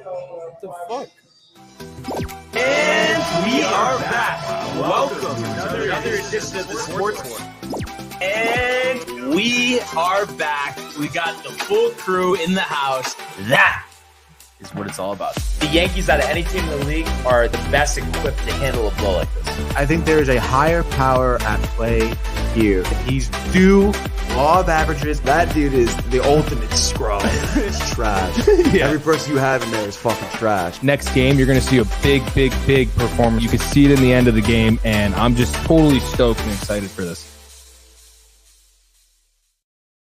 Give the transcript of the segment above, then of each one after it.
What the fuck? And we are back. Welcome to another edition of the Sports War. And we are back. We got the full crew in the house. That is what it's all about. The Yankees, out of any team in the league, are the best equipped to handle a blow like this. I think there is a higher power at play here. He's due law of averages. That dude is the ultimate scrub. It's trash. Yeah. Every person you have in there is fucking trash. Next game, you're going to see a big performance. You can see it in the end of the game, and I'm just totally stoked and excited for this.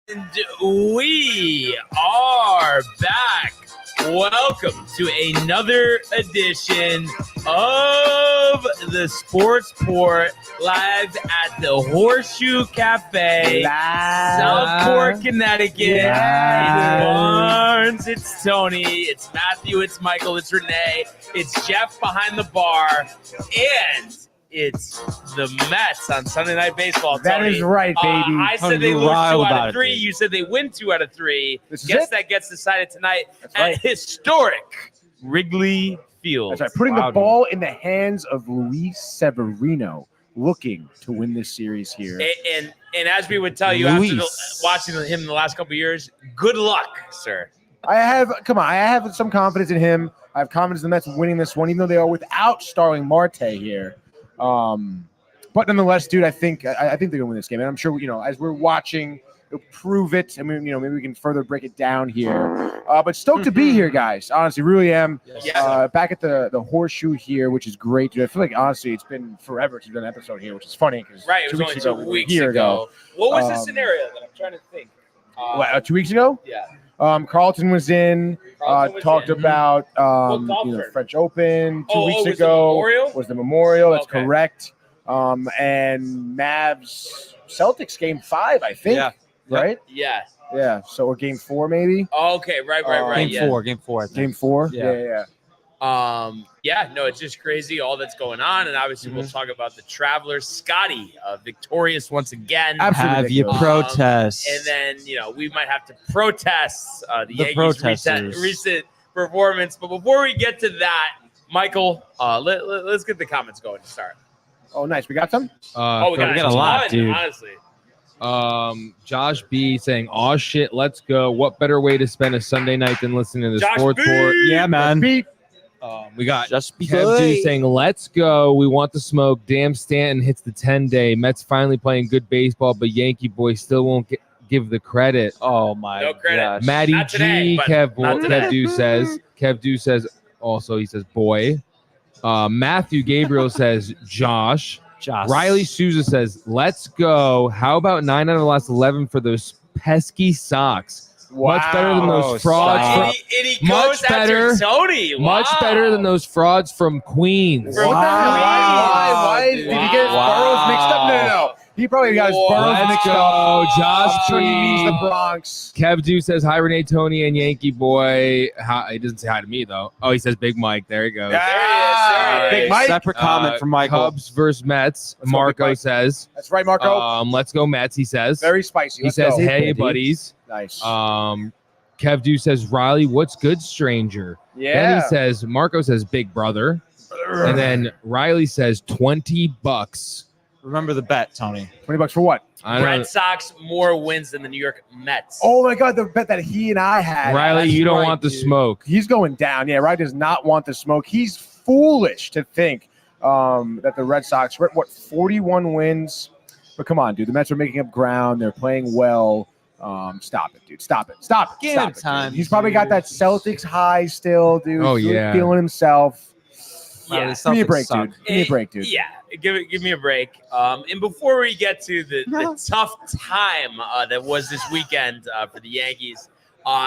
And we are back. Welcome to another edition of the Sports Port, live at the Horseshoe Cafe, Southport, Connecticut. It's Barnes, it's Tony, it's Matthew, it's Michael, it's Renee, it's Jeff behind the bar, and it's the Mets on Sunday Night Baseball. That Tony. is right, baby. I said they lose 2 out of 3. You said they win 2 out of 3. Guess that gets decided tonight at historic Wrigley Field. That's right. Putting the ball in the hands of Luis Severino, looking to win this series here. And as we would tell you after watching him the last couple of years, good luck, sir. I have some confidence in him. I have confidence in the Mets winning this one, even though they are without Starling Marte here. But nonetheless, dude, I think they're gonna win this game, and I'm sure as we're watching, it'll prove it. I mean, maybe we can further break it down here. But stoked to be here, guys. Honestly, really am. Back at the Horseshoe here, which is great, dude. I feel like honestly, it's been forever since we've done an episode here, which is funny because it was only 2 weeks ago. What was the scenario that I'm trying to think? 2 weeks ago? Yeah. Carlton was in. Talked about French Open 2 weeks ago. Was the Memorial? That's correct. And Mavs Celtics game 5, I think. Yeah. Right? Yeah. Yeah. So or game 4 maybe. Okay. Right. Game 4. Game 4. I think. Game 4. Yeah. No, it's just crazy all that's going on, and obviously we'll talk about the Travelers. Scotty, victorious once again. Absolutely. Have you protest? And then we might have to protest the Yankees' recent performance. But before we get to that, Michael, let's get the comments going to start. Oh, nice. We got some. We got a lot, dude. Honestly. Josh B saying, "Aw shit, let's go. What better way to spend a Sunday night than listening to the Sports Report?" Yeah, man. We got Kev D saying, "Let's go. We want the smoke. Damn, Stanton hits the 10-day. Mets finally playing good baseball, but Yankee boys still won't give the credit." Oh my no credit. gosh. Matty not G, today, Kev Do says, also he says, boy. Matthew Gabriel says, Josh. Riley Souza says, "Let's go. How about 9 out of the last 11 for those pesky Sox?" Wow. Much better than those frauds. Much better, Tony. Wow. Much better than those frauds from Queens. Why? Did he get his boroughs mixed up? No. He probably got his boroughs mixed up. Josh G. He means the Bronx. Kev Do says, "Hi, Renee, Tony, and Yankee boy." He doesn't say hi to me, though. Oh, he says Big Mike. There he goes. There he is. Big Mike. Separate comment from Michael. Cubs versus Mets. Marco says. That's right, Marco. Let's go Mets, he says. Very spicy. He says, "Hey, buddies." Nice. Kev Do says, "Riley, what's good, stranger?" Yeah. Then he says, Marco says, "Big brother." And then Riley says, $20. Remember the bet, Tony. $20 for what? Red Sox more wins than the New York Mets. Oh my God, the bet that he and I had. Riley, you don't want the smoke. He's going down. Yeah, Riley does not want the smoke. He's foolish to think that the Red Sox were at 41 wins. But come on, dude. The Mets are making up ground. They're playing well. Stop it, dude. Stop it. Give him time. He's probably got that Celtics high still, dude. Oh, yeah. Feeling himself. Yeah. Give me a break, dude. Give me a break, dude. Yeah, give me a break. And before we get to the tough time that was this weekend for the Yankees,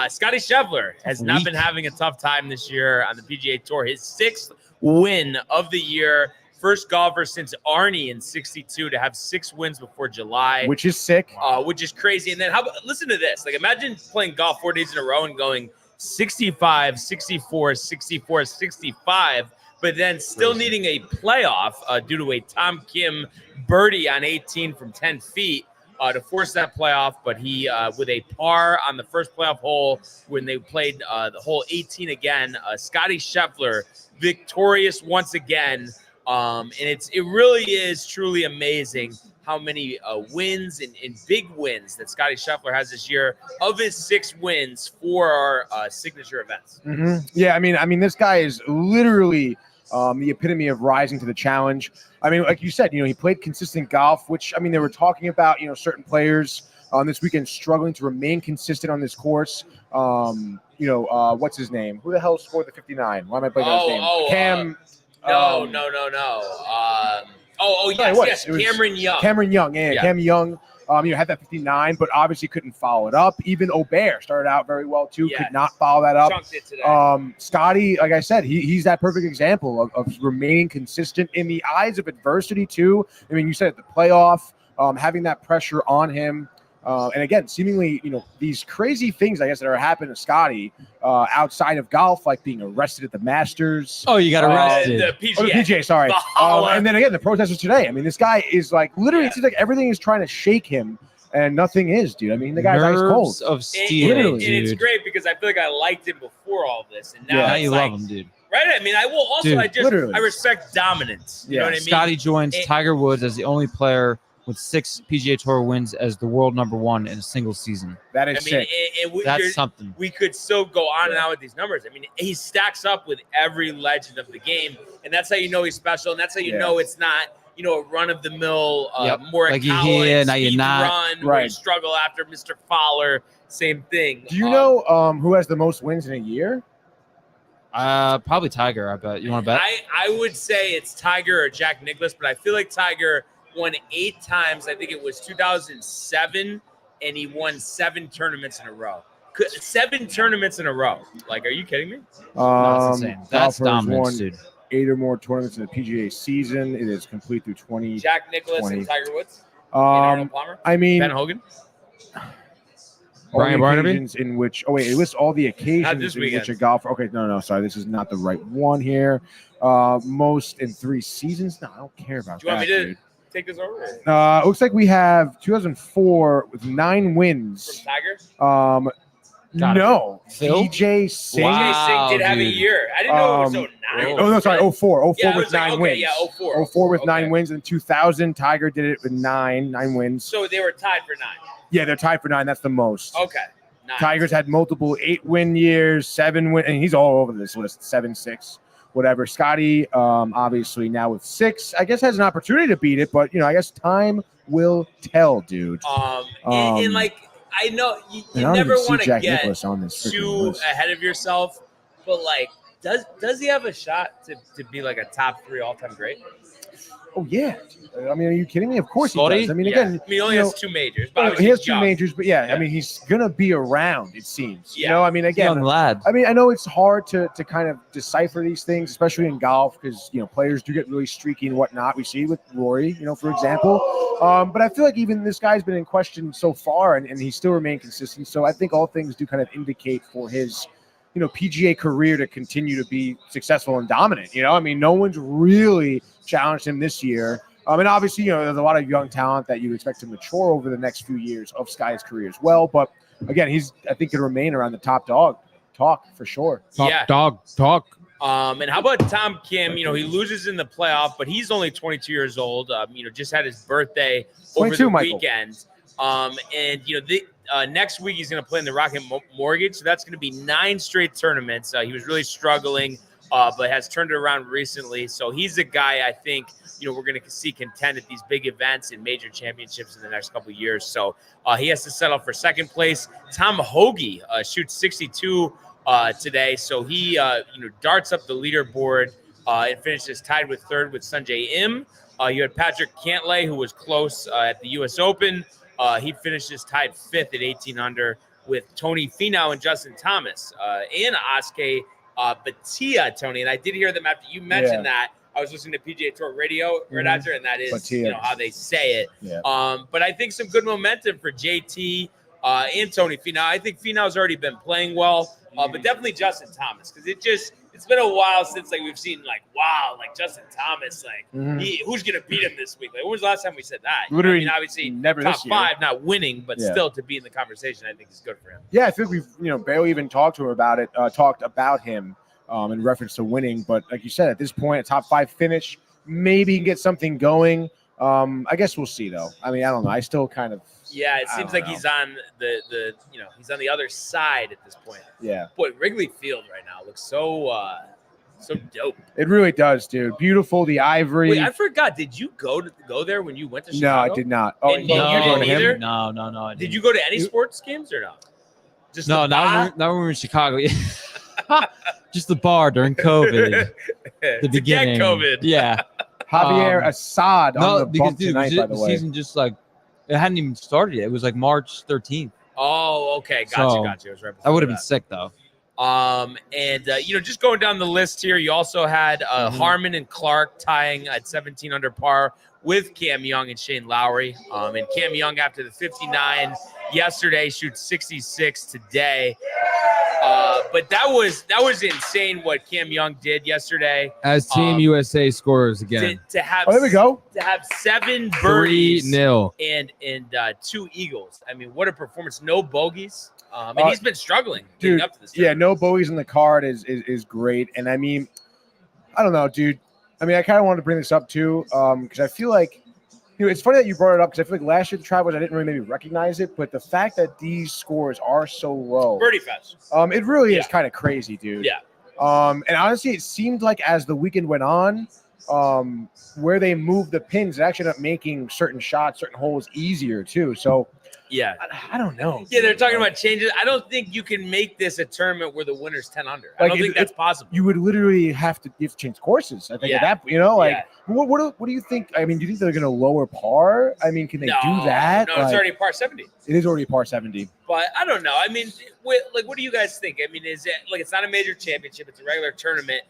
Scotty Scheffler has not been having a tough time this year on the PGA Tour. His 6th win of the year. First golfer since Arnie in 62 to have 6 wins before July. Which is sick. Which is crazy. And then listen to this. Like, imagine playing golf 4 days in a row and going 65, 64, 64, 65, but then still needing a playoff due to a Tom Kim birdie on 18 from 10 feet. to force that playoff, but he with a par on the first playoff hole when they played the hole 18 again. Scotty Scheffler victorious once again, and it really is truly amazing how many wins and big wins that Scotty Scheffler has this year. Of his 6 wins, 4 are signature events. Mm-hmm. Yeah, I mean, this guy is literally the epitome of rising to the challenge. I mean, like you said, he played consistent golf, which, I mean, they were talking about, certain players this weekend struggling to remain consistent on this course. What's his name? Who the hell scored the 59? Why am I blanking on his name? Cam. No. Yes. Cameron Young. Cameron Young, yeah. Cam Young. Had that 59, but obviously couldn't follow it up. Even Aubert started out very well too, could not follow that up. Chunked it today. Scotty, like I said, he's that perfect example of remaining consistent in the eyes of adversity too. I mean, you said the playoff, having that pressure on him. And again, seemingly, these crazy things, I guess, that are happening to Scotty outside of golf, like being arrested at the Masters. Oh, you got arrested. The PGA. Oh, the PGA, sorry. And then again, the protesters today. I mean, this guy is like literally, it seems like everything is trying to shake him, and nothing is, dude. I mean, the guy's ice cold. Of steel, and it's great because I feel like I liked him before all this, and now you love him, dude. Right? I mean, I will also. Dude, I respect dominance. You know what I mean? Scotty joins Tiger Woods as the only player with 6 PGA Tour wins as the world #1 in a single season. That is sick. That's something. We could still go on and on with these numbers. I mean, he stacks up with every legend of the game, and that's how you know he's special, and that's how you know it's not, a run-of-the-mill, more like you're here, now you're not. Run, where you struggle after Mr. Fowler, same thing. Do you know who has the most wins in a year? Probably Tiger, I bet. You want to bet? I would say it's Tiger or Jack Nicklaus, but I feel like Tiger won 8 times. I think it was 2007, and he won 7 tournaments in a row. 7 tournaments in a row. Like, are you kidding me? That's insane. That's dominance, dude. 8 or more tournaments in the PGA season. It is complete through 20. Jack Nicklaus and Tiger Woods. I mean, Ben Hogan. Brian Barnaby. In which? Oh wait, it lists all the occasions in weekend. which a golfer. Okay, no, sorry, this is not the right one here. Most in 3 seasons. No, I don't care about that. Do you want me to take this over? Looks like we have 2004 with 9 wins. From Tiger? No. Phil? DJ Singh. DJ Singh did have a year. I didn't know it was 09. Oh, no, sorry, 04. 04 with 9 wins. Yeah, 04. 04 with 9 wins. In 2000, Tiger did it with 9 wins. So they were tied for 9. Yeah, they're tied for 9. That's the most. Okay. Nice. Tiger's had multiple 8-win years, 7 win, and he's all over this list. 7, 6, whatever. Scotty, obviously now with 6, I guess has an opportunity to beat it, but I guess time will tell, dude. And like I know you never want to get too ahead of yourself, but like, does he have a shot to be like a top 3 all-time great? Oh yeah, I mean, are you kidding me? Of course he does. I mean, again, he only has 2 majors. But he has 2 majors, but I mean, he's gonna be around. It seems. Yeah. I mean, again, young lad. I mean, I know it's hard to kind of decipher these things, especially in golf, because players do get really streaky and whatnot. We see with Rory, for example. But I feel like even this guy's been in question so far, and he still remained consistent. So I think all things do kind of indicate for his PGA career to continue to be successful and dominant. I mean, no one's really challenged him this year. And obviously, there's a lot of young talent that you expect to mature over the next few years of Sky's career as well. But again, I think, going to remain around the top dog talk for sure. Top dog talk. And how about Tom Kim? He loses in the playoff, but he's only 22 years old. Just had his birthday over the weekend. And next week he's going to play in the Rocket Mortgage, so that's going to be 9 straight tournaments. He was really struggling, but has turned it around recently. So he's a guy I think we're going to see contend at these big events and major championships in the next couple of years. So he has to settle for second place. Tom Hoagie shoots 62 today, so he darts up the leaderboard and finishes tied with 3rd with Sanjay Im. You had Patrick Cantlay, who was close at the U.S. Open. He finishes tied 5th at 18 under with Tony Finau and Justin Thomas and Oskar Batia, Tony. And I did hear them after you mentioned that. I was listening to PGA Tour Radio right after, and that is how they say it. Yeah. But I think some good momentum for JT. and Tony Finau. I think Finau's already been playing well, but definitely Justin Thomas, because it's been a while since we've seen Justin Thomas, who's gonna beat him this week? When was the last time we said that? Literally, obviously never top this year. 5, not winning, but still to be in the conversation, I think is good for him. Yeah, I think we've barely even talked to him about it. Talked about him in reference to winning, but like you said, at this point, a top 5 finish, maybe he can get something going. I guess we'll see though. I mean, I don't know. I still kind of. Yeah, it seems like he's on he's on the other side at this point. Yeah. Boy, Wrigley Field right now looks so dope. It really does, dude. Beautiful, the ivory. Wait, I forgot. Did you go there when you went to Chicago? No, I did not. Oh, And you didn't either? No, I didn't. Did you go to any sports games or not? Just No, the bar? not when we were in Chicago. Just the bar during COVID. The To beginning. get COVID. Yeah. Javier Assad on No, the because bump dude, tonight, by the the way. season just it hadn't even started yet. It was March 13th. Oh, okay. Gotcha. So, It was right I before would have been that. sick though. And just going down the list here, you also had Harmon and Clark tying at 17 under par with Cam Young and Shane Lowry. And Cam Young, after the 59 yesterday, shoots 66 today. But that was insane what Cam Young did yesterday. As Team USA scores again. To have There we go. to have 7 birdies 3-0. and 2 eagles. I mean, what a performance! No bogies. And he's been struggling Dude, leading up to this. yeah, no bogeys in the card is great. And I mean, I don't know, dude. I mean, I kind of wanted to bring this up too, because I feel like, it's funny that you brought it up, because I feel like last year the Travelers, I didn't really maybe recognize it, but the fact that these scores are so low, Birdie Fest. it really is kind of crazy, dude. Yeah. And honestly, it seemed like as the weekend went on, where they moved the pins, it actually ended up making certain shots, certain holes easier too. So Yeah. I don't know. Yeah, they're talking about changes. I don't think you can make this a tournament where the winner's 10 under. I Like, don't think that's possible. You would literally have to change courses. I think Yeah. at that point, like, Yeah. what do you think? I mean, do you think they're going to lower par? I mean, can they do that? No, it's already par 70. It is already par 70. But I don't know. I mean, what do you guys think? I mean, is it it's not a major championship? It's a regular tournament.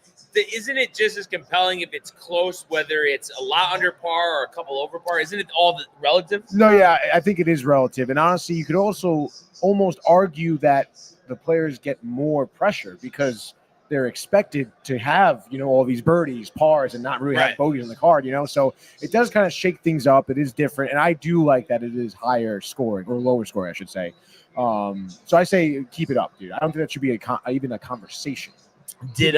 Isn't it just as compelling if it's close, whether it's a lot under par or a couple over par? Isn't it all relative? No, yeah, I think it is relative. And honestly, you could also almost argue that the players get more pressure because they're expected to have, all these birdies, pars, and not really have bogeys on the card, So it does kind of shake things up. It is different. And I do like that it is higher scoring, or lower scoring, I should say. So I say keep it up, dude. I don't think that should be even a conversation. Did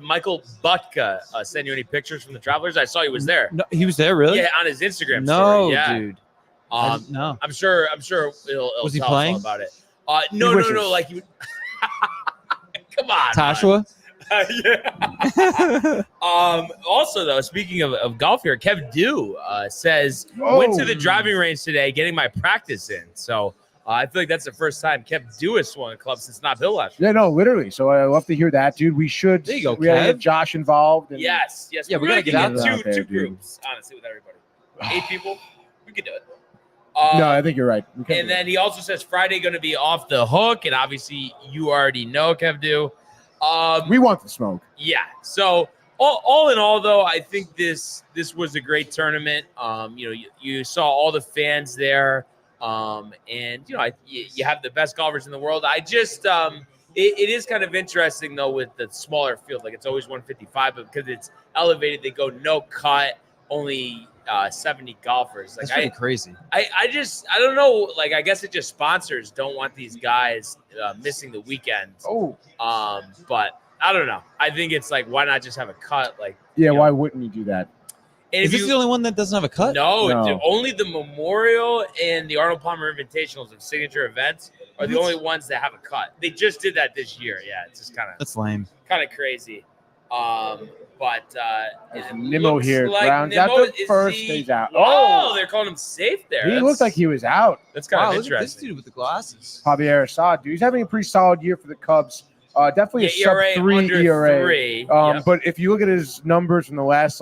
Michael Butka send you any pictures from the Travelers? I saw he was there. No, he was there, really? Yeah, on his Instagram No, story. Yeah. dude. No. I'm sure he'll Was he tell playing? us all about it. He No. wishes. Like you. Come on, Tashua? yeah. Also, though, speaking of golf here, Kev Dew says went to the driving range today, getting my practice in. So I feel like that's the first time Kev Dew has swung a club since Knob Hill last year. Yeah, no, literally. So I love to hear that, dude. We should. There you go, we gotta Kev. get Josh involved. And Yes. Yeah, we We're gotta get gonna out two there, dude. groups, honestly, with everybody. 8 people, we could do it. No, I think you're right. We can And do it. then he also says Friday going to be off the hook, and obviously you already know Kev Dew. We want the smoke. Yeah. So all in all, though, I think this was a great tournament. You saw all the fans there, and you have the best golfers in the world. I just it is kind of interesting though with the smaller field. Like it's always 155, but because it's elevated, they go no cut, only 70 golfers. Like That's pretty crazy. I don't know. Like I guess it just sponsors don't want these guys missing the weekend. Oh, But I don't know. I think it's like, why not just have a cut? Like, yeah. Why wouldn't you do that? and Is if this you, the only one that doesn't have a cut? no, No. only the Memorial and the Arnold Palmer Invitationals of signature events are the only ones that have a cut. They just did that this year. Yeah, it's just kind That's lame. of crazy. But it Nimmo looks here, like grounds Nimmo, out the is first, he- stays out. Oh, they're calling him safe there. He looked like he was out. That's kind Wow, of look at this interesting. dude with the glasses. Javier Assad, dude. He's having a pretty solid year for the Cubs. Definitely Yeah, a ERA sub-3 under ERA. 3. Yep. But if you look at his numbers from the last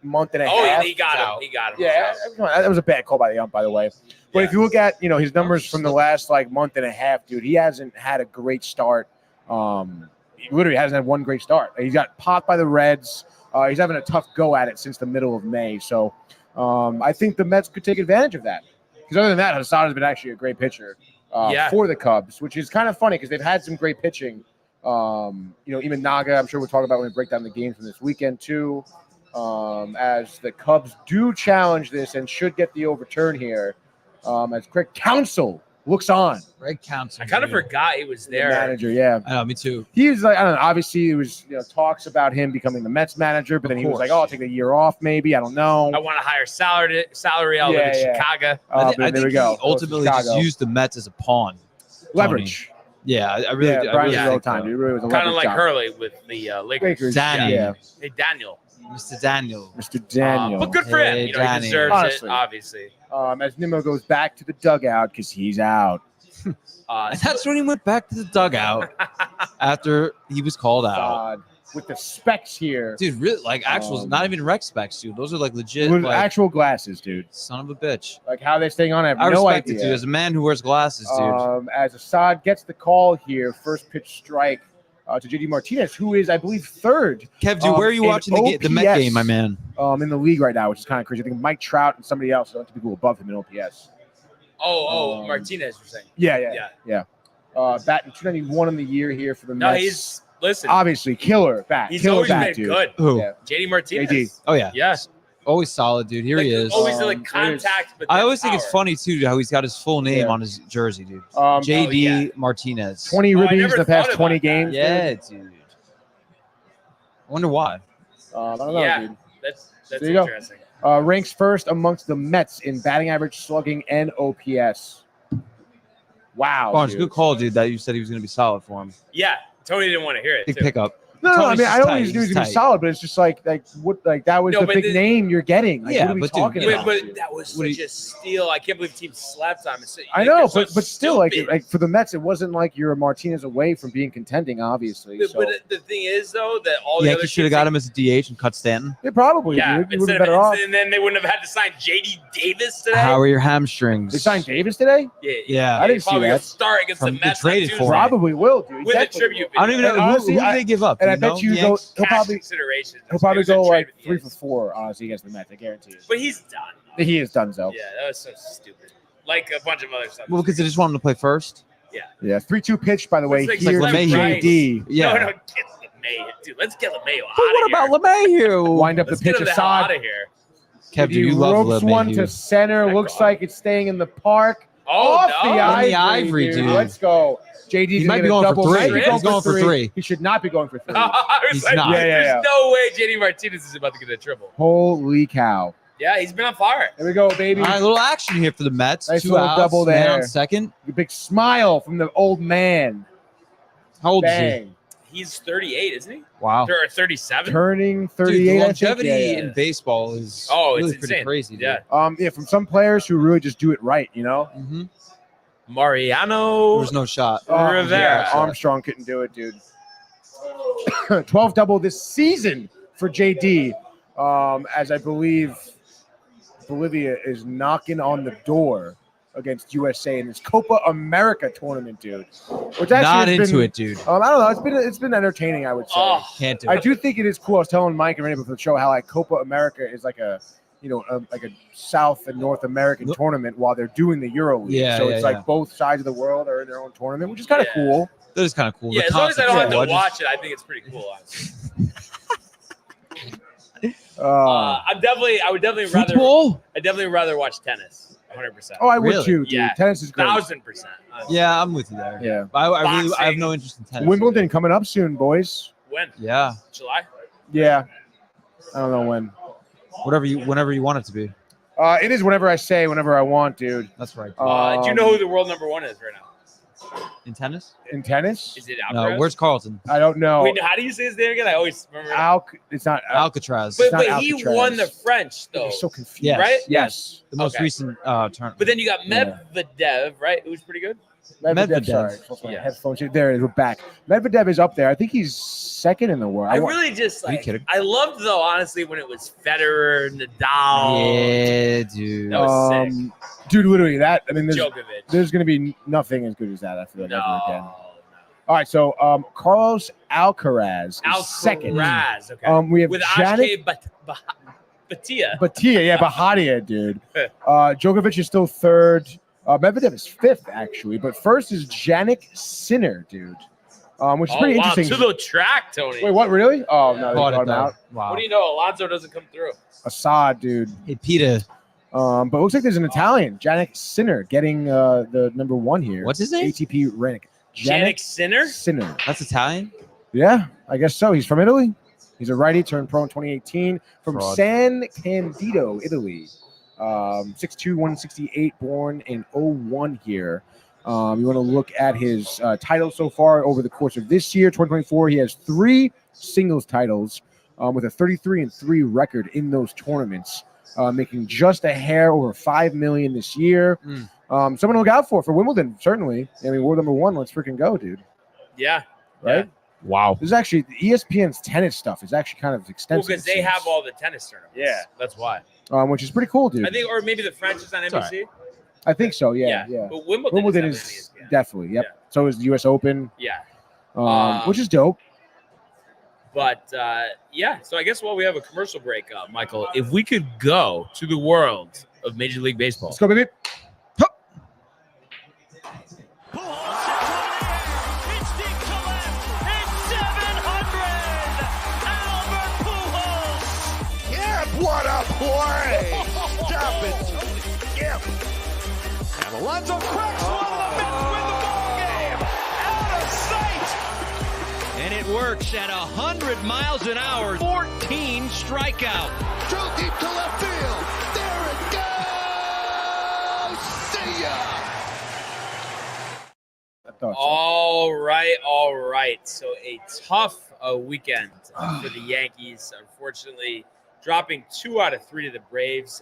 month and a Oh, half, he got him. He got him. yeah, come on, that was a bad call by the ump, by the way. But Yeah. if you look at his numbers from the last month and a half, dude, he hasn't had a great start. He literally hasn't had one great start. He's got popped by the Reds. He's having a tough go at it since the middle of May. So I think the Mets could take advantage of that. Because other than that, Hassad has been actually a great pitcher. for the Cubs, which is kind of funny because they've had some great pitching. Even Naga, I'm sure we'll talk about when we break down the games from this weekend too. As the Cubs do challenge this and should get the overturn here, as Craig Counsell looks on. Greg Counsell. I kind of forgot he was there. The manager, yeah. I know, me too. He was like, I don't know. Obviously, it was talks about him becoming the Mets manager, but then he was like, "Oh, I'll take a year off, maybe." I don't know. I want a higher salary. I'll live in Chicago. I There think we go. he ultimately just used the Mets as a pawn. Leverage. Tony. Yeah, I really, Yeah, I really Brian think time. so. It really was a Kind of leverage like job. Hurley with the Lakers. Danny. Yeah. Hey, Daniel. Mr. Daniel. Mr. Daniel. But good for him. Hey, He Danny. deserves Honestly. it, obviously. As Nimmo goes back to the dugout because he's out. And that's when he went back to the dugout after he was called out. God. With the specs here. Dude, really, like actual, not even rec specs, dude. Those are like legit, With like actual glasses, dude. son of a bitch. Like how they're staying on, I have I no respect idea. it, dude. As a man who wears glasses, dude. As Assad gets the call here, first pitch strike to JD Martinez, who is, I believe, third Kev, dude, where are you in watching the Met OPS, game, my man? in the league right now, which is kind of crazy. I think Mike Trout and somebody else are people above him in OPS. Martinez, you're saying. Yeah. Batting 291 in the year here for the No, Mets. listen. Obviously, killer bat. He's killer always bat, been dude. good. Who? Yeah. JD Martinez. JD. Oh yeah, Yes. always solid, dude. Here he is. Always like it is- contact. But I then always think it's power. funny too how he's got his full name Yeah. on his jersey, dude. JD, JD Martinez. 20 Oh, I ribbies never in the past thought 20 about that. games. Yeah, dude. I wonder why. I don't know, Yeah. dude. That's There you go. interesting. Ranks first amongst the Mets in batting average, slugging, and OPS. Wow. Barnes, dude. good call, dude. That you said he was going to be solid for him. Yeah. Tony didn't want to hear it. Big too. pickup. No, I Tony's mean, I just always tight. knew he was He's gonna be tight. solid, but it's just like that was No, the but big the- name you're getting. Like, Yeah, what are we but dude, talking yeah. about? But dude? that was What do such a steal. I can't believe the team slept on it. I know, They're so but still, like stupid. for the Mets, it wasn't like you're a Martinez away from being contending. Obviously, But, so but the thing is, though, that all the other Yankees should have got him as a DH and cut Stanton. they probably Yeah, dude. You would instead be better off. and then they wouldn't have had to sign JD Davis today. How are your hamstrings? They signed Davis today. Yeah. I didn't see probably that. gonna start against the From- they Mets. on traded for Tuesday him. Probably will, dude. with a Definitely tribute. will. I don't even know And who, honestly, who did they give up. And do I you bet know? you The go. Yankees? He'll Cash probably considerations. go It was a like trade with the 3 for Yankees. 4. Honestly, against the Mets, I guarantee it. But he's done. He is done so. Yeah, that was so stupid. Like a bunch of other stuff. Well, because they just wanted him to play first. Yeah, 3-2 pitch, by the way. It's like Here's LeMahieu. JD. Yeah. No, get LeMahieu. Dude, let's get LeMahieu out But what of here. about LeMahieu? Wind up Let's the get pitch him the hell out aside. of here. Kev, do He you love ropes one to LeMahieu? center. Yeah, Looks go on. like it's staying in the park. Oh, Off no. the On the ivory, ivory, dude. dude. Let's go. JD He might be going for double. three. Might be He's going for three. He should not be going for 3. I was He's like, not. there's no way JD Martinez is about to get a triple. Holy cow. Yeah, he's been on fire. There we go, baby. All right, a little action here for the Mets. Nice 2 little outs, double man there. on second. A big smile from the old man. How old is he? Bang. He's 38, isn't he? Wow. Or 37? Turning Dude, 38. the I think. longevity Yeah. in baseball is Oh, really it's pretty insane. crazy. Dude. Yeah. From some players who really just do it right, you know? Mm-hmm. Mariano. There was no shot. Rivera. Yeah, Armstrong couldn't do it, dude. 12 double this season for JD, as I believe Bolivia is knocking on the door against USA in this Copa America tournament, dude. Which actually Not has into been, it, dude. I don't know. It's been entertaining, I would say. Oh, Can't do I it. do think it is cool. I was telling Mike and Randy before the show how like Copa America is like a like a South and North American Look- tournament while they're doing the Euro League. Yeah, so yeah, it's like yeah. both sides of the world are in their own tournament, which is kind of Yeah. cool. That is kind of cool. yeah, The as long as I don't have concept to of watch it, I think it's pretty cool. Honestly. Uh, I would definitely rather. football. I'd definitely rather watch tennis. 100%. oh, I would Really? too, dude. Yeah. Tennis is great. 1000%. Yeah, I'm with you there. Yeah. I have no interest in tennis. Wimbledon coming up soon, boys. When? Yeah. July? Yeah. I don't know when. Whenever you want it to be. It is whenever I say, whenever I want, dude. That's right. Do you know who the world number 1 is right now? In tennis? In tennis? Is it Alcaraz? No. Where's Carlton? I don't know. Wait, how do you say his name again? I always remember. It's not. Alcatraz. but not he Alcatraz. won the French, though. I'm so confused. Yes. right? Yes. The most Okay. recent tournament. But then you got Yeah. Medvedev, right? Who's pretty good. Medvedev. Sorry. That's my Yeah. headphones. There it is. We're back. Medvedev is up there. I think he's second in the world. I really just Are you like. kidding? I loved though, honestly, when it was Federer, Nadal, Yeah, dude. That was sick. Dude, literally that. I mean, Djokovic. there's going to be nothing as good as that. I feel like No, ever again. All right, so Carlos Alcaraz is second. Alcaraz. Okay. We have With Janik Ashke Batia. Batia, yeah, Bahadia, dude. Djokovic is still third. Medvedev is 5th, actually, but first is Jannik Sinner, dude. Which is pretty interesting. To the track, Tony. Wait, what, really? Oh, no, they Caught got it, him though. out. Wow. What do you know? Alonso doesn't come through. Assad, dude. Hey, Peter. But it looks like there's an Italian, Jannik Sinner, getting the number 1 here. What's his name? ATP rank. Jannik Sinner? Sinner. That's Italian? Yeah, I guess so. He's from Italy. He's a righty, turned pro in 2018 from Fraud. San Candido, Italy. 6'2", 168, born in 01 here. You want to look at his titles so far over the course of this year, 2024. He has 3 singles titles with a 33-3 record in those tournaments, making just a hair over $5 million this year. Someone to look out for Wimbledon, certainly. I mean, world number 1. Let's freaking go, dude. Yeah. Right? Yeah. Wow. This is actually ESPN's tennis stuff is actually kind of extensive. Because they have all the tennis tournaments. Yeah. That's why. Which is pretty cool, dude. I think, or maybe the French is on NBC. I think so. Yeah. But Wimbledon is is on ESPN. definitely. Yep. Yeah. So is the U.S. Open. Yeah. Which is dope. But yeah, so I guess while we have a commercial break, Michael, if we could go to the world of Major League Baseball. Let's go, baby. What a play! Stop it, Tony Skip. And Alonso cracks one. The Mets win the ball game. Out of sight. And it works at 100 miles an hour. 14 strikeout. Drove deep to left field. There it goes. See ya. I thought so. All right. So a tough weekend for the Yankees. Unfortunately, dropping 2 out of 3 to the Braves.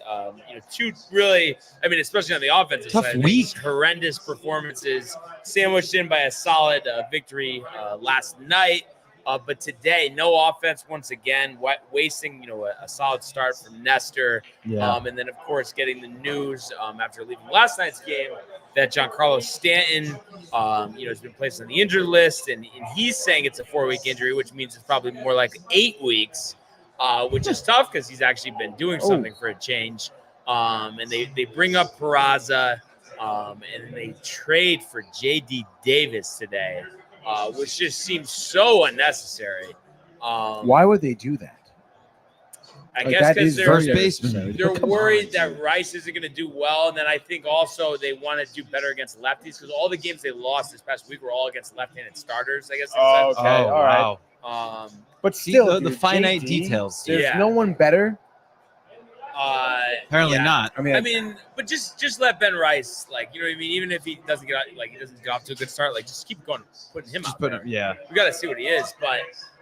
2 really, I mean, especially on the offensive Tough side, week. horrendous performances, sandwiched in by a solid victory last night. But today, no offense once again, wasting a solid start from Nestor. Yeah. And then, of course, getting the news after leaving last night's game that Giancarlo Stanton, has been placed on the injured list, and he's saying it's a 4-week injury, which means it's probably more like 8 weeks. Which is tough because he's actually been doing something for a change. And they bring up Peraza, and they trade for J.D. Davis today, which just seems so unnecessary. Why would they do that? I guess because they're Come worried on, that dude. Rice isn't going to do well. And then I think also they want to do better against lefties because all the games they lost this past week were all against left-handed starters, I guess. Oh, okay. Oh, All right. wow. But See, still, the dude, finite JD, details. There's Yeah. no one better. Apparently yeah. not. I mean, But just let Ben Rice, you know what I mean? Even if he doesn't get off to a good start, just keep going, putting him out there. Yeah. We got to see what he is. But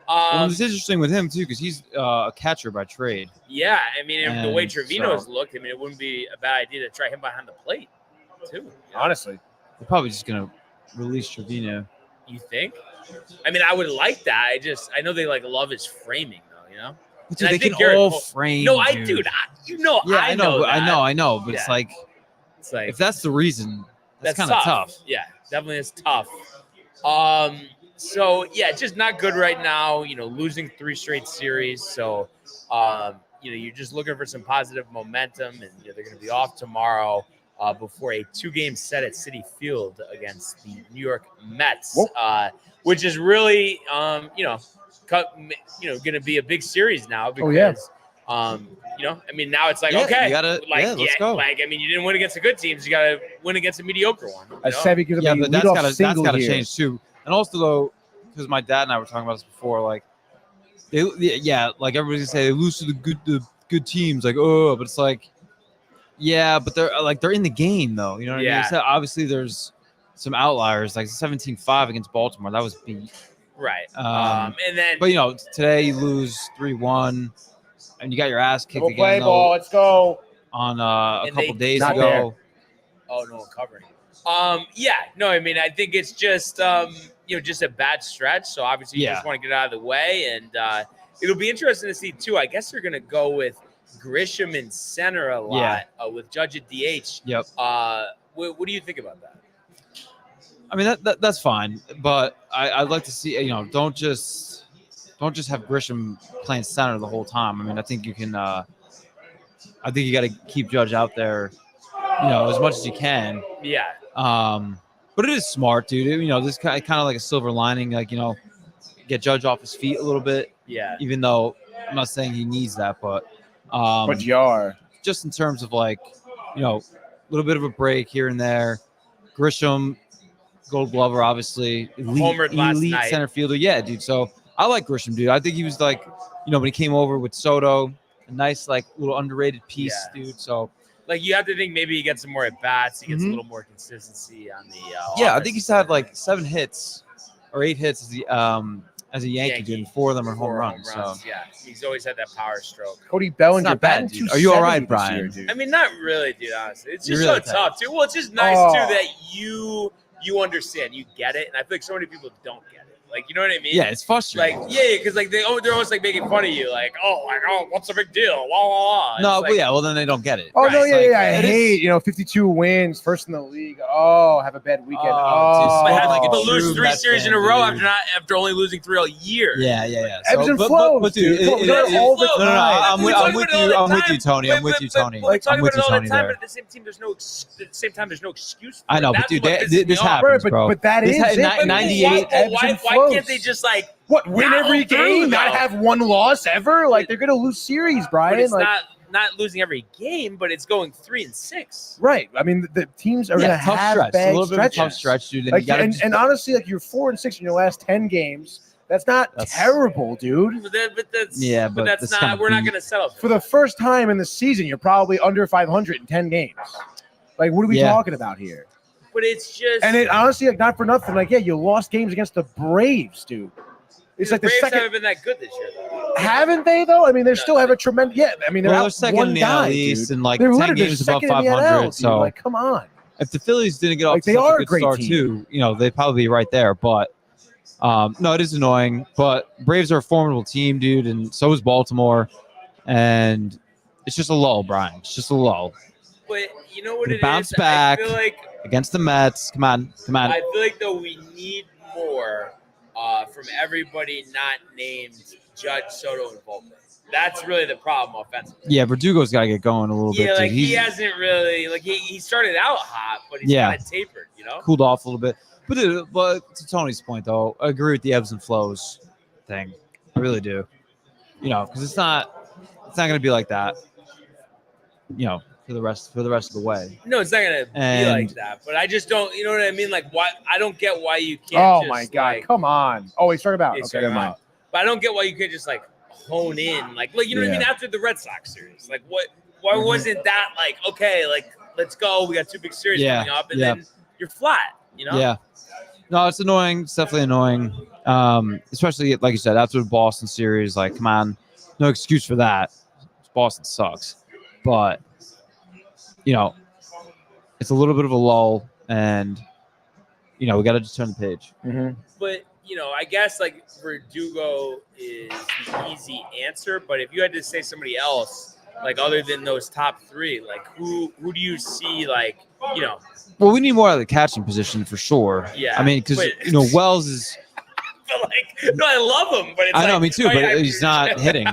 Well, it's interesting with him too because he's a catcher by trade. yeah, I mean, the way And Trevino's looked, I mean, it wouldn't be a bad idea to try him behind the plate too. You know? honestly, They're probably just gonna release Trevino. You think? I mean, I would like that. I know they love his framing though. You know? Dude, And I they think can Garrett all Cole- frame. No, I dude. dude. Yeah, I know. that. I know. But Yeah. it's like It's like if that's the reason, that's kind of tough. Yeah, definitely is tough. So yeah, just not good right now. Losing 3 straight series. So you're just looking for some positive momentum, and they're going to be off tomorrow before a 2-game set at Citi Field against the New York Mets, which is really going to be a big series now because. I mean, now it's like, Yeah, okay, you gotta- let's go. I mean, you didn't win against the good teams. You got to win against a mediocre one. you as know? Sevy gives Yeah, a but that's leadoff gotta single here. change too. And also though, because my dad and I were talking about this before, everybody's gonna say they lose to the good teams, but it's like, yeah, but they're in the game though. You know what I Yeah. mean? So obviously there's some outliers, like 17-5 against Baltimore. That was beat. Right. And then, But today you lose 3-1, and you got your ass kicked Go play again ball. Let's go. on a And couple they- days Not ago. oh no, covering. I mean, I think it's just just a bad stretch. So obviously you Yeah. just want to get out of the way, and it'll be interesting to see too. I guess they're gonna go with Grisham in center a lot with Judge at DH. Yep. What do you think about that? I mean that's fine, but I'd like to see don't just have Grisham playing center the whole time. I mean I think you can. I think you got to keep Judge out there as much as you can. Yeah. But it is smart, dude. This kind of like a silver lining, like get Judge off his feet a little bit. Yeah. Even though I'm not saying he needs that, but you are. just in terms of like, a little bit of a break here and there. Grisham, Gold Glover, obviously, Homered last elite night. center fielder. Yeah, dude. So I like Grisham, dude. I think he was like, when he came over with Soto, a nice like little underrated piece, dude. So like you have to think maybe he gets some more at bats. He gets a little more consistency on the. I think he's had like 7 hits or 8 hits as a Yankee, dude. And 4 of them are home runs. So yeah, he's always had that power stroke. Cody Bellinger, not bad, dude. Are you all right, Brian? Year, I mean, not really, dude. Honestly, it's just really so tough, too. Well, it's just nice too that you understand, you get it, and I feel like so many people don't get it. Like, you know what I mean? Yeah, it's frustrating. Like, because like they're almost like making fun of you, like, oh, what's the big deal? Wah wah wah. No, but well, then they don't get it. Oh Right. no, Like, I hate 52 wins, first in the league. Oh, have a bad weekend. But lose 3 series in a row after only losing 3 all year. Yeah. Ebbs and flows, but dude, dude. All the time. I'm with you, Tony. I'm with you, Tony. We're talking I'm with about you, it all the Tony. time, There. but at the same time, there's no excuse. I know, but dude, this happens, bro. But that is it. 98 Why can't they just like win every game, not have one loss ever? Like they're gonna lose series, Brian. But it's like, not losing every game, but it's going 3-6. right. I mean, the teams are gonna tough have stretch. bad A little bit of a tough stretches. stretch, dude. Like, and honestly, like you're 4-6 in your last 10 games. That's not terrible, dude. But that's but that's not. We're not going to settle for the first time in the season. You're probably under 500 in 10 games. Like, what are we talking about here? But it's just, and it honestly, like, not for nothing. Like, you lost games against the Braves, dude. It's like the Braves second. haven't been that good this year, though. Haven't they though? I mean, they still have a tremendous. Yeah, I mean, they're second one in the guy, NL East dude. and like They're 10 literally games above second in the 500. NL, So like, come on. If the Phillies didn't get off Like, to they such are a a good great start team. too, they'd probably be right there. But no, it is annoying. But Braves are a formidable team, dude, and so is Baltimore. And it's just a lull, Brian. It's just a lull. But you know what We it bounce is? back I feel like against the Mets. Come on. I feel like though we need more from everybody not named Judge, Soto, and Volpe. That's really the problem offensively. Yeah, Verdugo's got to get going a little bit. Yeah, like dude. he hasn't really he started out hot, but he's kind of tapered, cooled off a little bit. But to Tony's point, though, I agree with the ebbs and flows thing. I really do. Because it's not going to be like that. For the rest of the way. No, it's not gonna be like that. But I just don't. You know what I mean? Like, why? I don't get why you can't. Oh just, my God! Like, come on. Oh, he's talking about. yeah, Okay, never mind. But I don't get why you can't just like hone in, like you know what I mean? After the Red Sox series, like what? Why wasn't that like okay? Like let's go. We got 2 big series coming up, and then you're flat. Yeah. No, it's annoying. It's definitely annoying. Especially like you said, after the Boston series. Like, come on, no excuse for that. Boston sucks, but. It's a little bit of a lull, and we got to just turn the page. But I guess like Verdugo is the easy answer. But if you had to say somebody else, like other than those top 3, like who do you see? Like Well, we need more out of the catching position for sure. Yeah, I mean, because Wells is. I feel like no, I love him, but it's I know, me too, but he's not hitting.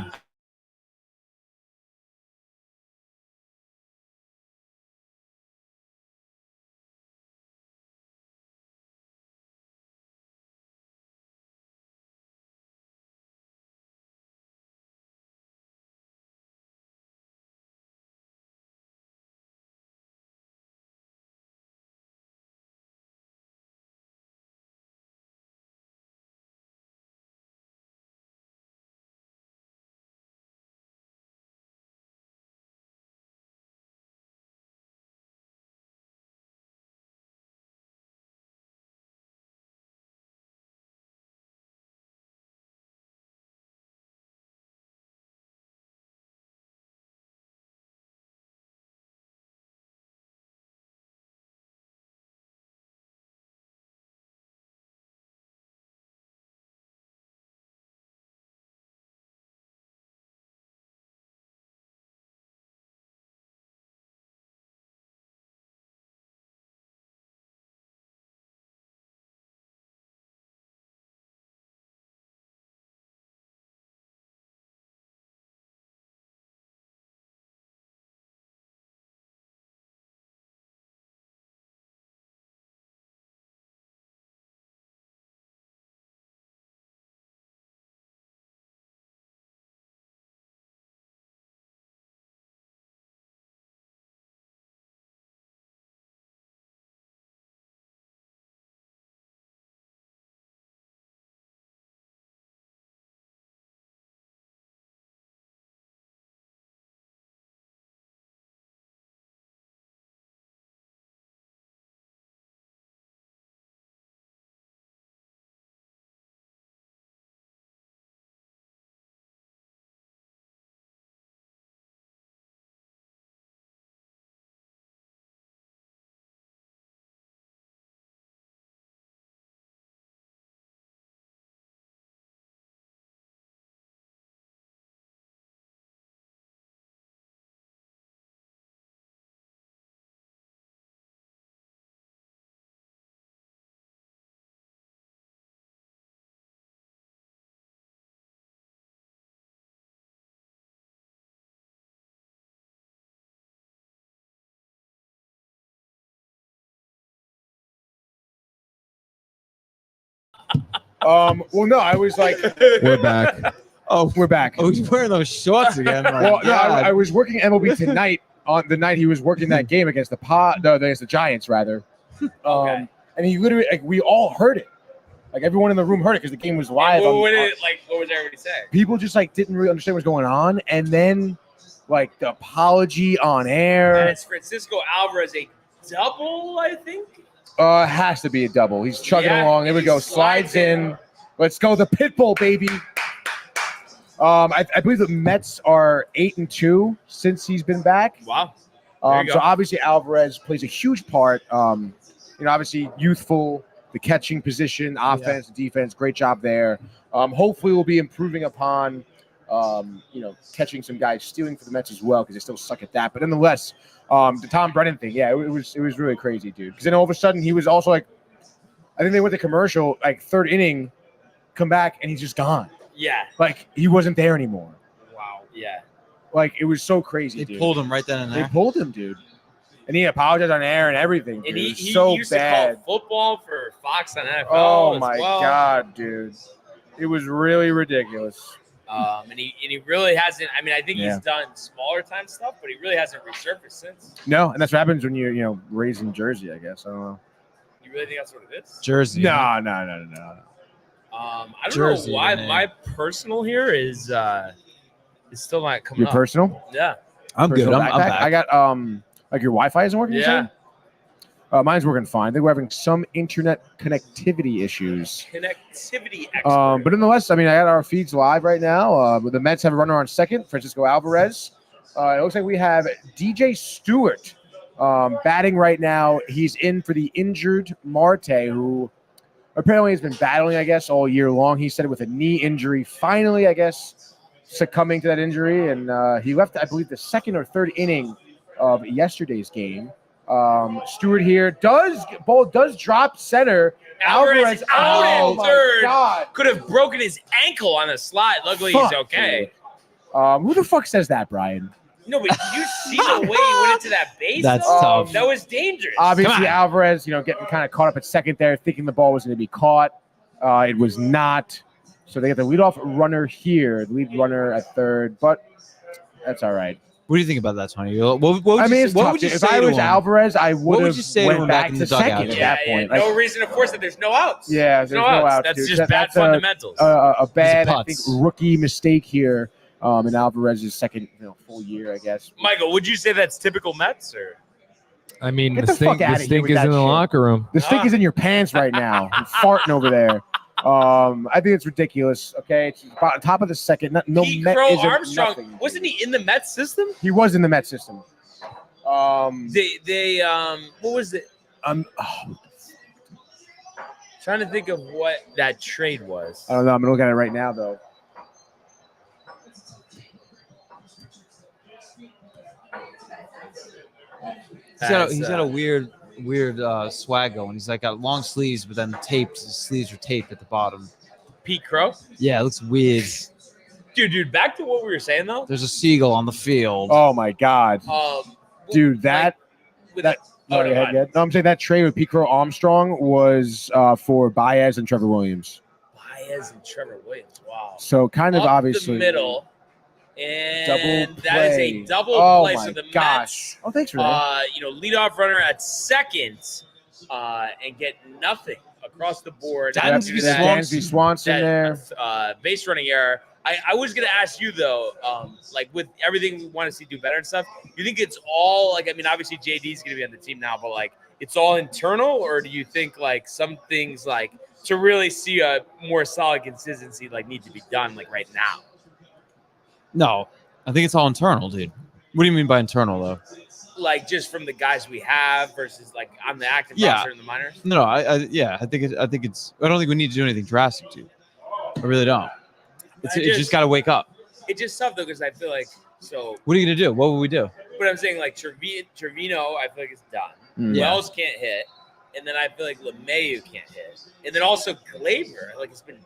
Well, no, I was like, We're back. we're back. Oh, he's wearing those shorts again. Well, no, I was working MLB tonight on the night he was working that game against against the Giants rather. Okay. And he literally, like, we all heard it. Like everyone in the room heard it because the game was live. What was everybody saying? People just like didn't really understand what's going on, and then like the apology on air. And it's Francisco Alvarez a double, I think. Has to be a double. He's chugging along. There we go. Slides in. Let's go, the Pitbull, baby. I believe the Mets are 8-2 since he's been back. Wow. So obviously Alvarez plays a huge part. Obviously youthful, the catching position, offense, defense, great job there. Hopefully we'll be improving upon, catching some guys stealing for the Mets as well because they still suck at that. But nonetheless, the Tom Brennan thing, it was really crazy, dude. Because then all of a sudden he was also like, I think they went to commercial, like third inning, come back and he's just gone. Yeah. Like he wasn't there anymore. Wow. Yeah. Like it was so crazy. They dude. pulled him right then and there. They pulled him, dude. And he apologized on air and everything. Dude. And It he was so used bad. to call football for Fox on NFL. Oh as my well. god, dude! It was really ridiculous. And he really hasn't. I mean, I think Yeah. he's done smaller time stuff, but he really hasn't resurfaced since. No, and that's what happens when you're raised in Jersey. I guess I don't know. You really think that's what it is? Jersey. No. I don't Jersey, know why man. my personal here is still not coming Your up. personal? Yeah. I'm good. Personal I'm backpack? back. I got like your Wi-Fi isn't working. Yeah. Mine's working fine. I think we're having some internet connectivity issues. Connectivity expert. But nonetheless, I mean, I got our feeds live right now. The Mets have a runner on second, Francisco Alvarez. It looks like we have DJ Stewart batting right now. He's in for the injured Marte, who apparently has been battling, I guess, all year long. He said it with a knee injury. Finally, I guess, succumbing to that injury. And he left, I believe, the second or third inning of yesterday's game. Stewart here does drop center. Alvarez out in my third. God. Could have broken his ankle on the slide. Luckily, he's Fuck, okay. Who the fuck says that, Brian? No, but did you see the way he went into that base? That's though? tough. That was dangerous. Obviously, Alvarez, getting kind of caught up at second there, thinking the ball was going to be caught. It was not. So they get the leadoff runner here, the lead runner at third, but that's all right. What do you think about that, Tony? What would I mean, you, it's what tough. would you If say I to was him? Alvarez, I What would would have you say to went him back back in to the dugout? second at Yeah, that point. no reason to force it. There's no outs. Yeah, there's no outs, That's dude. just bad That's fundamentals. a bad, I think, putz. rookie mistake here in Alvarez's second full year, I guess. Michael, would you say that's typical Mets or? I mean, Get the the fuck stink, outta the here stink with is that in the shit. locker room. The stink is in your pants right now. You're farting over there. I think it's ridiculous. Okay, it's about top of the second. No Pete Met Crow isn't Armstrong, nothing, wasn't dude. he in the Mets system? He was in the Met system. They what was it? Trying to think of what that trade was. I don't know. I'm gonna look at it right now, though. He's got a weird swag going. He's like got long sleeves, but then taped. His sleeves are taped at the bottom. Pete Crow. Yeah, it looks weird. Dude, back to what we were saying though. There's a seagull on the field. Oh my God, dude, that. with that- oh, Oh, no, yeah, go ahead. no, I'm saying that trade with Pete Crow Armstrong was for Baez and Trevor Williams. Baez and Trevor Williams. Wow. So kind of Up obviously the middle, and double that is play. a double Oh play. my So the gosh! Oh, thanks for that. Mets, leadoff runner at second, and get nothing across the board. Dansby after that- Dansby Swanson there. base running error. I was gonna ask you though, like with everything we want to see do better and stuff. You think it's all like? I mean, obviously JD's gonna be on the team now, but like it's all internal, or do you think like some things like to really see a more solid consistency like need to be done like right now? No, I think it's all internal, dude. What do you mean by internal, though? Like just from the guys we have versus like on the active Yeah. roster in the minors. No, I think it's. I don't think we need to do anything drastic, dude. I really don't. It's just got to wake up. It's just tough though because I feel like so. What are you gonna do? What would we do? But I'm saying like Trevino, I feel like it's done. Mm. Yeah. Wells can't hit, and then I feel like LeMahieu can't hit, and then also Glaber, like it's been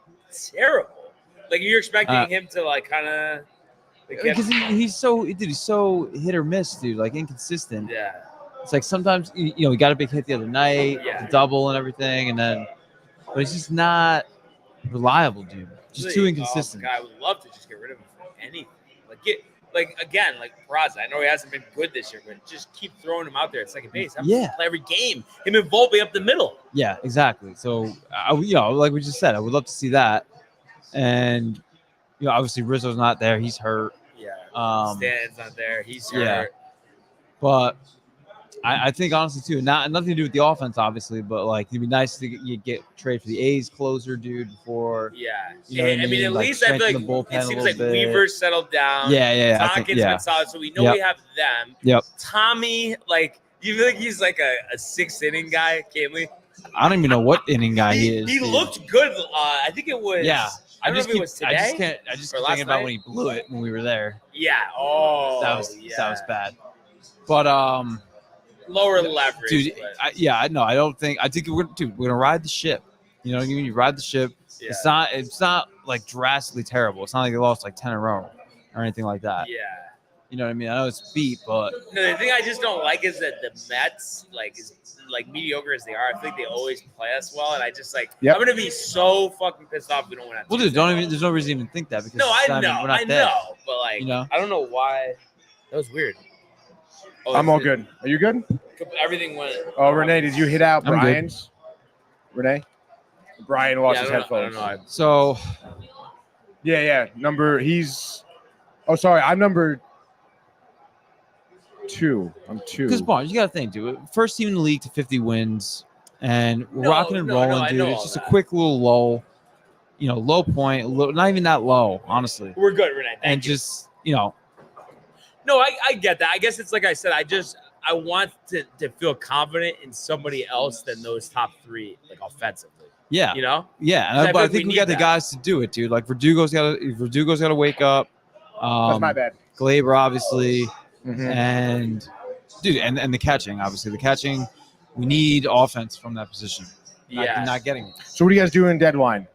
terrible. Like you're expecting him to like kind of. Because he's so hit or miss, dude. Like inconsistent. Yeah. It's like sometimes he got a big hit the other night, Yeah. the double and everything, and then, but it's just not. reliable, dude. Just too Really, inconsistent. Oh, God, I would love to just get rid of him for anything. Like Peraza. I know he hasn't been good this year, but just keep throwing him out there at second base. Have him play every game. Him and Volpe up the middle. Yeah, exactly. So, like we just said, I would love to see that. And, obviously Rizzo's not there. He's hurt. Yeah. Stan's not there. He's hurt. Yeah. But I think, honestly, too, nothing to do with the offense, obviously, but, like, it'd be nice to get trade for the A's closer, dude, before. Yeah. You know what I mean? At Like, least I feel like strengthen the bullpen it a seems little like bit. Weaver's settled down. Yeah. I think, Tompkins been solid, so we know we have them. Yep. Tommy, like, you feel like he's like a sixth inning guy, Cantley? I don't even know what inning guy he is. He dude. I think it was. Yeah. I don't know if it was today. I just or keep last thinking about night. when he blew it when we were there. Yeah. Oh, That was bad. But lower leverage, dude. but- I don't think. I think we're gonna ride the ship. You know, you ride the ship. Yeah. It's not like drastically terrible. It's not like they lost like 10 in a row or anything like that. Yeah. You know what I mean? I know it's beat, but No, the thing I just don't like is that the Mets, like mediocre as they are, I think they always play us well, and I just I'm gonna be so fucking pissed off if we don't win. well, dude, there's no reason to even think that because No, I mean, know, we're not I there. know, but I don't know why. That was weird. Oh, I'm all good. Are you good? Everything went. Oh, Renee, did you hit out I'm good. Brian's? Renee? Brian lost his I don't headphones. know. So Yeah. Sorry, I'm number 2. I'm 2. because Barnes, you got to think, dude. First team in the league to 50 wins, and we're No, rocking and no, rolling, no, I dude. know It's all just that. a quick little lull, low point, not even that low, honestly. We're good, Renee. Thank And you. just No, I get that. I guess it's like I said. I want to feel confident in somebody else than those top three, like offensively. yeah, You know? yeah. I But feel I like think we we got need the that. guys to do it, dude. Like Verdugo's got to wake up. That's my bad. Glaber, obviously, Mhm. and dude, and the catching, obviously, we need offense from that position. Not getting it. So what are you guys doing deadline?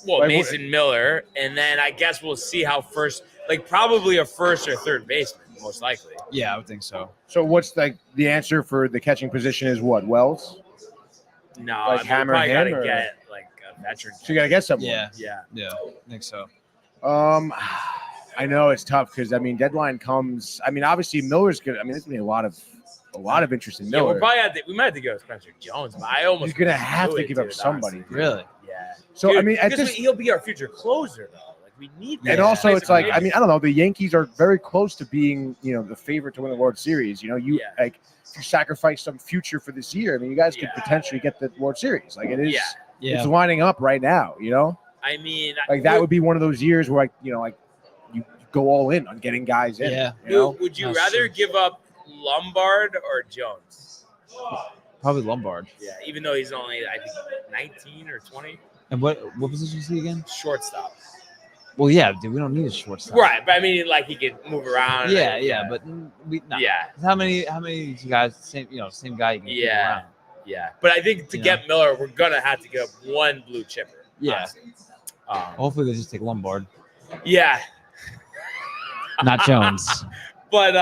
Well, Like, Mason Miller, and then I guess we'll see how probably a first or third baseman, most likely. Yeah, I would think so. So what's like the answer for the catching position is what? Wells? No, Like I mean, we hammer probably him, gotta or- get like a veteran. So you gotta get someone. Yeah, Yeah. I think so. I know it's tough because deadline comes. Obviously Miller's good. There's gonna be a lot of interest in Yeah, Miller. we might have to go with Spencer Jones, but I almost You're gonna have do to it, give up dude, somebody. honestly. Really? Yeah. So Dude, at because this, he'll be our future closer though. Like we need that. and also Nice it's like and I don't know. The Yankees are very close to being the favorite to win the World Series. You Yeah. like if you sacrifice some future for this year. You guys could Yeah. potentially get the World Series. Like it is. Yeah. It's lining up right now. I mean, Like that would be one of those years where you go all in on getting guys in. Yeah. Would you That's rather true. give up Lombard or Jones? Probably Lombard. Yeah, even though he's only I think 19 or 20. And what position is he again? Shortstop. Well, yeah, dude, we don't need a shortstop. Right, but I mean, like he could move around. Yeah, but we no. yeah, How many of you guys same guy you can keep Yeah. around? yeah. But I think to You get Miller, we're gonna have to give up one blue chipper. Yeah. honestly. Hopefully they just take Lombard, Yeah, not Jones. but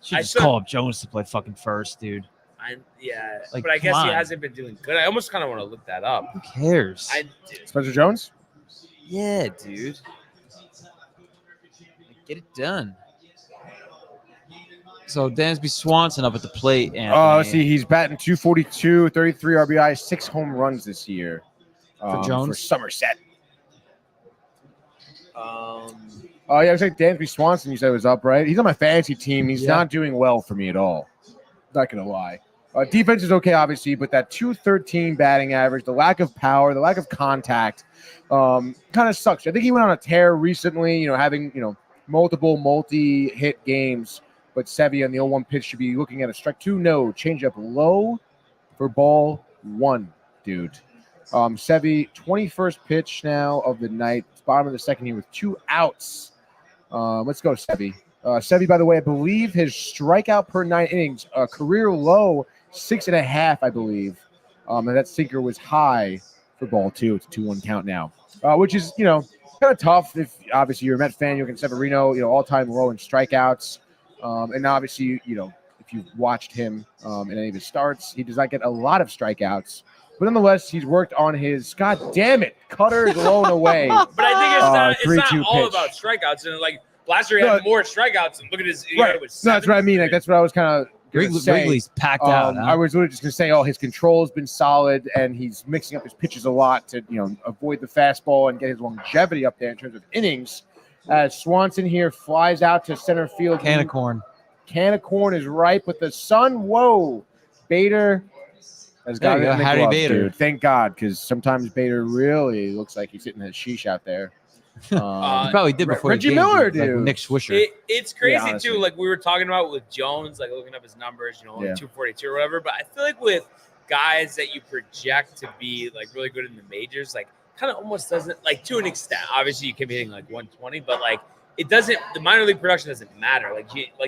Should I just still- call up Jones to play fucking first, dude. Like, but I guess come he on. hasn't been doing good. I almost kind of want to look that up. Who cares? Spencer Jones. Yeah, dude. Get it done. So Dansby Swanson up at the plate. Oh, let's Anthony. see. He's batting 242, 33 RBI, 6 home runs this year. For Jones? For Somerset. Um, Oh, yeah, I was like Dansby Swanson, you said was up, right? He's on my fantasy team. He's not doing well for me at all. Not going to lie. Defense is okay, obviously, but that 213 batting average, the lack of power, the lack of contact, kind of sucks. I think he went on a tear recently, having, multiple multi-hit games. But Sevy on the 0-1 pitch should be looking at a strike 2, no, change up low for ball 1, dude. Sevy, 21st pitch now of the night. It's bottom of the second here with 2 outs. Let's go, Sevy. Sevy, by the way, I believe his strikeout per 9 innings, career low, 6.5, I believe. And that sinker was high for ball 2. It's a 2-1 count now, which is, kind of tough. If obviously you're a Met fan, you look at Severino, all-time low in strikeouts. And obviously, if you've watched him in any of his starts, he does not get a lot of strikeouts. But nonetheless, he's worked on his. God damn it, cutter is blown away. But I think it's not 3-2 all pitch. about strikeouts. And like last year, he had more strikeouts. And look at his. Right. No, that's what I mean. Like that's what I was kind of. Wrigley's packed out. Huh? I was literally just gonna say, his control has been solid, and he's mixing up his pitches a lot to avoid the fastball and get his longevity up there in terms of innings. As Swanson here flies out to center field. Can of corn. Can of corn is ripe with the sun. Whoa, Bader has got it in the Howdy glove, Bader. dude. Thank God, because sometimes Bader really looks like he's hitting a sheesh out there. He probably did before Reggie the game, Miller, like dude. Nick Swisher. It's crazy honestly. too. Like we were talking about with Jones, like looking up his numbers, like Yeah. 242 or whatever. But I feel like with guys that you project to be like really good in the majors, like kind of almost doesn't, like to an extent. Obviously, you can be hitting like 120, but like it doesn't. The minor league production doesn't matter. Like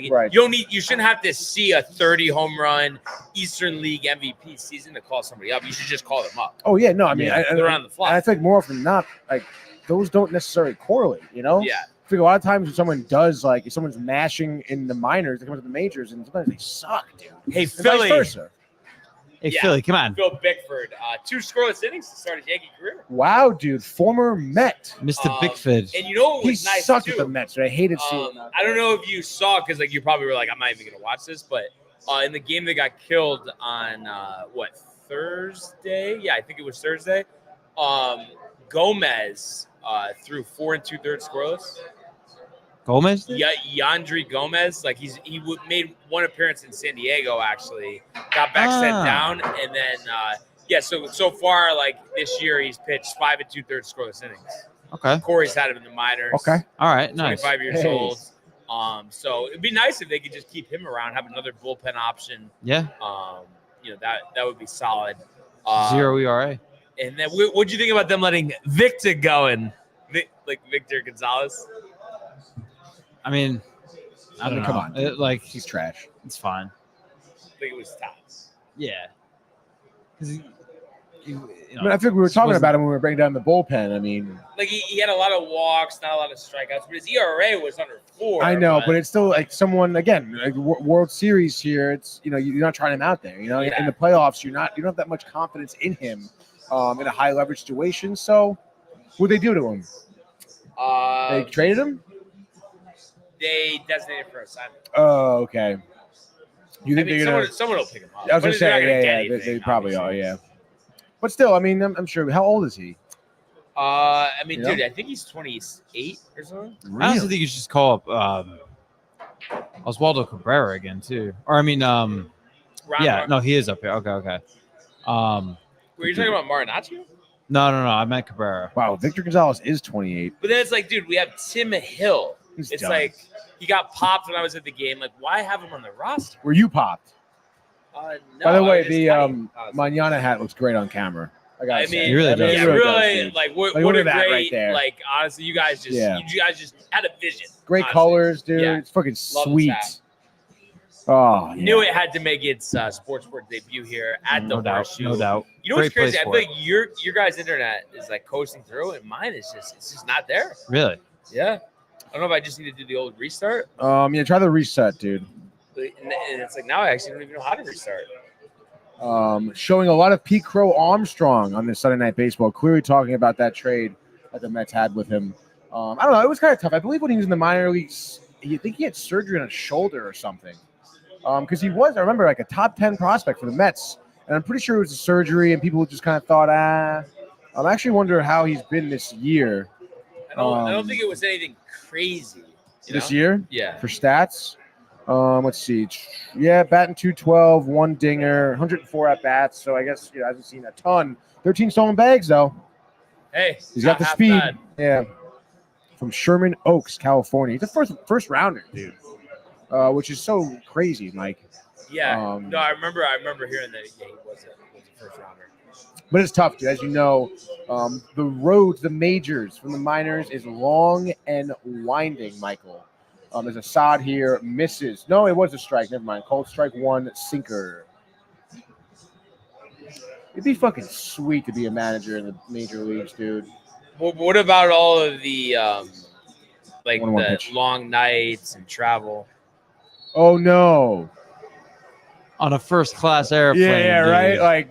Right. you don't need. You shouldn't have to see a 30 home run Eastern League MVP season to call somebody up. You should just call them up. Oh yeah, no, I mean, They're on the fly. I think more often than not, like those don't necessarily correlate. Yeah. I think a lot of times when someone does, like if someone's mashing in the minors, they come to the majors, and sometimes they suck, dude. Hey, And Philly. vice versa. Hey, Yeah. Philly, come on. Phil Bickford, 2 scoreless innings to start his Yankee career. Wow, dude, former Met. Mr. Bickford. And you know what He was nice sucked too? at the Mets. Right? I hated seeing that. I don't know if you saw, because like you probably were like, I'm not even gonna watch this, but in the game that got killed on Thursday? Yeah, I think it was Thursday. Gomez threw 4 2/3 scoreless. Gomez? Yeah, Yandry Gomez, like he made one appearance in San Diego. Actually, got back sent down, and then so far like this year he's pitched 5 2/3 scoreless innings. Okay. Corey's had him in the minors. Okay. All right. Nice. 25 years Hey. old. So it'd be nice if they could just keep him around, have another bullpen option. Yeah. That would be solid. 0 ERA. And then what'd you think about them letting Victor go in? Like Victor Gonzalez? I mean, I don't know. Come on, dude. Like He's trash. it's fine. I think it was Tots. Yeah. Because I mean, I think we were talking about him when we were breaking down the bullpen. I mean, Like he had a lot of walks, not a lot of strikeouts, but his ERA was under 4. I know, but it's still like someone again, like World Series here. It's you're not trying him out there. Yeah. In the playoffs, you don't have that much confidence in him in a high leverage situation. So, what'd they do to him? They traded him. They designated for assignment. Oh, okay. You think I mean, they're gonna? someone will pick him up. I was But gonna they're not say, gonna get yeah. anything, They probably obviously. are, yeah. But still, I mean, I'm sure. How old is he? I mean, You know? dude, I think he's 28 or something. I honestly think you should just call up Oswaldo Cabrera again too. Or I mean, no, he is up here. Okay. Were you talking about Marinaccio? No. I meant Cabrera. Wow, Victor Gonzalez is 28. But then it's like, dude, we have Tim Hill. He's It's done. like he got popped when I was at the game. Like, why have him on the roster? Were you popped? No, By the I way, was just the kidding. Manana hat looks great on camera. I gotta I say. mean, He really does. yeah, It really, does, dude. like what Like, a look at that great, right there. like honestly, you guys just had a vision. Great honestly. colors, dude. Yeah. It's fucking Love the sweet. hat. Oh, yeah. Knew it had to make its sports board debut here at the No doubt. Horseshoe. No doubt. You know what's Great crazy? I place think your guys' internet is like coasting through, and mine is just not there. Really? Yeah, I don't know if I just need to do the old restart. Yeah, try the reset, dude. And it's like now I actually don't even know how to restart. Showing a lot of Pete Crow Armstrong on this Sunday Night Baseball, clearly talking about that trade that the Mets had with him. I don't know. It was kind of tough. I believe when he was in the minor leagues, I think he had surgery on his shoulder or something. Because he was, I remember, like a top 10 prospect for the Mets. And I'm pretty sure it was a surgery, and people just kind of thought, I'm actually wondering how he's been this year. I don't think it was anything crazy. This year? Yeah. For stats? Let's see. Yeah, batting 212, 1 dinger, 104 at bats. So I guess hasn't seen a ton. 13 stolen bags though. Hey, He's got not the half speed. bad. Yeah. From Sherman Oaks, California. He's a first rounder, dude. Which is so crazy, Mike. Yeah. No, I remember hearing that. Yeah, he was a first rounder. But it's tough, dude. As you know, the road to the majors from the minors is long and winding, Michael. There's a sod here, misses. No, it was a strike. Never mind. Called strike 1, sinker. It'd be fucking sweet to be a manager in the major leagues, dude. Well, what about all of the like 1-1 the pitch. long nights and travel? Oh no. On a first class airplane. Yeah, dude. right. Like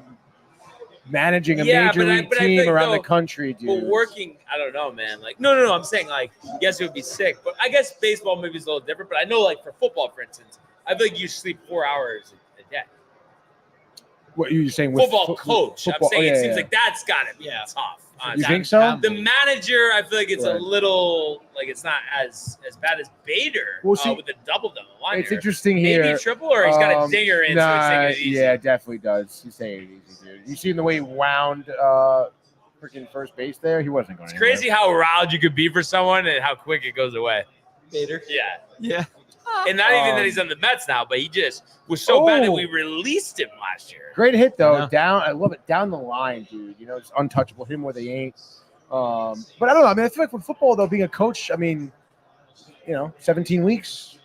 managing a Yeah, major but I league feel team like, around though, the country, dude. But working, I don't know, man. Like, no. I'm saying, like, yes, it would be sick, but I guess baseball maybe is a little different. But I know, like, for football, for instance, I feel like you sleep 4 hours a day. What you saying? With Football coach. football, I'm saying it seems like that's got to be tough. You think so? The manager, I feel like it's a Right. little like it's not as bad as Bader Well, see, with the double line. It's here. interesting Maybe here. triple, or he's got a dinger in, so he's taking it easy. Yeah, it definitely does. He's taking it easy, dude. You seen the way he wound freaking first base there? He wasn't going. It's crazy how riled you could be for someone and how quick it goes away. Bader. Yeah. And not even that he's on the Mets now, but he just was so bad that we released him last year. Great hit though. Yeah. Down, I love it. Down the line, dude. You know, it's untouchable. Him where they ain't. But I don't know. I mean, I feel like for football though, being a coach, I mean, 17 weeks.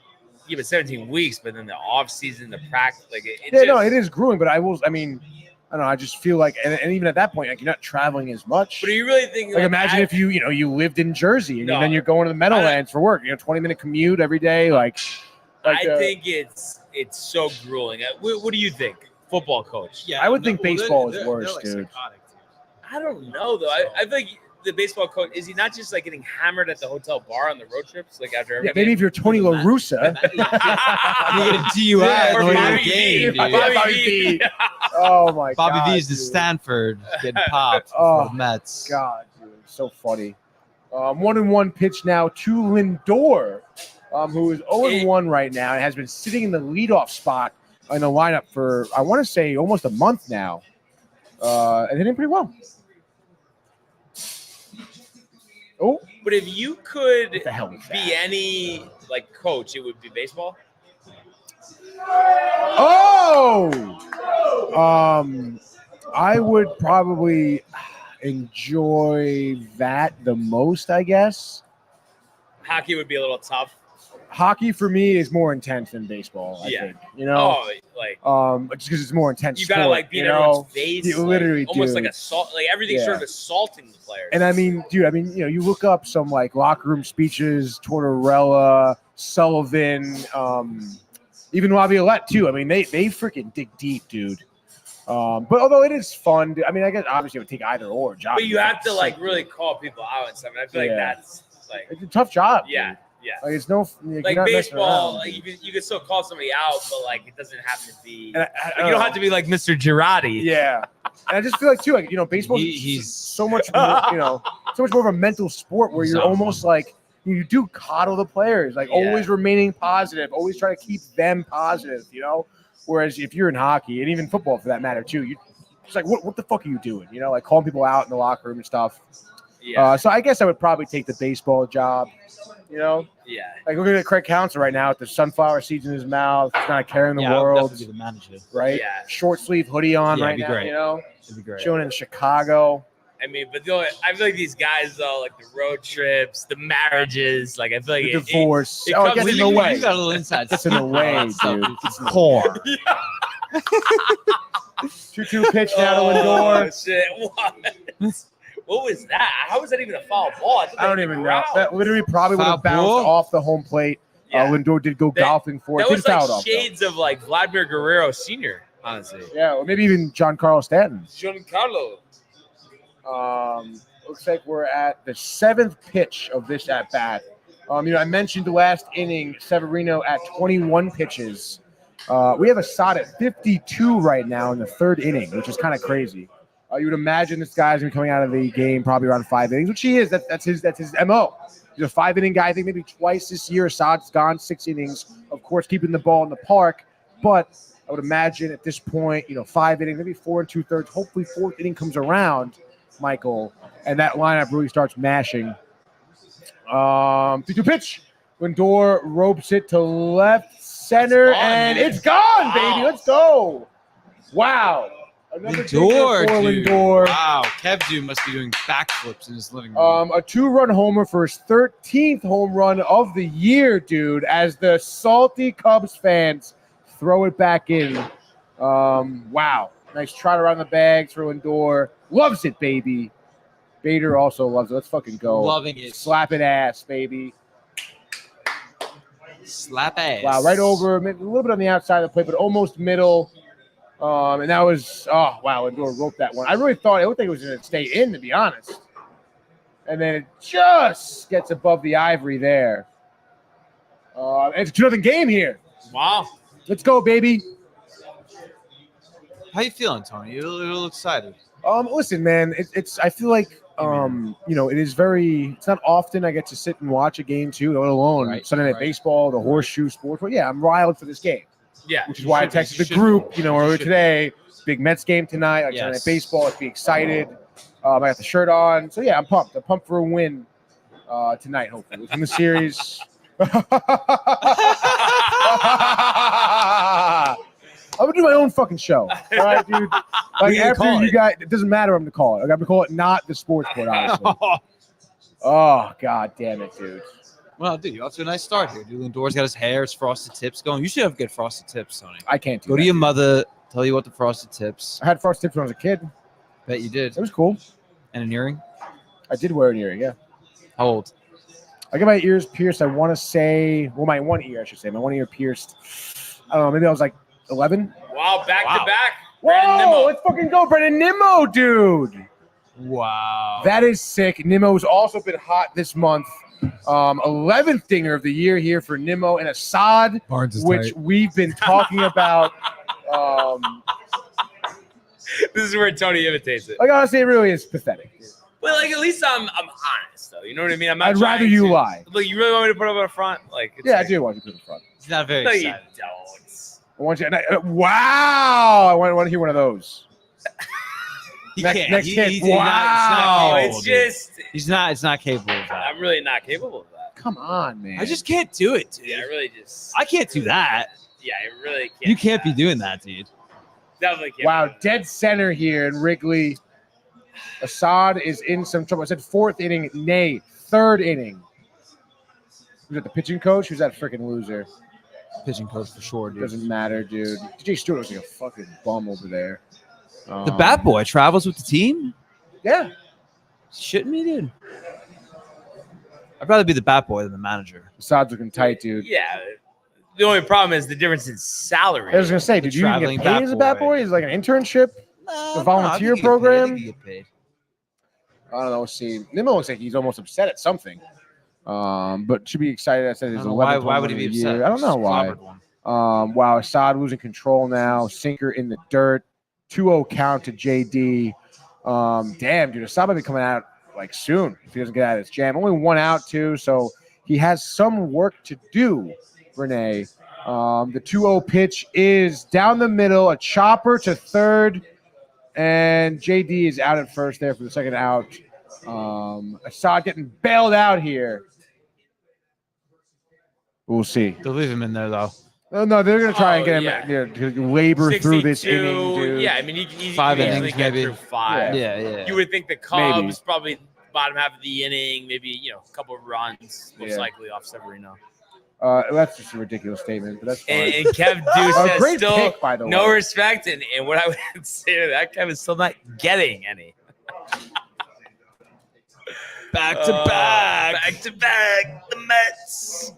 Yeah, but 17 weeks, but then the off season, the practice, like it it is grueling. But I don't know. I just feel like, and even at that point, like you're not traveling as much. But do you really think? Like imagine if you lived in Jersey and then you're going to the Meadowlands for work. 20-minute commute every day. I think it's so grueling. What do you think, football coach? I would think baseball is worse, dude. I don't know though. I feel like the baseball coach, is he not just like getting hammered at the hotel bar on the road trips, like after every game? Maybe if you're Tony La Russa. You get a DUI or on the way to Bobby the game, V. dude. Bobby V. Oh my god. Bobby V's to dude. Stanford getting popped Oh, for the Mets. God, dude, so funny. 1-1 pitch now to Lindor, who is 0-1 right now and has been sitting in the leadoff spot in the lineup for, I want to say, almost a month now, and hitting pretty well. Oh, But if you could what the hell was that? be any like coach, it would be baseball. Oh, I would probably enjoy that the most, I guess. Hockey would be a little tough. Hockey for me is more intense than baseball. I think, Oh, like just because it's more intense. you gotta sport, like be in everyone's face. You literally almost do. like assault. Like everything's sort of assaulting the players. And I mean, dude, you look up some like locker room speeches, Tortorella, Sullivan, even Laviolette too. I mean, they freaking dig deep, dude. But although it is fun, I mean, I guess obviously it would take either or job. But you have to like really call people out and stuff. And I feel like that's like it's a tough job. Yeah. Dude. Yeah. Like it's no like baseball, like you can still call somebody out, but like it doesn't have to be. And you don't have to be like Mr. Girardi. Yeah. And I just feel like too, like baseball is so much more, so much more of a mental sport where you're almost like you do coddle the players, like always remaining positive, always try to keep them positive, Whereas if you're in hockey and even football for that matter too, it's like what the fuck are you doing? Like calling people out in the locker room and stuff. Yeah. So I guess I would probably take the baseball job. Yeah. Like looking at Craig Counsell right now with the sunflower seeds in his mouth, he's kind of carrying the world. Be the manager. Right? Yeah. Short sleeve hoodie on right it'd be now, great. It'd be great. Chilling in Chicago. I mean, but I feel like these guys though, like the road trips, the marriage, like I feel like The divorce. it I comes guess in in a way. You got a little inside. It's in a way, dude. It's core. 2-2 pitch now to Lindor. Oh shit! What was that? How was that even a foul ball? I don't even know. That literally probably would have bounced off the home plate. Yeah. Lindor did go golfing for it. That Did was foul it like off, shades of like Vladimir Guerrero Sr. Honestly. though. Yeah, or maybe even Giancarlo Stanton. Giancarlo. Looks like we're at the 7th pitch of this at bat. I mentioned the last inning, Severino at 21 pitches. We have Assad at 52 right now in the 3rd inning, which is kind of crazy. You would imagine this guy's gonna be coming out of the game probably around 5 innings, which he is. That's his MO. He's a 5-inning guy. I think maybe twice this year. Assad's gone 6 innings. Of course, keeping the ball in the park, but I would imagine at this point, 5 innings, maybe 4 2/3. Hopefully, 4th inning comes around, Michael, and that lineup really starts mashing. 3-2 pitch. Lindor ropes it to left center, and it's gone, baby. Let's go. Wow. Another Lindor, for dude. Lindor. Wow, Kevzu must be doing backflips in his living room. A 2-run homer for his 13th home run of the year, dude, as the salty Cubs fans throw it back in. Wow. Nice trot around the bags for Lindor. Loves it, baby. Bader also loves it. Let's fucking go. Loving it. Slap it ass, baby. Slap ass. Wow, right over, a little bit on the outside of the plate, but almost middle. And that was wow, Lindor roped that one. I really thought it looked like it was going to stay in, to be honest. And then it just gets above the ivory there. It's a 2-0 game here. Wow. Let's go, baby. How you feeling, Tony? You look excited. Listen, man, it's. I feel like it is very. It's not often I get to sit and watch a game too, let alone Sunday Night Baseball, the Horseshoe Sports. But yeah, I'm riled for this game. Yeah, which is why I texted the group. Earlier today. Big Mets game tonight. Like Sunday Night Baseball. Let's be excited. I got the shirt on, so yeah, I'm pumped. I'm pumped for a win tonight. Hopefully, within the series. I'm gonna do my own fucking show. All right, dude. Like after you guys, it doesn't matter. I'm gonna call it. I'm gonna call it not the sports board, honestly. Oh god damn it, dude. Well, dude, you're off to a nice start here. Dude, Lindor's got his hair, his frosted tips going. You should have good frosted tips, Tony. I can't do Go that. to your mother, tell you what the frosted tips. I had frosted tips when I was a kid. Bet you did. It was cool. And an earring? I did wear an earring, yeah. How old? I got my ears pierced. I want to say, my one ear, I should say. My one ear pierced. I don't know. Maybe I was like 11. Wow, back to back. Whoa, let's fucking go. Brandon Nimmo, dude. Wow. That is sick. Nimmo's also been hot this month. 11th dinger of the year here for Nimmo and Assad, which we've been talking about. This is where Tony imitates it. Like, honestly, it really is pathetic. Well, like, at least I'm honest, though. You know what I mean? I'm not I'd rather you lie. Look, you really want me to put up in front? Like, yeah, I do want you to put up in front. He's not very No, excited. you don't. I want you. Wow! I want to hear one of those. Next hit. Wow! It's just. He's not. It's not capable of that. I'm really not capable of that. Come on, man. I just can't do it, dude. Yeah, I really just. I can't do that. Yeah, I really can't. You can't be doing that, dude. Definitely can't. Wow, dead center here in Wrigley. Assad is in some trouble. I said fourth inning, nay, third inning. Who's that, the pitching coach? Who's that freaking loser? Pitching coach for sure, dude. Doesn't matter, dude. DJ Stewart looks like a fucking bum over there. The bat boy travels with the team? Yeah. Shouldn't me, dude? I'd rather be the bat boy than the manager. Assad's looking tight, dude. Yeah. The only problem is the difference in salary. I was going to say, did you even get paid as a bat boy? Is it like an internship? A volunteer program? Get paid. I don't know. We'll see. Nimmo looks like he's almost upset at something. But should be excited. I said his 11th why would he be upset? I don't know why. Wow, Assad losing control now. Sinker in the dirt. 2-0 count to JD. Damn, dude. Assad might be coming out like soon if he doesn't get out of this jam. Only one out, too, so he has some work to do, Renee. The 2-0 pitch is down the middle, a chopper to third, and JD is out at first there for the second out. Assad getting bailed out here. We'll see. They'll leave him in there, though. No, they're going to try and get him to labor through this 62, inning, dude. Yeah, I mean, you can 5 easily innings, get maybe. through 5. Yeah. You would think the Cubs Maybe. probably bottom half of the inning, maybe, a couple of runs, most Yeah. likely off Severino. That's just a ridiculous statement, but that's fine. And Kev Deuce says great still pick, by the no way. respect. And what I would say to that, Kev is still not getting any. Back to back. Back to back. The Mets.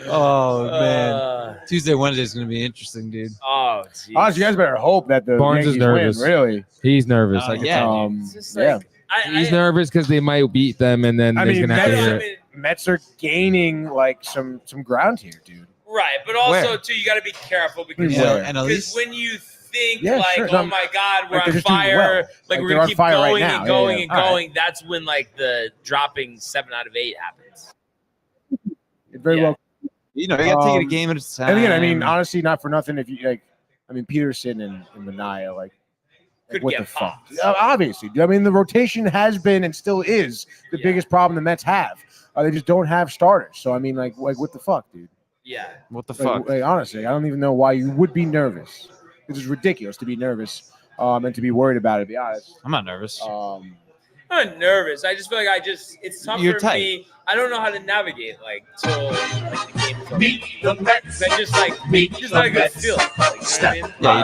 Oh, man. Tuesday, Wednesday is going to be interesting, dude. Oh, geez. Honestly, you guys better hope that the Barnes is Yankees nervous. win, really. He's nervous. It's just Yeah. like, He's nervous because they might beat them, and then I he's mean, gonna have to hear I it. mean, Mets are gaining like some ground here, dude. right, but also Where? too, you got to be careful because Where? And at least when you think Yeah, like, sure. oh my God, we're Like, they're on just doing fire, well. like Like, we're they're gonna on keep fire right going now. and Yeah, going yeah. and All right. going. That's when like the dropping 7 out of 8 happens. It very Yeah. well. you got to take it a game at a time. And again, I mean, honestly, not for nothing. If you like, I mean, Peterson and Manaea, like Could what get the fuck? popped. Obviously, I mean, the rotation has been and still is the Yeah. biggest problem the Mets have. They just don't have starters. So I mean, like what the fuck, dude? Yeah. what the Like, fuck? like, honestly, I don't even know why you would be nervous. This is ridiculous to be nervous and to be worried about it. To be honest. I'm not nervous. I'm not nervous. I just feel like it's tough You're for tight. me. I don't know how to navigate like till like the game is over. I just like just not a good feel. Like, you know what I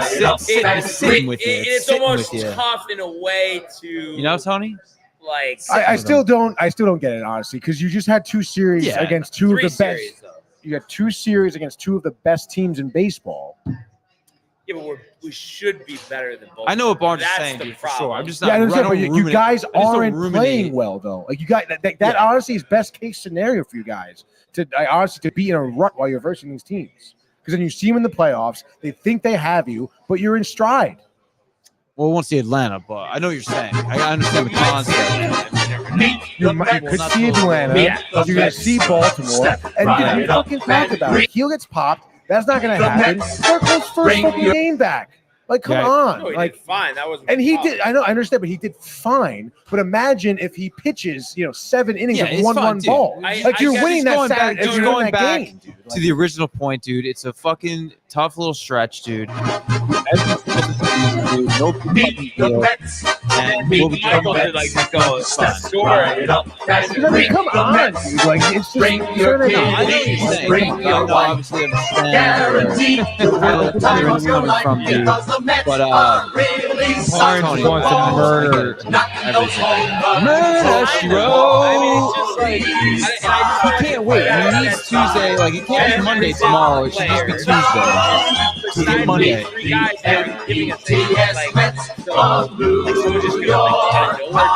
mean? Yeah, it's sitting with you. It's sitting almost with you. tough in a way to You know, Tony? like I still don't get it honestly because you just had 2 series Yeah. against 2 3 of the best. series though. got 2 series against 2 of the best teams in baseball. Yeah, but we should be better than both. I know what Barnes is That's saying, the dude, for sure. I'm problem. just Yeah, I not. understand, but don't you ruminate- guys I just don't aren't ruminate. playing well, though. Like you guys, that honestly is best case scenario for you guys to be in a rut while you're versing these teams. Because then you see them in the playoffs, they think they have you, but you're in stride. Well, we won't see Atlanta, but I know what you're saying. I understand the concept. You could see Atlanta. Yeah. You're going to see Baltimore. And we fucking talked about it. Heel gets popped. That's not going to happen. Circle's first fucking game back. Like, come on. No, he Like, did fine. That wasn't. and he problem. did. I know. I understand, but he did fine. But imagine if he pitches, 7 innings Yeah, of it's 1-1 fine, dude. ball. I You're guess winning just that going back- Saturday. just You're going winning that back game, dude. To the original point, dude, it's a fucking tough little stretch, dude. No and we'll be Michael did like just go score. I mean, come on, dude. Like, it's just Bring your turn it kids. on. I know what you're saying. Bring I your know, obviously, Guaranteed where it's coming from, dude. because the Mets But, are really Barnes something. wants to murder. Knocking those home runs. Murder, I she know. wrote. I mean, it's just like I can't wait. I mean, it's Tuesday. Like, it can't be Monday tomorrow. It should just be Tuesday. Tuesday. Monday. 3 guys that are giving us things Yes, like Mets so. of New Like someone just gonna York. like out of nowhere.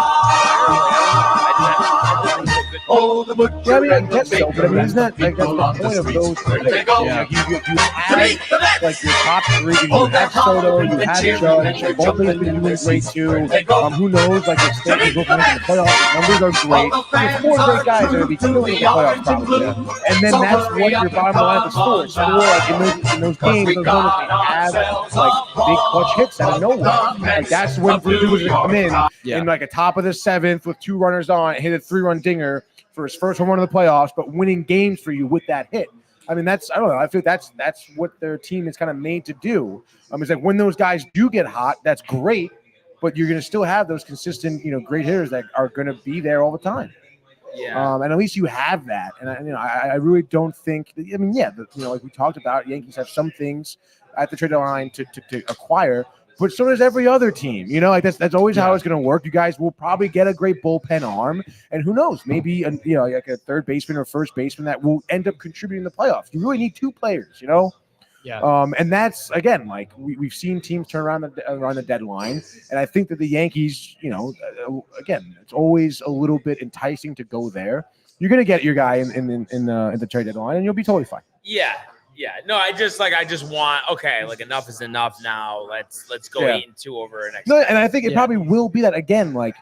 Oh, the butcher Yeah, I mean, I and the guess so, but I mean, isn't that like that's the point of those players? They go. Yeah, you have Beat the Mets. like your top 3. You have Soto, you have Judge. Both of them have been doing great too. Who knows? Like the Stanley's looking into the playoffs. The numbers are great. There's 4 great guys that are going to be killing in the playoffs probably. And then that's what your bottom line of the score. Like in those games, those moments they have like big clutch hits out of nowhere. Like that's when Verdugo was going to come in like a top of the 7th with 2 runners on, hit a 3-run dinger for his first home run of the playoffs, but winning games for you with that hit. I mean, I don't know. I feel that's what their team is kind of made to do. It's like when those guys do get hot, that's great, but you're going to still have those consistent, great hitters that are going to be there all the time. Yeah. And at least you have that. And I really don't think. I mean, like we talked about, Yankees have some things at the trade line to acquire. But so does every other team. Like that's always how it's going to work. You guys will probably get a great bullpen arm, and who knows, maybe like a third baseman or first baseman that will end up contributing to the playoffs. You really need 2 players, Yeah. And that's again like we've seen teams turn around the deadline, and I think that the Yankees, again, it's always a little bit enticing to go there. You're going to get your guy in the trade deadline, and you'll be totally fine. Yeah. Yeah. No, I just want like enough is enough now. Let's go 8-2 over next. No, and I think it probably will be that again. Like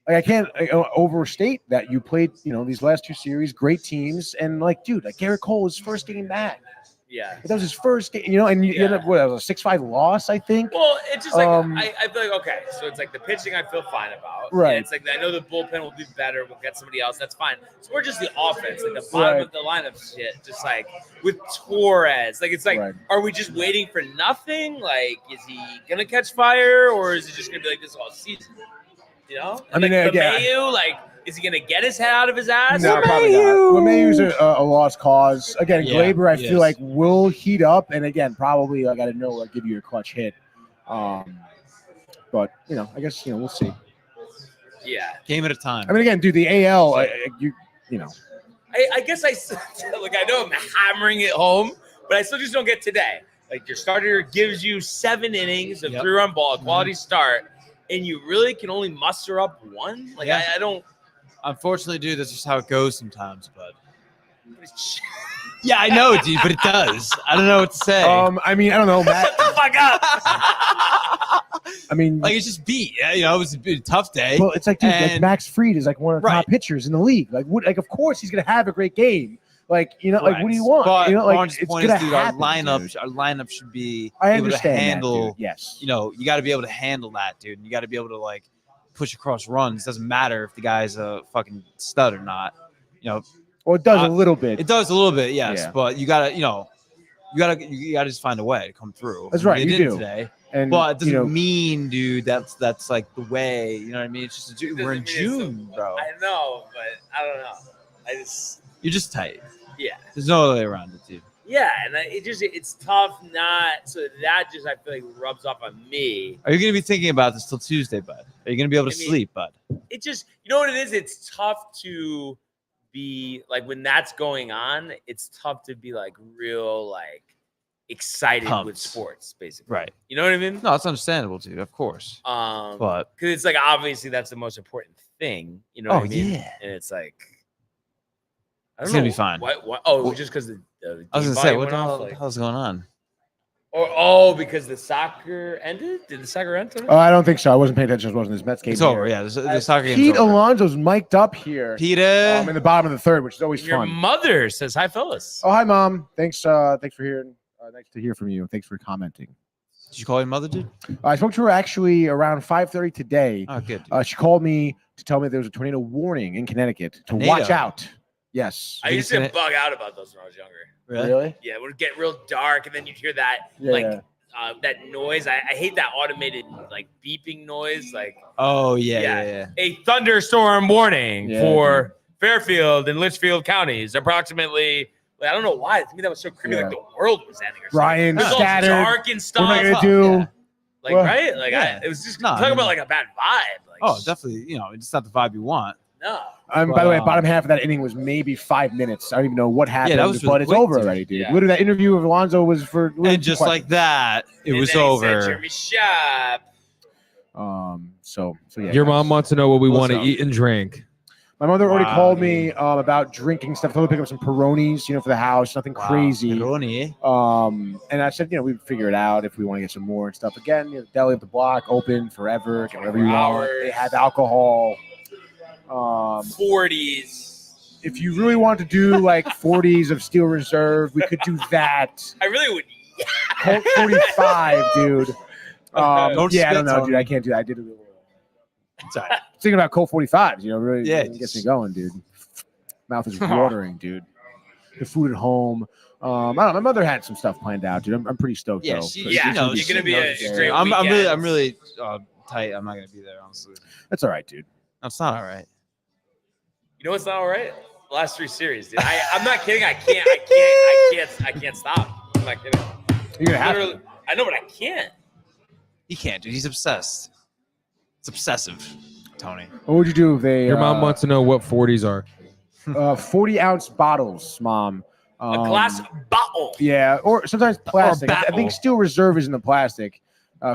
I can't overstate that you played, these last 2 series, great teams, and dude, Garrett Cole, his first game back. Yeah. That was his first game, and you ended up with a 6-5 loss, I think. Well, it's just like I feel like okay, so it's like the pitching I feel fine about. Right. And it's like I know the bullpen will be better. We'll get somebody else. That's fine. So we're just the offense, like the bottom of the lineup shit. Just like with Torres, like it's like, are we just waiting for nothing? Like, is he gonna catch fire, or is it just gonna be like this all season? I mean, LeMahieu, is he gonna get his head out of his ass? No, probably not. LeMahieu's a lost cause. Again, Glaber, I feel like will heat up, and again, probably I got to know give you a clutch hit. But I guess we'll see. Yeah, game at a time. I mean, again, dude, the AL, I guess I know I'm hammering it home, but I still just don't get today. Like your starter gives you 7 innings of 3-run ball, a quality start, and you really can only muster up 1. Like I don't. Unfortunately, dude, that's just how it goes sometimes, bud. Yeah, I know, dude, but it does. I don't know what to say. I mean, I don't know, Matt. Shut the fuck up. I mean, it's just beat. It was a tough day. Well, it's like, dude, Max Fried is one of the top pitchers in the league. Of course he's gonna have a great game. What do you want? But it's point gonna is, dude, happen, our dude. lineup should be I able to understand handle. that, dude. Yes. You got to be able to handle that, dude. And you got to be able to push across runs. It doesn't matter if the guy's a fucking stud or not. Well, it does a little bit. It does a little bit, yes. Yeah. But you gotta just find a way to come through. That's right. You do today. but it doesn't mean, dude, that's like the way. You know what I mean? It's just we're in June, bro. I know, but I don't know. You're just tight. Yeah. There's no other way around it, dude. Yeah, and it's tough not so that just I feel like rubs off on me. Are you gonna be thinking about this till Tuesday, bud? Are you gonna be able to sleep, bud? It just what it is. It's tough to be like when that's going on, it's tough to be like real like excited Pumped. with sports, basically. Right. You know what I mean? No, it's understandable, dude. Of course. But because it's like obviously that's the most important thing. You know what I mean? yeah. And it's like I It's don't know. gonna be fine. What? Oh, just because the I was game gonna say, volume what the went off, hell, like- hell's going on? Or because the soccer ended? Did the soccer end? Tonight? I don't think so. I wasn't paying attention. I was watching this Mets game. It's here. over. Yeah, the soccer game's Pete over. Alonso's mic'd up here Peter. in the bottom of the third, which is always Your fun. mother says hi, fellas. Oh, hi, Mom. Thanks for hearing. Nice to hear from you. Thanks for commenting. Did you call your mother, dude? I spoke to her actually around 5:30 today. Oh, good. She called me to tell me there was a tornado warning in Connecticut to Tornado? watch out. Yes. I used to bug out about those when I was younger. Really? Yeah, it would get real dark, and then you'd hear that Yeah. that noise. I hate that automated like beeping noise. Like Oh yeah. a thunderstorm warning Yeah, for Fairfield and Litchfield counties. Approximately. Like, I don't know why. To me, that was so creepy. Yeah. Like the world was ending. Or something. Ryan It was all scattered. dark and stuff. What am I gonna Oh, do? yeah. Like Well, right? Like yeah. it was just No, I talking mean- about like a bad vibe. Like, Oh, definitely. You know, it's not the vibe you want. No. By the way, bottom half of that inning was maybe 5 minutes. I don't even know what happened, that was really but it's quick, over dude. already, dude. Yeah. Literally, that interview with Alonso was for And just like that, it And was then he said, over. Jeremy Shop. So yeah. Your mom wants to know what we What's want to up? eat and drink. My mother already Wow, called dude. me about drinking stuff. Told her to pick up some Peronis, for the house. Nothing crazy. Pepperoni, And I said, we'd figure it out if we want to get some more and stuff. Again, the deli up the block, open forever, get whatever you want. Hours. They have alcohol. 40s. If you really want to do like 40s of Steel Reserve, we could do that. I really would. Colt 45, dude. Don't Yeah, I don't spit, know, dude. Tony. I can't do that. I did a little. Sorry. Thinking about Colt 45s, really Yeah, gets me going, dude. Mouth is watering, dude. The food at home. I don't know. My mother had some stuff planned out, dude. I'm pretty stoked, Yeah, though. she Yeah, knows. you're gonna She be a knows. straight I'm weekend. really tight. I'm not gonna be there, honestly. That's all right, dude. That's not all right. You know what's not all right? The last 3 series, dude. I'm not kidding. I can't stop. I'm not kidding. You're gonna have Literally, I know, but I can't. He can't, dude. He's obsessed. It's obsessive, Tony. What would you do if they? Your mom wants to know what 40s are. 40-ounce bottles, Mom. A glass bottle. Yeah, or sometimes plastic. I battle. think Steel Reserve is in the plastic.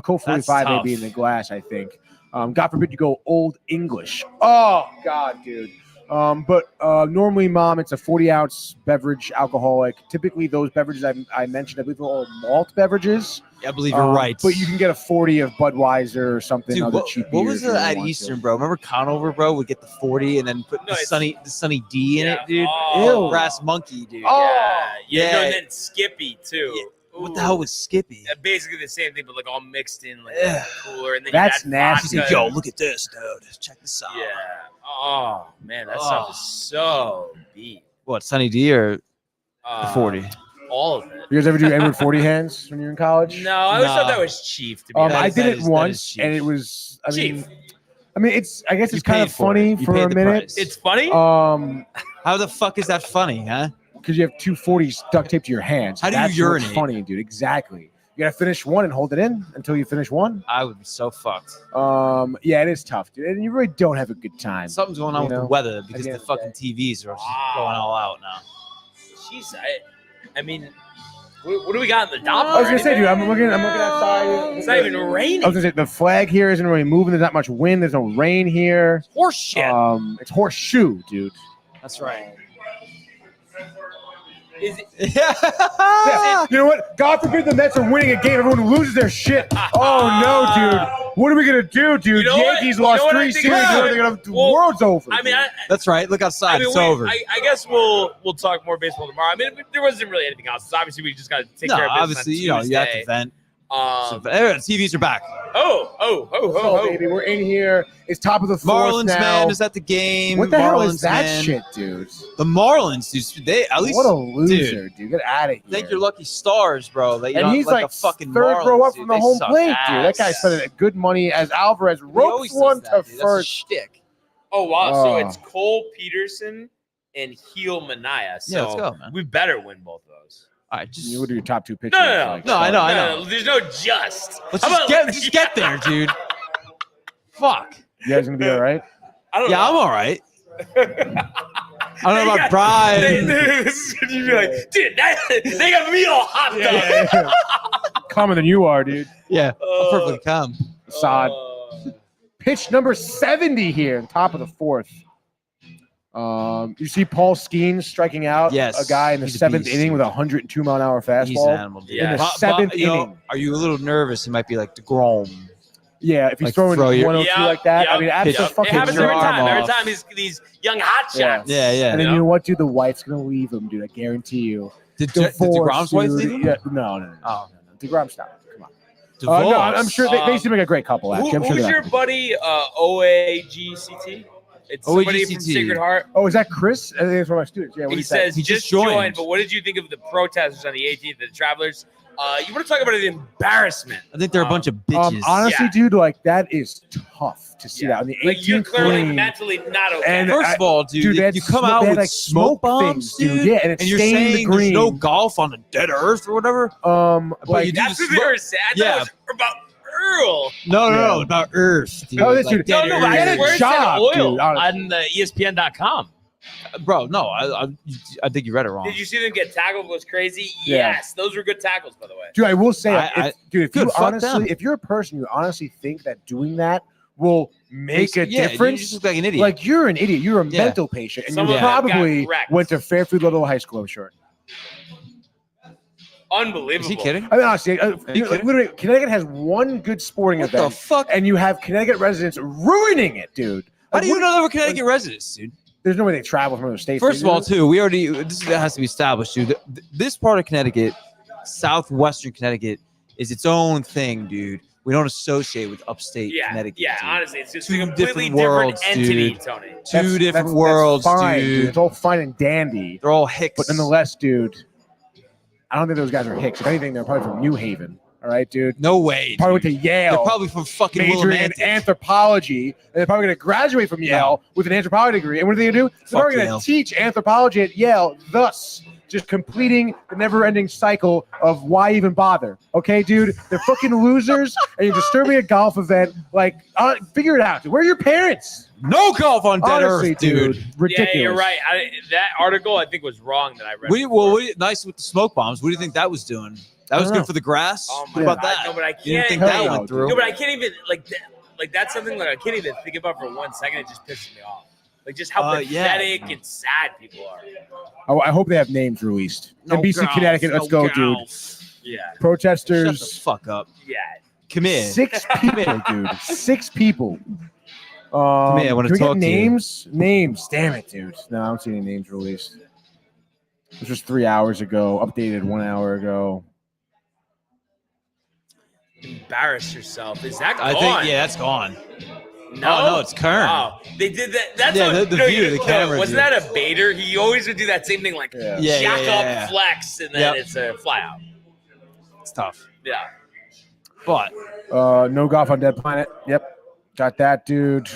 Colt 45 may tough. be in the glass, I think. God forbid you go Old English. Oh, God, dude. But normally, Mom, it's a 40-ounce beverage, alcoholic. Typically, those beverages I mentioned, I believe they're all malt beverages. I believe you're right. But you can get a 40 of Budweiser or something. Dude, other what, cheap what beers was if you it at want Eastern, to. bro? Remember Conover, bro, would get the 40 and then put No, the it's- sunny D in it, dude. Oh. Ew. Brass monkey, dude. Yeah. yeah. No, and then Skippy too. Yeah. What Ooh. the hell was Skippy? Basically the same thing, but like all mixed in, like Ugh. cooler. And then That's you add nasty. vodka. Yo, look at this, dude. Check this out. Yeah. Oh man, that stuff is so deep. What, Sunny D or the 40? All of it. You guys ever do Edward 40 hands when you're in college? No, I always Nah. thought that was Chief. To be That I is- did that it is- that once, is cheap. and it was. I mean, Chief. I guess You it's kind paid of for funny it. You for paid a the minute. price. It's funny. How the fuck is that funny, huh? Because you have two 40s duct taped to your hands. How do you That's what's urinate? funny, dude. Exactly. You gotta finish one and hold it in until you finish one. I would be so fucked. Yeah, it is tough, dude, and you really don't have a good time. Something's going on You with know, the weather because at the the end of the fucking TVs are going all out now. Jeez, I mean, what do we got in the Doppler? I was gonna say, dude, I'm looking outside. It's not even I raining. was gonna say the flag here isn't really moving. There's not much wind. There's no rain here. Horseshit. It's horseshoe, dude. That's right. Is it, Yeah. You know what? God forbid the Mets are winning a game. Everyone loses their shit. Oh no, dude. What are we gonna do, dude? You know what? Yankees You know lost what I 3 think series. about it? They're gonna, the Well, world's over. I mean, dude. That's right. Look outside. It's we- over. I guess we'll talk more baseball tomorrow. I mean, there wasn't really anything else. Obviously, we just got to take no, care of business. obviously, on you know, you have to Tuesday. vent. Um, TVs are back. Oh, baby, we're in here. It's top of the fourth Marlins, now. man, is at the game. What the hell Marlins, is that man. shit, dude? The Marlins, dude. They at least What a loser, dude. Get out of here. thank your lucky stars, bro. That you And don't he's like like a fucking third Marlins, row up dude. from the They home suck plate, dude. That guy ass. spending good money as Alvarez He ropes always one does that, to dude. That's a first. shtick. oh wow! So Oh. it's Cole Peterson and Heel Manaya. So Yeah, let's go, man. we better win both of those. All right, just You would do your top 2 pitchers. No. like, No, I know, I know. There's no just. let's How just about- get there, dude. Fuck. You guys gonna be all right? I don't Yeah, know. I'm all right. I don't know about pride. You'd be like, dude, they got me all hopped up. Calmer than you are, dude. Yeah, I'm perfectly calm. Sod. Pitch number 70 here, top of the fourth. You see Paul Skeens striking out Yes, a guy in the he's a seventh beast, inning dude. with a 102-mile-an-hour fastball. He's an animal. Dude. Yeah. In the seventh you know, inning. are you a little nervous? He might be like DeGrom. Yeah, if he's Like, throwing throw your- 102 like that, I mean, that's Pitch just up. fucking It happens your every arm time. Every off. time these young hot Yeah. shots. Yeah. And then you know what, dude? The wife's gonna leave him, dude. I guarantee you. Did Divorce, DeGrom's wife dude. leave him? Yeah, no. Oh. DeGrom, stop. Come on. Divorce. No, I'm sure they seem like a great couple. Actually, I'm sure Who's they're your happy. buddy? OAGCT. It's somebody from OAGCT. Sacred Heart. Oh, is that Chris? I think it's one of my students. Yeah, what He he said. says He just just joined. joined. But what did you think of the protesters on the 18th, the Travelers? You want to talk about an embarrassment? I think they're a bunch of bitches. Honestly, Yeah. dude, like that is tough to see Yeah. that on the 18th Like you're clearly green. mentally not okay. And First of all, dude, they had you come smoke- out they had, with like, smoke bombs, things, dude, Yeah, and it's you're stained the saying there's green. no golf on the dead earth or whatever. Like you do That's the what they were saying. I thought it was about Earl. No, about Earth, dude. Oh, this dude- dead No, Earth. but I Get a swear it job, said oil dude, honestly. on the ESPN.com. Bro, no, I think you read it wrong. Did you see them get tackled? Was crazy. Yeah. Yes, those were good tackles, by the way. Dude, I will say, if good, you fuck honestly, them. if you're a person who honestly think that doing that will make a You difference, just look like an idiot. like you're an idiot. You're a Yeah. mental patient, and Some you of them probably got wrecked. went to Fairfield Little High School. I'm sure. Unbelievable. Is he kidding? I mean, honestly, you kidding? literally, Connecticut has one good sporting What the event, fuck? and you have Connecticut residents ruining it, dude. How Like, do you what- know they were Connecticut residents, dude? There's no way they travel from other states. First do of all, they? too, we already this has to be established, dude. This part of Connecticut, southwestern Connecticut, is its own thing, dude. We don't associate with upstate Yeah, Connecticut. yeah. dude. Honestly, it's just Two a completely different different worlds, entity, dude. Tony. Two different that's worlds, fine, dude. It's all fine and dandy, They're all hicks. but nonetheless, dude, I don't think those guys are Hicks. If anything, they're probably from New Haven. All right, dude. No way. Probably went dude. to Yale. They're probably from fucking majoring in Willimantic. anthropology, and they're probably going to graduate from Yale with an anthropology degree. And what are they going to do? They're probably going Yale. to teach anthropology at Yale, thus just completing the never-ending cycle of why even bother. Okay, dude? They're fucking losers, and you're disturbing a golf event. Like, figure it out. Dude. Where are your parents? No golf on dead Honestly, earth, dude. Ridiculous. Yeah, you're right. That article I think was wrong that I read. Nice with the smoke bombs. What do you think that was doing? That was I don't good know. for the grass. Oh What my about God. that? No, but I You didn't can't. think Hell that no, went through? No, but I can't even like that's something that I can't even think about for 1 second. It just pisses me off. Like just how Yeah. pathetic and sad people are. I hope they have names released. NBC golf, Connecticut, let's no go, dude. golf. Yeah, Shut the Protesters, fuck up. yeah. Come here. 6 people, dude. 6 people. here, I wanna can we talk get to you. names? Names. Damn it, dude. No, I don't see any names released. This was 3 hours ago. Updated 1 hour ago. Embarrass yourself. Is that gone? I think that's gone. No, it's current. Wow. They did that. That's Yeah, what, the no, view of the camera, Wasn't dude. that a baiter? He always would do that same thing, like Yeah. Yeah, jack yeah. up, flex, and then Yep. it's a fly out. It's tough. Yeah. But No golf on Dead Planet. Yep. Got that, dude.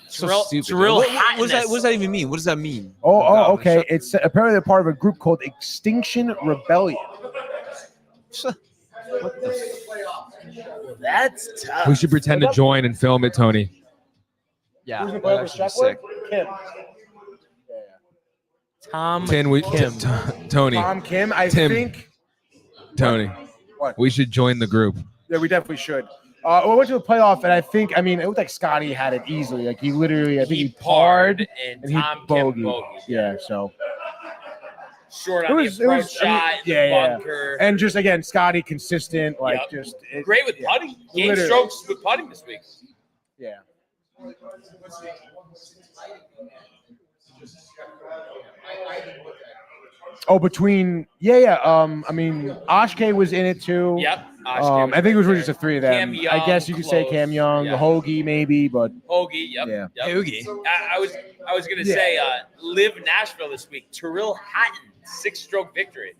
so stupid. Terrell What does Hattoness. that even mean? What does that mean? Oh, God, okay. It's apparently they're part of a group called Extinction Rebellion. What the That's tough. We should pretend to join and film it, Tony. Yeah, Who's that gonna play actually with be sick. Kim. Tom Tony. Tom Kim, I Tim. think. Tony. What? We should join the group. Yeah, we definitely should. We went to the playoff, and I mean, it looked like Scotty had it easily. Like he literally, I think he parred and and he Tom Kim bogeyed. bogeyed. Yeah, so Short It on was- the it approach was- I mean, shot, yeah, the yeah. bunker. and just again, Scotty consistent, like Yep. just Great with yeah. putting. Game Literally. strokes with putting this week. Yeah. Oh, between I mean, Oshke was in it too. Yep. I think it was really just the 3 of them. Cam Young, I guess you could say close. Cam Young, Yeah. Hoagie maybe, but Hoagie. Yep. Yeah. Yep. Hoagie. I was gonna Yeah. say Live Nashville this week. Terrell Hatton 6-stroke victory.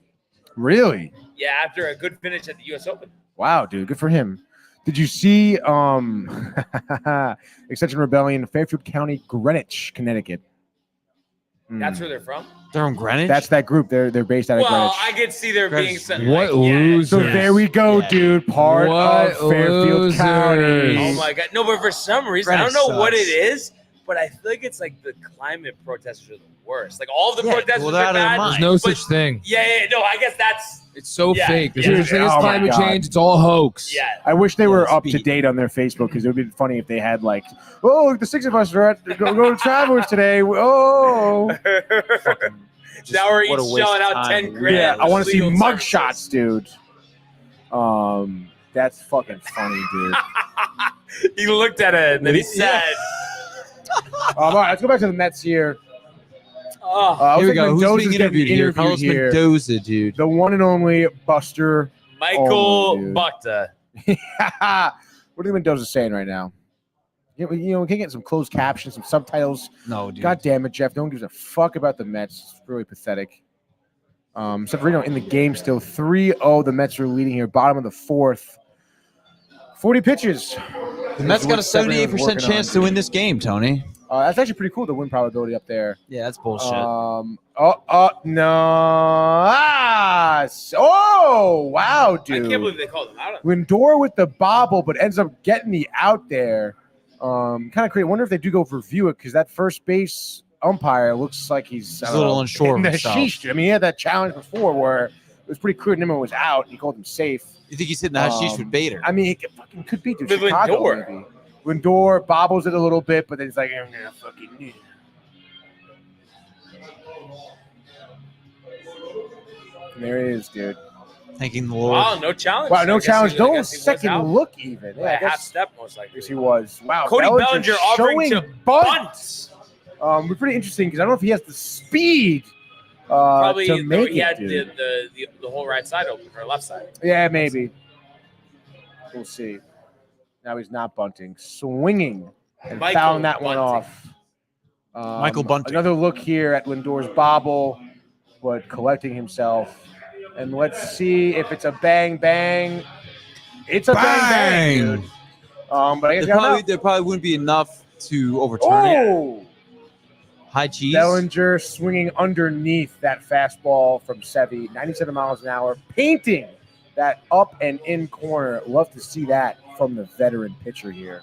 really, Yeah, after a good finish at the U.S. Open. wow, dude, good for him. Did you see Extension Rebellion, Fairfield County, Greenwich, Connecticut? That's where they're from. They're from Greenwich. That's that group. They're based out of Well, Greenwich. I could see there being Greenwich. some. What like, yeah. losers. So there we go, Yeah. dude. Part What of Fairfield losers. County. Oh my god! No, but for some reason, I don't Greenwich know what it sucks. is, but I feel like it's like the climate protesters are the worse. Like all of the protests well, are they're out of their bad. mind. There's no But- such thing. Yeah, no, I guess that's It's so Yeah, fake. There's yeah. no such thing as Oh my climate God. change. It's all hoax. yeah. I wish they were up to speed. date on their Facebook because it would be funny if they had like, oh, the 6 of us are at go to Travelers today. Oh, Now we're what a each waste shelling of out time. 10 grand. yeah. I want to see Legal mug services. shots, dude. That's fucking funny, dude. He looked at it and then he said, All right, let's go back to the Mets here. oh, Here we go. Who's Mendoza's being getting interviewed here? Carlos here. Mendoza, dude. The one and only Buster. Michael dude. Buckta. What are Mendoza saying right now? We can get some closed captions, some subtitles. No, dude. God damn it, Jeff. No one gives a fuck about the Mets. It's really pathetic. Severino in the game still. 3-0. The Mets are leading here. Bottom of the fourth. 40 pitches. The Mets got a Severino's 78% working chance on. to win this game, Tony. That's actually pretty cool, the win probability up there. Yeah, that's bullshit. No. Oh, wow, dude. I can't believe they called him out. Lindor with the bobble, but ends up getting the out there. Kind of crazy. I wonder if they do go review it because that first base umpire looks like he's a little unsure of in the himself. sheesh. I mean, he had that challenge before where it was pretty clear Nimmo was out. He called him safe. You think he's hitting the hashish with Bader? I mean, it fucking could be, dude. With Chicago, Lindor. maybe. Lindor bobbles it a little bit, but then he's like, I'm gonna fucking need it. And there it is, dude. Thanking the Lord. Wow, no challenge. Wow, I no guess challenge. he- I No guess he was second out. look even. By Yeah, I a half guess step, most likely. yes, he was. Wow, Cody Bellinger offering showing to bunts. bunt. We're pretty interesting because I don't know if he has the speed Probably to make he it, had dude. the whole right side open or left side. Yeah, maybe. We'll see. Now he's not bunting, swinging and Michael fouling that one bunting. off. Michael Bunting. Another look here at Lindor's bobble, but collecting himself. And let's see if it's a bang bang. It's a bang bang, dude. But I guess There probably wouldn't be enough to overturn it. oh, High cheese. Bellinger swinging underneath that fastball from Sevy, 97 miles an hour, painting that up and in corner. Love to see that from the veteran pitcher here.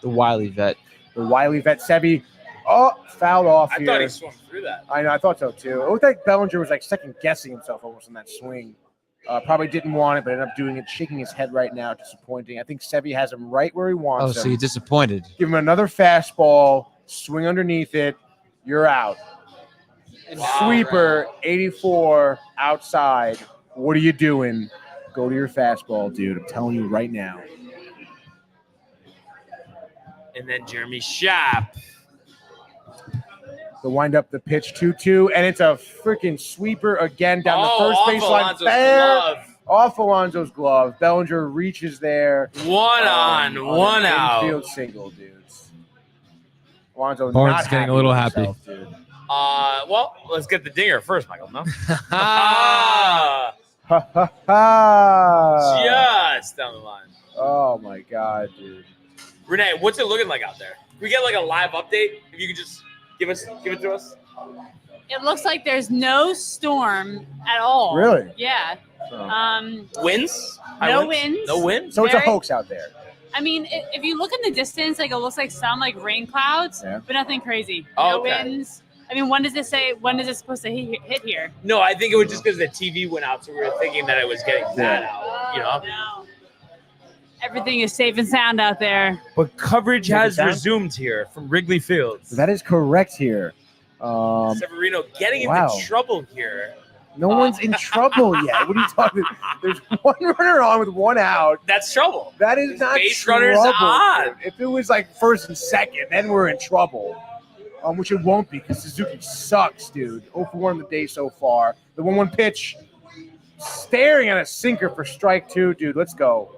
The wily vet. The wily vet Sevy. Oh, fouled off I here. thought he swung through that. I know, I thought so too. It looked like Bellinger was like second guessing himself almost in that swing. Probably didn't want it, but ended up doing it, shaking his head right now. Disappointing. I think Sevy has him right where he Oh, wants so him. you're disappointed. Give him another fastball, swing underneath it. You're out. Wow. Sweeper, 84 outside. What are you doing? Go to your fastball, dude. I'm telling you right now. And then Jeremy Schaap. The wind up the pitch 2-2, and it's a freaking sweeper again down the first off baseline. Alonso's Fair. glove. Off Alonso's glove. Bellinger reaches there. One on, one an out. Infield single, dudes. Alonso Barnes not is getting happy a little with happy. himself, dude. Well, let's get the dinger first, Michael. No. Ah, Ha ha ha. just down the line. Oh my god, dude. Renee, what's it looking like out there? Can we get like a live update? If you could just give it to us. It looks like there's no storm at all. Really? Yeah. Oh. Winds? High No winds? winds. No winds? So it's a Very- hoax out there. I mean, if you look in the distance, like it looks like some like rain clouds, Yeah. but nothing crazy. Oh, No okay. winds. I mean, when does it say? When is it supposed to hit here? No, I think it was just because the TV went out, so we were thinking that it was getting that out. You know. No. Everything is safe and sound out there. But coverage Safe and has sound? resumed here from Wrigley Field. That is correct here. Severino getting wow. into trouble here. No one's in trouble yet. What are you talking? There's one runner on with one out. That's trouble. That is not Base trouble. runner's on. dude. If it was like first and second, then we're in trouble. Which it won't be because Suzuki sucks, dude. 0 for 1 on the day so far. The 1-1 pitch, staring at a sinker for strike 2, dude. Let's go.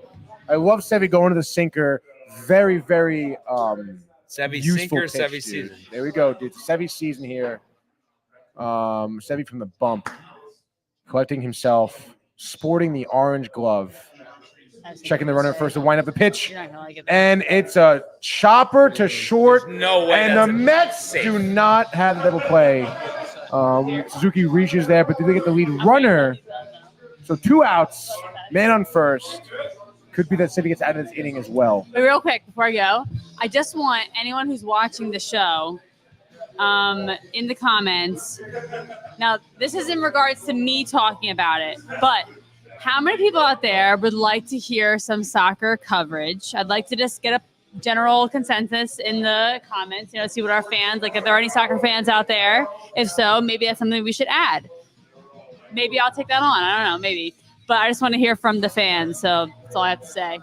I love Sevy going to the sinker. Very, very Sevy useful sinker, pitch, Sevy dude. season. There we go, dude. Sevy season here. Sevy from the bump, collecting himself, sporting the orange glove, checking the runner at first to wind up the pitch, You're not gonna like it. and it's a chopper to short. No way. And that's the a Mets safe. do not have the double play. Suzuki reaches there, but do they get the lead runner? So 2 outs, man on first. Could be that City gets out of this inning as well. But real quick before I go, I just want anyone who's watching the show in the comments. Now, this is in regards to me talking about it, but how many people out there would like to hear some soccer coverage? I'd like to just get a general consensus in the comments, see what our fans, like if there are any soccer fans out there. If so, maybe that's something we should add. Maybe I'll take that on. I don't know, maybe. But I just want to hear from the fans, so that's all I have to say.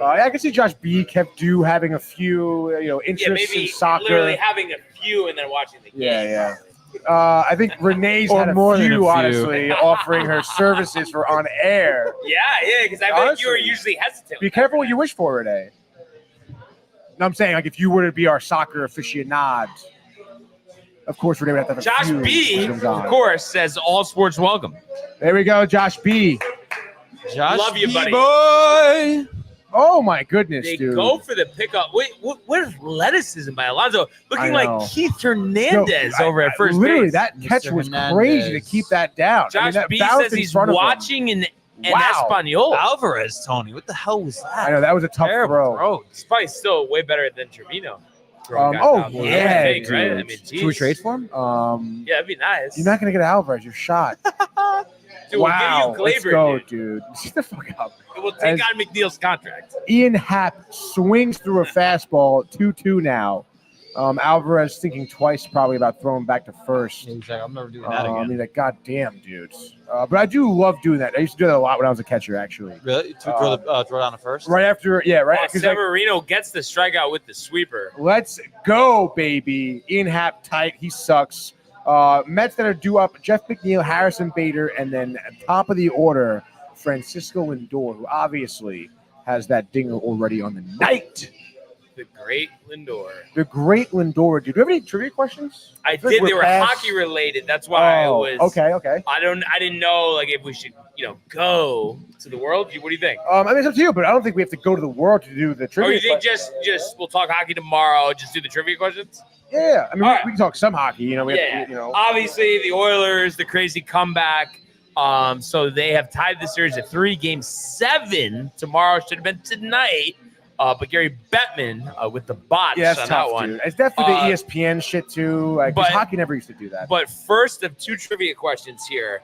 I can see Josh B kept having a few, interests in soccer. Literally having a few and then watching the game. Yeah. I think Renee's had more a than a few, few. honestly, offering her services for on air. Yeah, because I think you were usually hesitant. Be careful what you wish for, Renee. No, I'm saying, like, if you were to be our soccer aficionado, of course, Renee would have to have a Josh few B, questions on. of course, says all sports welcome. There we go, Josh B. Josh Love you, B. buddy. Boy. Oh, my goodness, They dude. go for the pickup. Wait, what is athleticism by Alonso? Looking I know. like Keith Hernandez over at first literally, base. that catch Mr. was Hernandez. crazy to keep that down. Josh that B bounced says in he's front of him. watching in Wow. Espanol. Alvarez, Tony. What the hell was that? I know, that was a tough Terrible throw. It's probably still way better than Trevino. Yeah, Big, right? dude. I mean, Should we geez. trade for him? Yeah, that'd be nice. You're not going to get Alvarez. You're shot. Dude, Wow. we'll give Let's you go, Glaber, dude. Shut the fuck up. dude. We'll take As- on McNeil's contract. Ian Happ swings through a fastball, 2-2 now. Alvarez thinking twice probably about throwing back to first. He's like, I'm never doing that again. He's like, God damn, dude. But I do love doing that. I used to do that a lot when I was a catcher, actually. Really? To throw down to first? Right after, right. 'cause, like, Severino gets the strikeout with the sweeper. let's go, baby. Ian Happ tight. He sucks. Mets that are due up, Jeff McNeil, Harrison Bader, and then at top of the order, Francisco Lindor, who obviously has that dinger already on the night. The great Lindor. The great Lindor, dude. Do you have any trivia questions? I feel like did. They we're were past- hockey related. That's why I was. Okay. I didn't know like if we should, go to the world. What do you think? I mean, it's up to you, but I don't think we have to go to the world to do the Or trivia. you think questions. just we'll talk hockey tomorrow? Just do the trivia questions. Yeah. I mean, All right. we can talk some hockey. We Yeah. have to, Obviously, the Oilers, the crazy comeback. So they have tied the series at 3. Game 7 tomorrow should have been tonight. But Gary Bettman with the botch Yeah, that's on tough, that one. dude. It's definitely the Uh, ESPN shit too. Like, 'cause but- hockey never used to do that. But first of 2 trivia questions here.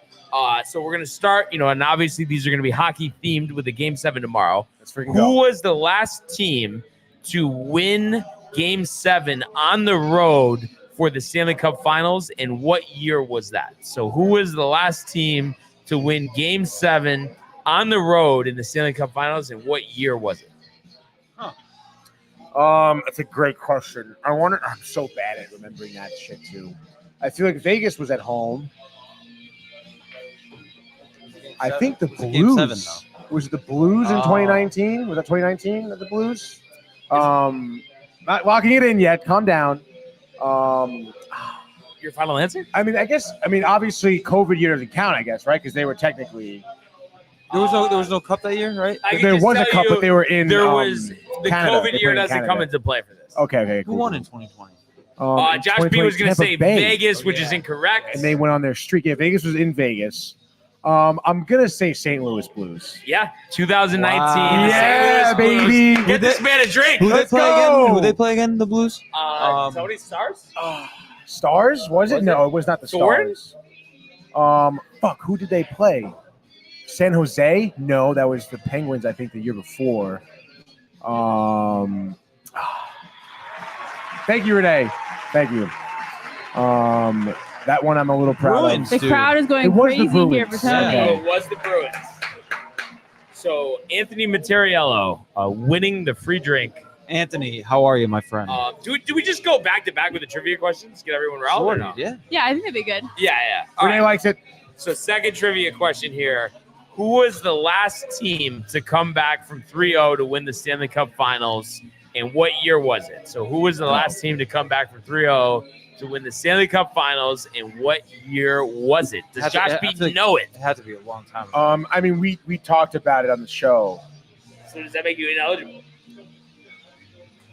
So we're going to start, and obviously these are going to be hockey themed with the Game 7 tomorrow. Let's freaking Who go. was the last team to win Game 7 on the road for the Stanley Cup Finals, and what year was that? So who was the last team to win Game 7 on the road in the Stanley Cup Finals, and what year was it? That's a great question. I'm so bad at remembering that shit too. I feel like Vegas was at home. I think the Game Blues 7, though. was it the Blues in Oh. 2019? Was that 2019 at the Blues? Not locking it in yet. Calm down. Your final answer? I mean, obviously COVID year doesn't count, I guess, right? Because they were technically There was no cup that year, right? I can there just was a tell cup, you but they were in. there was the Canada. They COVID year played in doesn't Canada. come into play for this. Okay, Who cool. won in 2020? Josh B 2020 was going to Tampa say Bay. Vegas, which is yeah. incorrect. And they went on their streak. Yeah, Vegas was in Vegas. I'm gonna say St. Louis Blues. Yeah, 2019. Wow. Yeah, St. Louis Blues. baby. Get this man a drink. Who Let's they play go. again? Who they play again? The Blues? Tony Stars? Stars? Was it? Was No, it was not the Thorn? Stars. Who did they play? San Jose? No, that was the Penguins, I think, the year before. Thank you, Renee. Thank you. That one I'm a little proud Bruins. The of. Dude. crowd is It going was the crazy here for Bruins. Tony. Yeah. It was the Bruins. So Anthony Matariello winning the free drink. Anthony, how are you, my friend? Do we just go back to back with the trivia questions? Get everyone riled or no? Yeah. Yeah, I think that'd be good. Yeah. All Renee right. likes it. So second trivia question here. Who was the last team to come back from 3-0 to win the Stanley Cup Finals, and what year was it? So who was the last team to come back from 3-0 to win the Stanley Cup Finals, and what year was it? Does Josh I B feel like know it? It had to be a long time ago. I mean, we talked about it on the show. So does that make you ineligible?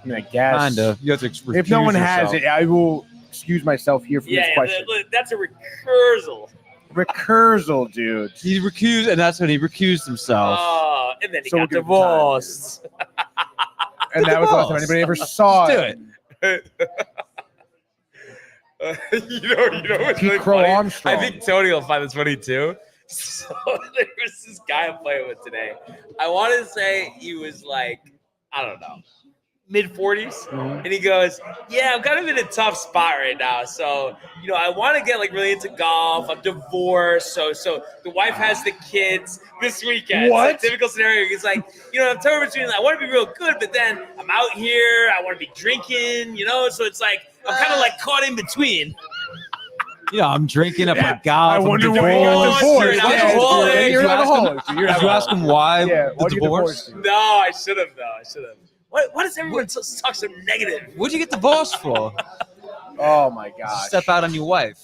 I mean, I guess. Kind of. You have to If no one has yourself. it, I will excuse myself here from this question. That's a recursal. Recursal, dude. He recused, and that's when he recused himself. And then he So got we'll give him time, divorced. And that was the last time anybody ever saw Let's it. do it. You know what's Pete really Crow funny? Armstrong. I think Tony will find this funny too. So there was this guy I'm playing with today. I want to say he was like, I don't know, mid-40s. And he goes, yeah, I'm kind of in a tough spot right now. So, I want to get like really into golf. I'm divorced. So the wife has the kids this weekend. What? So typical scenario. He's like, I'm torn between, I want to be real good, but then I'm out here. I want to be drinking, so it's like, I'm kind of like caught in between. I'm drinking up a golf. I wonder why you got Divorce, divorced. you're an alcoholic. You're an alcoholic. Dude. You're an Did you ask him why Yeah, the why'd you get divorce? divorced? No, I should have, though. I should have. Why does everyone talk so negative? What'd you get divorced for? Oh my gosh. Step out on your wife.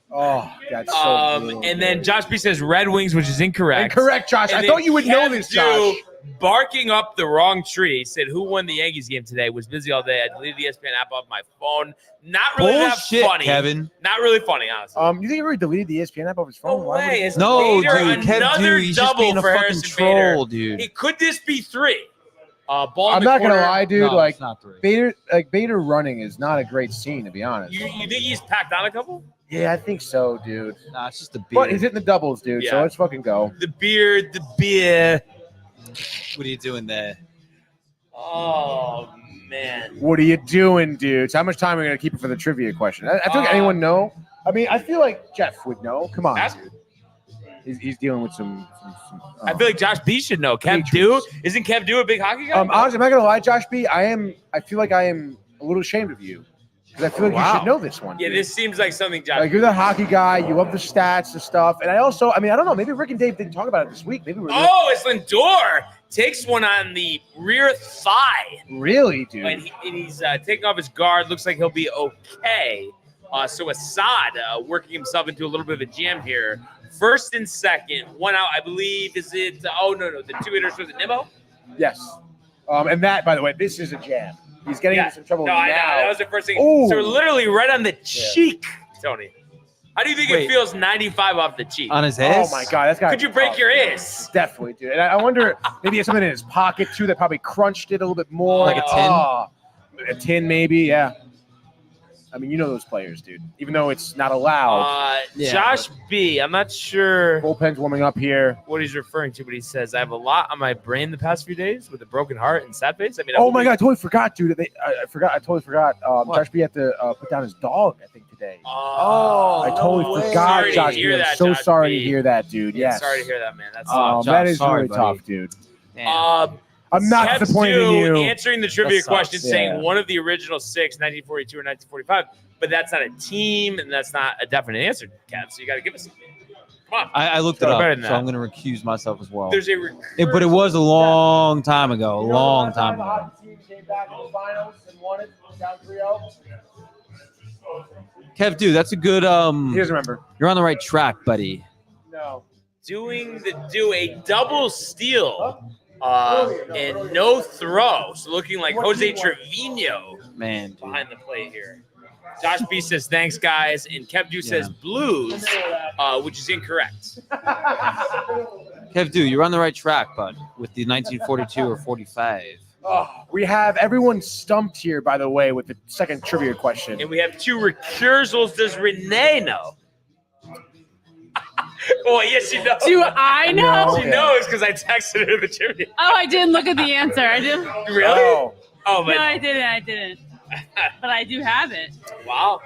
Oh, that's so brutal, And then dude. Josh B says Red Wings, which is incorrect. Incorrect, Josh. And I then thought you would know Kev this, Dew, Josh. barking up the wrong tree, said who won the Yankees game today. Was busy all day. I deleted the ESPN app off my phone. Not really Bullshit, that funny, Kevin. Not really funny, honestly. You think he already deleted the ESPN app off his No phone? Why would way. he- It's No, Vader, dude. Kev another Dew, he's just double being a for fucking Harrison troll, Vader. dude. Could this be 3? Ball in I'm the not gonna corner. lie, dude. No, like it's not 3. Bader running is not a great scene, to be honest. You think he's packed on a couple? Yeah, I think so, dude. Nah, it's just a beer. But he's hitting the doubles, dude. So Yeah. let's fucking go. The beard, the beer. What are you doing there? Oh, man. What are you doing, dude? So how much time are we gonna keep it for the trivia question? I feel like anyone know. I mean, I feel like Jeff would know. Come on, Ask- dude. He's dealing with some I feel like Josh B should know. Kev Dew? Isn't Kev Dew a big hockey guy? honestly, I'm not gonna lie, Josh B. I feel like I am a little ashamed of you because I feel like you Wow. should know this one. Yeah, dude. this seems like something Josh. Like you're the hockey guy. You love the stats and stuff. And I don't know. Maybe Rick and Dave didn't talk about it this week. Maybe we're It's Lindor takes one on the rear thigh, really, dude. and he's taking off his guard. Looks like he'll be okay. So Assad working himself into a little bit of a jam here. First and second, one out, I believe. Is it? Oh no, the 2-hitter was it Nimmo? Yes. And that, by the way, this is a jam. He's getting into some trouble No, now. I know that was the first thing. Ooh. So literally right on the cheek, Tony. How do you think Wait. it feels 95 off the cheek? On his Oh ass? my god, that's got. Could you break your ass? Definitely, dude. And I wonder, maybe he has something in his pocket too that probably crunched it a little bit more. Like a tin? A tin, maybe. Yeah. I mean, you know those players, dude. Even though it's not allowed. Yeah, Josh B. I'm not sure Bullpen's warming up here. what he's referring to, but he says, I have a lot on my brain the past few days with a broken heart and sad face. I mean, Oh my god, I totally forgot, dude. I totally forgot. Josh B had to put down his dog, I think, today. Oh, I totally way. forgot, Sorry to Josh B. hear I'm that, so Josh sorry B. to hear that, dude. Yeah, Yes. sorry to hear that, man. That's Josh, That is sorry, really buddy. tough, dude. Damn. I'm not Kev disappointed in Dew you. answering the trivia That sucks. question, saying Yeah. one of the original 6, 1942 or 1945, but that's not a team, and that's not a definite answer, Kev. So you got to give us something. Come on. I looked it Better up, than so that. I'm going to recuse myself as well. There's a But it was a long time ago. A long time ago. Hockey team came back in the finals and won it down 3-0. Kev, dude, that's a good. He doesn't remember. You're on the right track, buddy. No. do a double steal and no throw. So looking like Jose Trevino Man, dude. behind the plate here. Josh B says, thanks, guys. And Kev Dew says Blues, which is incorrect. Kev, dude, you're on the right track, bud, with the 1942 or 45. We have everyone stumped here, by the way, with the second trivia question. And we have two recursals. Does Renee know? Oh, yes, she knows. Do I know? She knows because I texted her the trivia. Oh, I didn't look at the answer. I didn't. Really? Oh. Oh, but No, I didn't. But I do have it. wow.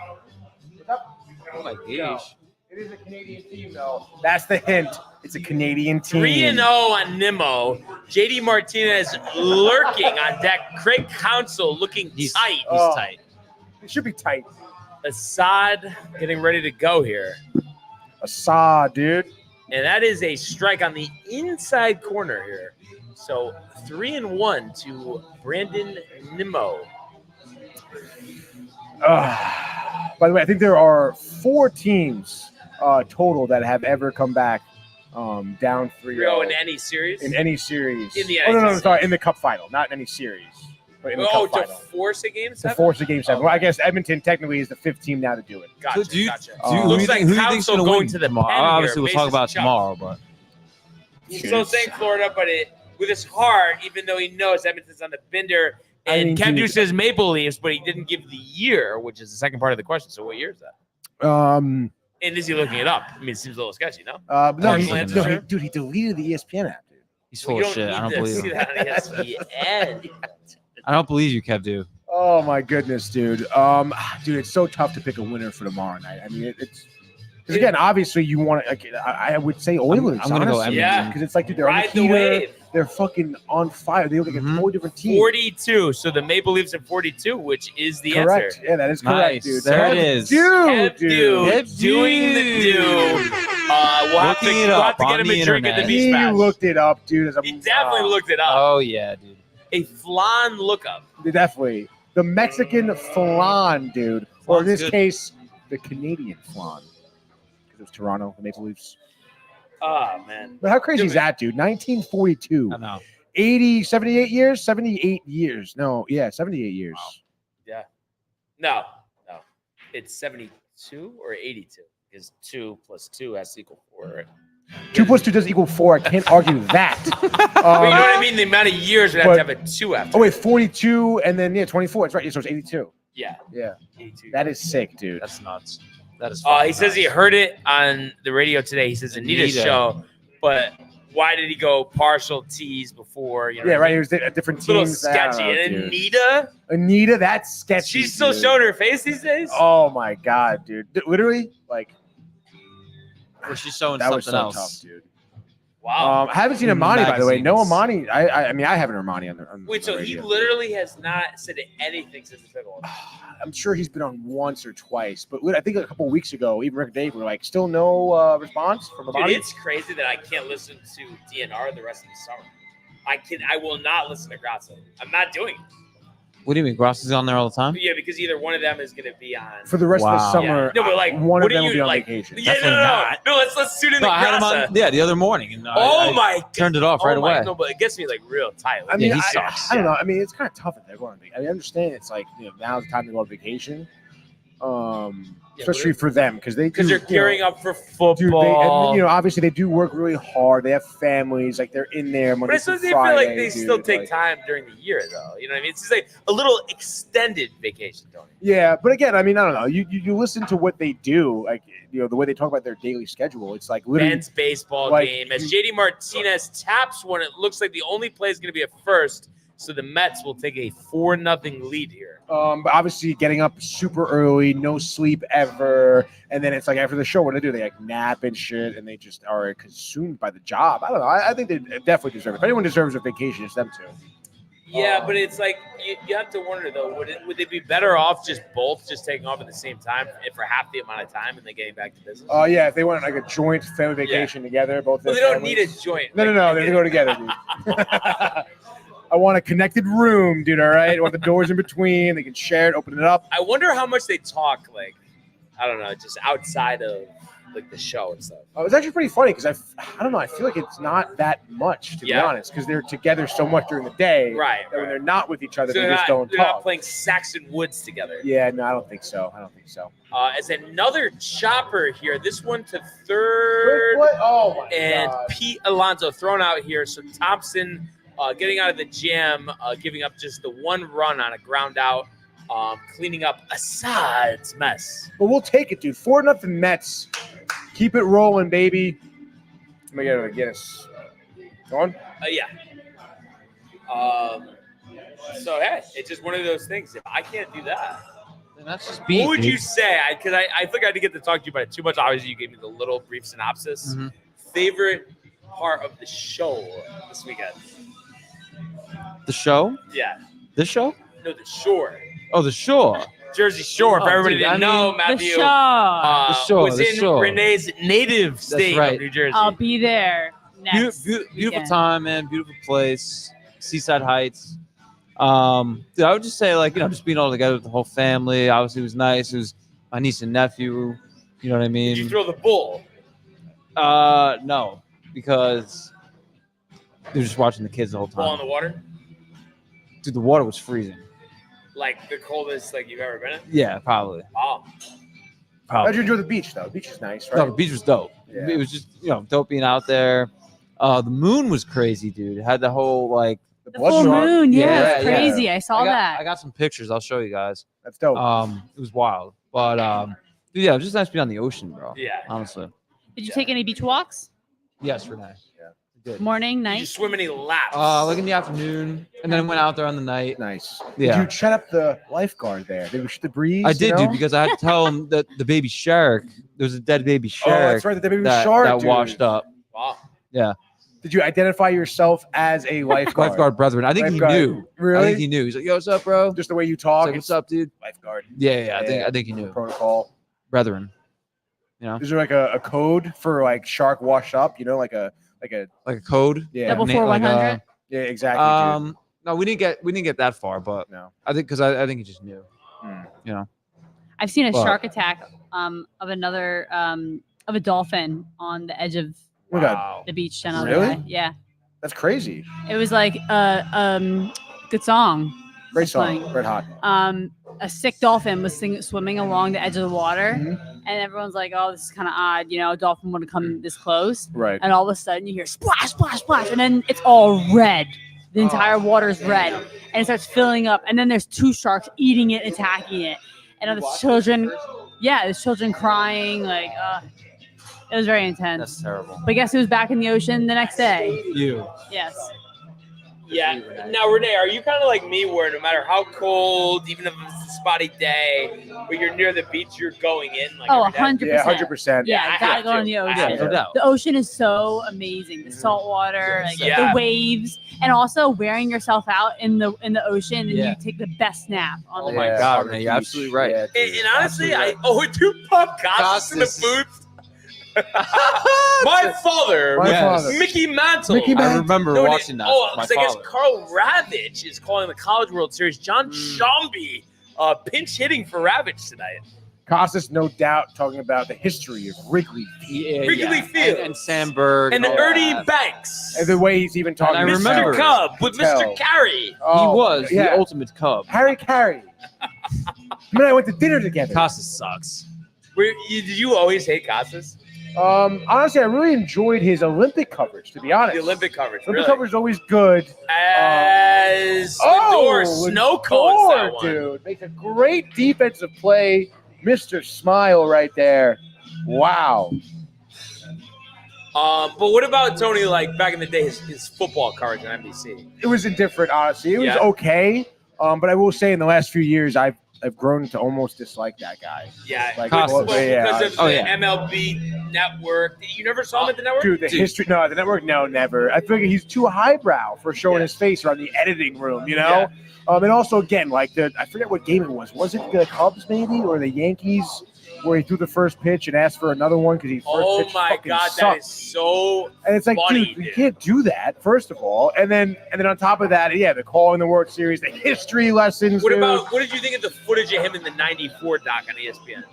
Oh my gosh. It is a Canadian team, though. That's the hint. It's a Canadian team. 3-0 on Nimmo. JD Martinez lurking on deck. Craig Counsell looking tight. He's Oh. tight. It should be tight. Assad getting ready to go here. Assad, dude. And that is a strike on the inside corner here. So 3-1 to Brandon Nimmo. By the way, I think there are 4 teams total that have ever come back down 3-0 in any series? in any series. In the no, NHLC. sorry, in the Cup final, not in any series, but in the Oh, Cup to final. force a game To seven? force a game 7. Oh. Well, I guess Edmonton technically is the 5th team now to do it. Gotcha, So do you- gotcha. Do you, Looks who do you like think, who do you think's Counsell going to going win to the tomorrow? pen here, Obviously, we'll talk faces about Chuck. tomorrow, but He's still saying Florida, but with his heart, even though he knows Edmonton's on the bender, And Kev dude, says Maple Leafs, but he didn't give the year, which is the second part of the question. So what year is that? And is he looking it up? I mean, it seems a little sketchy, no? no, Sure. he deleted the ESPN app, dude. He's full of shit. I don't believe see him. that on ESPN. I don't believe you, Kev. Do. Oh my goodness, dude. Dude, it's so tough to pick a winner for tomorrow night. I mean, it's because again, obviously, you want to. Like, I would say Oilers. I'm gonna go honestly, Edmonton. because it's like, dude, they're Ride on the heater. wave. They're fucking on fire. They look like a totally different team. 42. So the Maple Leafs are 42, which is the Correct. answer. Yeah, that is correct, Nice. dude. There it is. Kev Dude. Dude doing the do. We'll have to Looking it we'll up have to get on him the a drink at the internet. beach He bash. looked it up, dude. As a, He definitely looked it up. Oh yeah, dude. A flan lookup. Definitely. The Mexican flan, dude. Or in Flan's this good. case, the Canadian flan. Because it was Toronto, the Maple Leafs. Oh, man. But how crazy is that, dude? 1942. I know. 78 years? 78 years. No, yeah, 78 years. Wow. Yeah. No. It's 72 or 82. Because 2 plus 2 has to equal 4, right? 2 plus 2 doesn't equal 4. I can't argue that. But you know what I mean? The amount of years would have to have a 2 after. Oh, wait, 42 and then, 24. It's right. So it's 82. Yeah. Yeah. 82. That is sick, dude. That's nuts. That is. He says he heard it on the radio today. He says Anita's Anita. show, but why did he go partial T's before? You know Yeah, what I right. mean? It was a different It's a little teams. I don't sketchy. know, And dude. Anita, that's sketchy. she's still dude. showing her face these days? Oh my god, dude! Literally, like Well, she's showing that was something so else. tough, dude. Wow. I haven't seen Amani, by the way. No Magazines. Amani. I mean, I haven't heard Amani on Wait, the so he radio. literally has not said anything since the second one? I'm sure he's been on once or twice, but I think a couple of weeks ago, even Rick and Dave were like, still no response from Dude, Amani. it's crazy that I can't listen to DNR the rest of the summer. I will not listen to Grasso. I'm not doing it. What do you mean? Gross is on there all the time? Yeah, because either one of them is going to be on. For the rest of the Wow. summer, No, but like, one what of do them you will be on like? vacation. Yeah, Definitely not. No, let's tune in No, the I had him Grassa. on. Yeah, the other morning, and I my turned it off right oh my, away. No, but it gets me like real tight. I mean, Yeah, he I sucks. don't know. I mean, it's kind of tough if they're going on vacation. I understand it's like now's the time to go on vacation, especially for them because because they're gearing up for football. Dude, and, obviously they do work really hard. They have families, like they're in there Monday But it's through they feel Friday. like they dude, still take like- time during the year, though. You know what I mean? It's just like a little extended vacation, don't you? Yeah, but again, I mean, I don't know. You listen to what they do, like the way they talk about their daily schedule. It's like literally. Ben's baseball like, game. As JD Martinez taps one, it looks like the only play is going to be a first. So the Mets will take a 4-0 lead here. But obviously getting up super early, no sleep ever, and then it's like after the show, what do? They like nap and shit, and they just are consumed by the job. I don't know. I think they definitely deserve it. If anyone deserves a vacation, it's them too. Yeah, but it's like you have to wonder though, would they be better off just taking off at the same time for half the amount of time and then getting back to business? Oh yeah, if they went on like a joint family vacation together, both. Well, their they don't need a families. joint. No, they go together, dude. I want a connected room, dude. All right, I want the doors in between. They can share it, open it up. I wonder how much they talk, like, I don't know, just outside of like the show and stuff. It's actually pretty funny because I don't know. I feel like it's not that much to be honest, because they're together so much during the day. Right. That when they're not with each other, So they they're just not, don't they're talk. not playing Saxon Woods together. Yeah, no, I don't think so. As another chopper here, this one to third, Oh my and god. Pete Alonso thrown out here. So Thompson getting out of the jam, giving up just the one run on a ground out, cleaning up Assad's mess. But we'll take it, dude. 4-0 Mets. Keep it rolling, baby. Let me get a Guinness. Go on. Yeah. So hey, it's just one of those things. If I can't do that, And that's just what would you say? Because I think I had to get to talk to you about it too much. Obviously, you gave me the little brief synopsis. Mhm. Favorite part of the show this weekend? The show? Yeah. This show? No, the shore. Oh, the shore. Jersey Shore. If Oh, everybody dude, didn't know, The Matthew show. The shore, was the in shore. Renee's native state right. of New Jersey. I'll be there next. Beautiful weekend. time, man. Beautiful place. Seaside Heights. Dude, I would just say, like, just being all together with the whole family. Obviously, it was nice. It was my niece and nephew. You know what I mean? Did you throw the bull? No, because they were just watching the kids the whole Ball in time. the water? Dude, the water was freezing. Like the coldest like you've ever been in? Yeah, probably. Oh. How'd you enjoy the beach, though? The beach is nice, right? No, the beach was dope. Yeah. It was just, dope being out there. The moon was crazy, dude. It had the whole, like, The full moon, Yeah, it's crazy. I saw that. I got some pictures. I'll show you guys. That's dope. It was wild, but dude, yeah, it was just nice to be on the ocean, bro. Yeah. Honestly. Did you take any beach walks? Yes, Renee. Good. Morning, Did you night? swim any laps? Like in the afternoon, and then went out there on the night. Nice. Yeah. Did you shut up the lifeguard there? Did we shoot the breeze? I did, you know? dude, because I had to tell him that the baby shark, there was a dead baby Oh, shark that's right. The baby that, shark that dude. washed up. Wow. Yeah. Did you identify yourself as a lifeguard? Lifeguard brethren. I think Lifeguard. he knew. Really? I think he knew. He's like, yo, what's up, bro? Just the way you He's talk. like, what's up, dude? Lifeguard. Yeah. I think he knew. Protocol. Brethren. You know? Is there like a code for like shark wash up? You know, like a Like a code. yeah. Double Na- 4100? Yeah, exactly. Dude. No, we didn't get that far, but No. I think because I think he just knew. Hmm. You know. I've seen a But- shark attack of another of a dolphin on the edge of Oh my God. the beach channel. Really? Yeah. That's crazy. It was like good song. Great song. Playing. Red Hot. A sick dolphin was swimming along the edge of the water, Mhm. and everyone's like, "Oh, this is kind of odd. You know, a dolphin wouldn't come this close." Right. And all of a sudden, you hear splash, splash, splash, and then it's all red. The entire water is red, and it starts filling up. And then there's two sharks eating it, attacking it, and the children. Yeah, there's children crying. Like, it was very intense. That's terrible. But guess who was back in the ocean the next day? You. Yes. Yeah. Now, Renee, are you kind of like me where no matter how cold, even if it's a spotty day, when you're near the beach, you're going in? Like Oh, every day? 100%. Yeah, 100%. Yeah, I gotta have go to. in the I ocean. have Yeah, no doubt. The ocean is so amazing. The salt water, like Yeah. the waves, and also wearing yourself out in the ocean, and Yeah. you take the best nap on Oh the my beach. God, on the Renee, you're beach. absolutely right. Yeah, dude, And honestly, absolutely I owe it to Pop Costas in the Costas. booth. My father, My Yes. father. Mickey Mantle. Mickey I Mantle. remember No, watching that. Oh, with because my I guess father. Carl Ravitch is calling the College World Series. John Shambi pinch hitting for Ravitch tonight. Costas, no doubt, talking about the history of Wrigley Field. Yeah, Wrigley yeah. Field. And Sandberg. And all Ernie that. Banks. And the way he's even talking. I to remember. Mr. Carey. Cub with Tell. Mr. Carey. He Oh, was yeah. the ultimate Cub. Harry Carey. Him and I went to dinner together. Costas sucks. Did you always hate Costas? Honestly, I really enjoyed his Olympic coverage, to be honest. The Olympic coverage, Olympic really. coverage is always good. As Lindor snow cones that one. dude. Makes a great defensive play. Mr. Smile right there. Wow. But what about Tony? Like back in the day, his football coverage on NBC. It was indifferent, honestly. It was Yeah. okay. But I will say in the last few years, I've grown to almost dislike that guy. Yeah, Like, Costas. well, yeah, because of Oh, the yeah. MLB Network. You never saw him at the network? Dude, the history. No, the network. No, never. I feel like he's too highbrow for showing Yeah. his face around the editing room. You know. And also, again, like I forget what game it was. Was it the Cubs maybe or the Yankees, where he threw the first pitch and asked for another one because he first Oh pitch my fucking God, that sucked. is so. And it's like, funny, dude, you dude. can't do that. First of all, and then on top of that, yeah, the call in the World Series, the history lessons. What dude. about what did you think of the footage of him in the '94 doc on ESPN?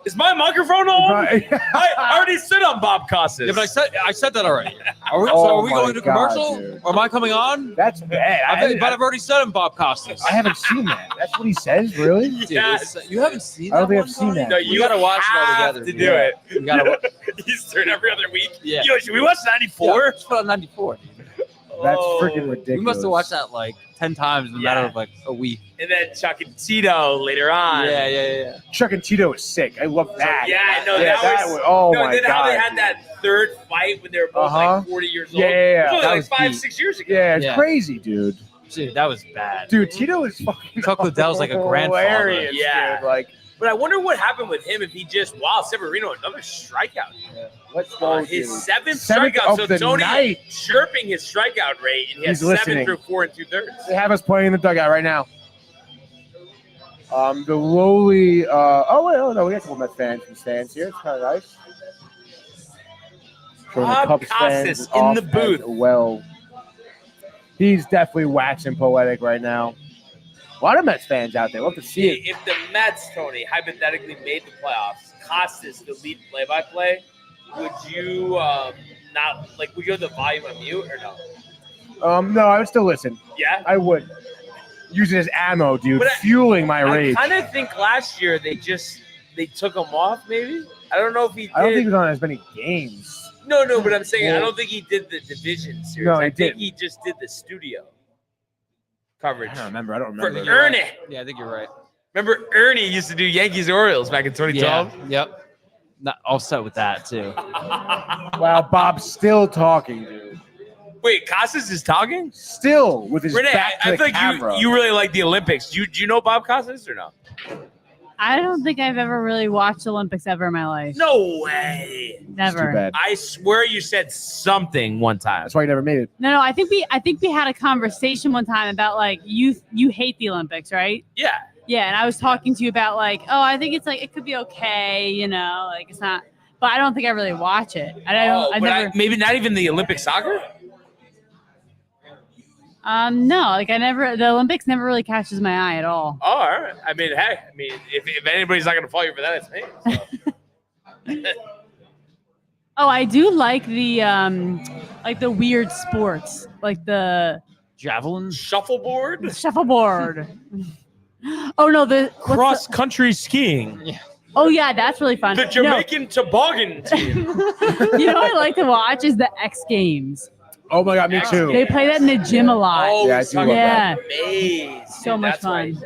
Is my microphone on? I already stood on Bob Costas. Yeah, but I said that already. Are we, Oh so are we my going to God, commercial? dude. Or am I coming on? That's bad. But I've already said him, Bob Costas. I haven't seen that. That's what he says, really? Dude, Yes. you haven't seen that? I don't think one, I've seen Tony? that. No, We you gotta watch it all have together. to dude. do it. We gotta. Eastern every other week. Yeah. Yo, should we watch '94? Just put on 94. Dude. That's Oh. freaking ridiculous. We must have watched that like 10 times in a matter of like a week. And then Chuck and Tito later on. Yeah. Chuck and Tito is sick. I love that. Yeah, no, Yeah, that was. oh no, my then God. how they had that third fight when they were both like 40 years old. Yeah, It was only that like was 5-6 years ago. Yeah, it's Yeah. crazy, dude. Dude, that was bad. Dude, Tito is fucking Chuck Liddell's like a grandfather. hilarious, Yeah. dude. Like, But I wonder what happened with him if he just Severino another strikeout. let's go, His dude. seventh Seventh strikeout. of So the Tony night. chirping his strikeout rate, and he has He's listening. 7 through 4 2/3. They have us playing in the dugout right now. The lowly. Oh no, we got a couple Mets fans in the stands here. It's kind of nice. Showing the Bob Cubs fans Costas off in the booth. as well, he's definitely waxing poetic right now. A lot of Mets fans out there. We'll have to see it. If the Mets, Tony, hypothetically made the playoffs, Costas the lead play-by-play, would you not like? Would you have the volume on mute or no? No, I would still listen. Yeah. I would. Use it as ammo, dude. But Fueling my I rage. kind of think last year they took him off. Maybe I don't know if he did. I don't think he was on as many games. No, but I'm saying I don't think he did the division series. No, he I think didn't. he just did the studio. coverage. I don't remember. I don't For remember. Ernie. Yeah, I think you're right. Remember Ernie used to do Yankees Orioles back in 2012? Yeah. Yep. Not all set with that too. Wow, Bob's still talking, dude. Wait, Costas is talking? Still with his Renee, back to I the feel like camera. you really like the Olympics. Do you know Bob Costas or no? I don't think I've ever really watched Olympics ever in my life. No way. It's too Never. bad. I swear you said something one time. That's why you never made it. No, I think we had a conversation one time about like you hate the Olympics, right? Yeah. Yeah, and I was talking to you about like, oh, I think it's like it could be okay, you know, like it's not, but I don't think I really watch it. Maybe not even the Olympic soccer? No, like the Olympics never really catches my eye at all. Oh, all right. I mean, hey, if anybody's not going to follow you for that, it's me. So. Oh, I do like the weird sports, like the Javelin. Shuffleboard? shuffleboard. Oh no, Cross country skiing. Oh yeah, that's really fun. The Jamaican toboggan team. You know what I like to watch is the X Games. Oh my God, me too. They play that in the gym a lot. Oh, Yeah, I do love that. Amazing. So much fun.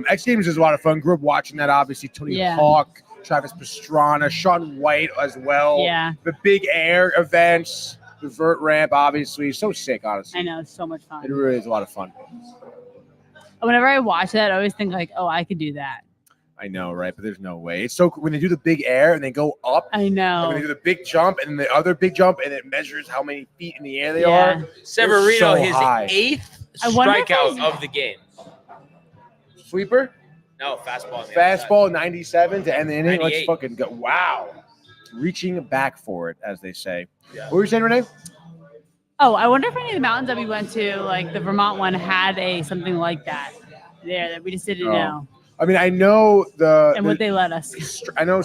X Games is a lot of fun. Grew up watching that, obviously. Tony Yeah. Hawk, Travis Pastrana, Shaun White as well. Yeah. The big air events, the vert ramp, obviously. So sick, honestly. I know, it's so much fun. It really is a lot of fun. Whenever I watch that, I always think like, oh, I could do that. I know, right? But there's no way. It's so cool when they do the big air and they go up. I And know. when they do the big jump and then the other big jump and it measures how many feet in the air they Yeah. are. Severino, so his high. 8th I wonder if strikeout he's- of the game. Sweeper, No, fastball. on the other side. fastball, 97 to end the inning. Let's 98. fucking go. Wow. Reaching back for it, as they say. Yeah. What were you saying, Renee? Oh, I wonder if any of the mountains that we went to, like the Vermont one, had something like that there that we just didn't Oh. know. I mean, I know And would they let us? I know,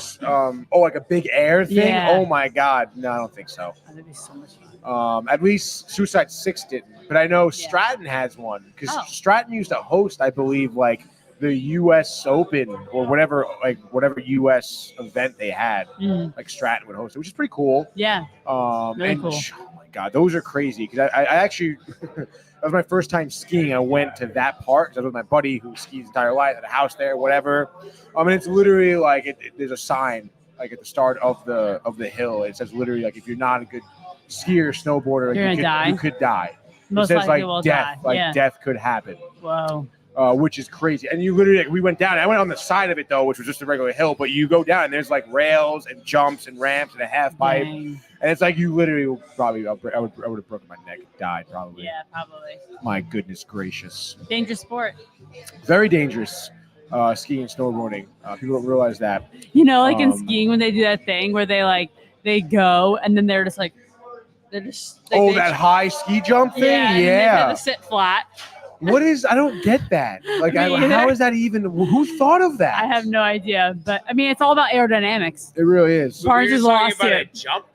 like a big air thing. Yeah. Oh my God, no, I don't think so. Oh, that'd be so much fun. At least Suicide 6 didn't, but I know Yeah. Stratton has one because Oh. Stratton used to host, I believe, like the U.S. Open or whatever U.S. event they had. Mm. Like Stratton would host it, which is pretty cool. Yeah. Very And cool. oh my God, those are crazy because I actually. That was my first time skiing. I went to that park. I was with my buddy who skis his entire life, had a house there, whatever. I mean, it's literally like there's a sign like at the start of the hill. It says literally like if you're not a good skier, snowboarder, You're gonna die. you could die. Most it says likely like will death, die. like Yeah. death could happen, Whoa. which is crazy. And you literally we went down. I went on the side of it though, which was just a regular hill. But you go down, and there's like rails and jumps and ramps and a half pipe. Dang. And it's like you literally will probably I would have broken my neck and died probably. Yeah, probably. My goodness gracious. Dangerous sport. Very dangerous skiing and snowboarding. People don't realize that. You know, like in Um, skiing when they do that thing where they go and then they're just like they That high ski jump thing? yeah, and then they Yeah. have to sit flat. What is, I don't get that. Like, Me either. how is that even, who thought of that? I have no idea, but I mean, it's all about aerodynamics. It really is. So Barnes you're is talking lost about here. a jump?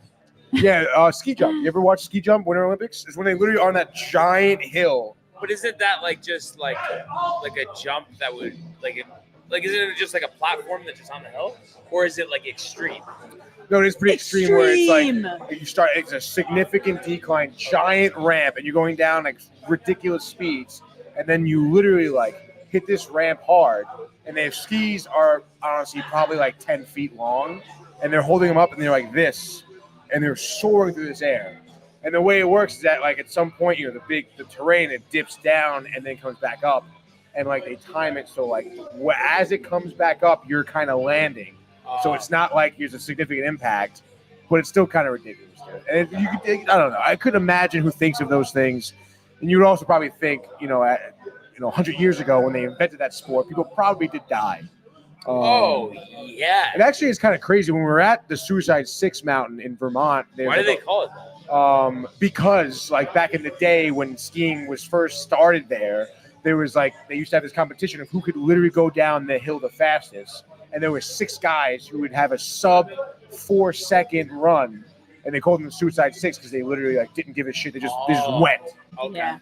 Yeah, ski jump. You ever watch ski jump Winter Olympics? It's when they literally are on that giant hill. But isn't that like just like a jump that would isn't it just like a platform that's just on the hill? Or is it like extreme? No, it is pretty extreme where it's Extreme. like you start, it's a significant decline, giant ramp, and you're going down like ridiculous speeds, and then you literally like hit this ramp hard, and their skis are honestly probably like 10 feet long, and they're holding them up, and they're like this, and they're soaring through this air. And the way it works is that like at some point, the terrain, it dips down and then comes back up, and like they time it so like as it comes back up, you're kind of landing. So it's not like there's a significant impact, but it's still kind of ridiculous. And I don't know. I couldn't imagine who thinks of those things. And you would also probably think, 100 years ago when they invented that sport, people probably did die. Yeah. It actually is kind of crazy. When we were at the Suicide 6 mountain in Vermont, Why do they call it that? because like back in the day when skiing was first started there was like they used to have this competition of who could literally go down the hill the fastest. And there were 6 guys who would have a sub 4-second run, and they called them the Suicide 6 because they literally like didn't give a shit. They just went. Okay. Yeah.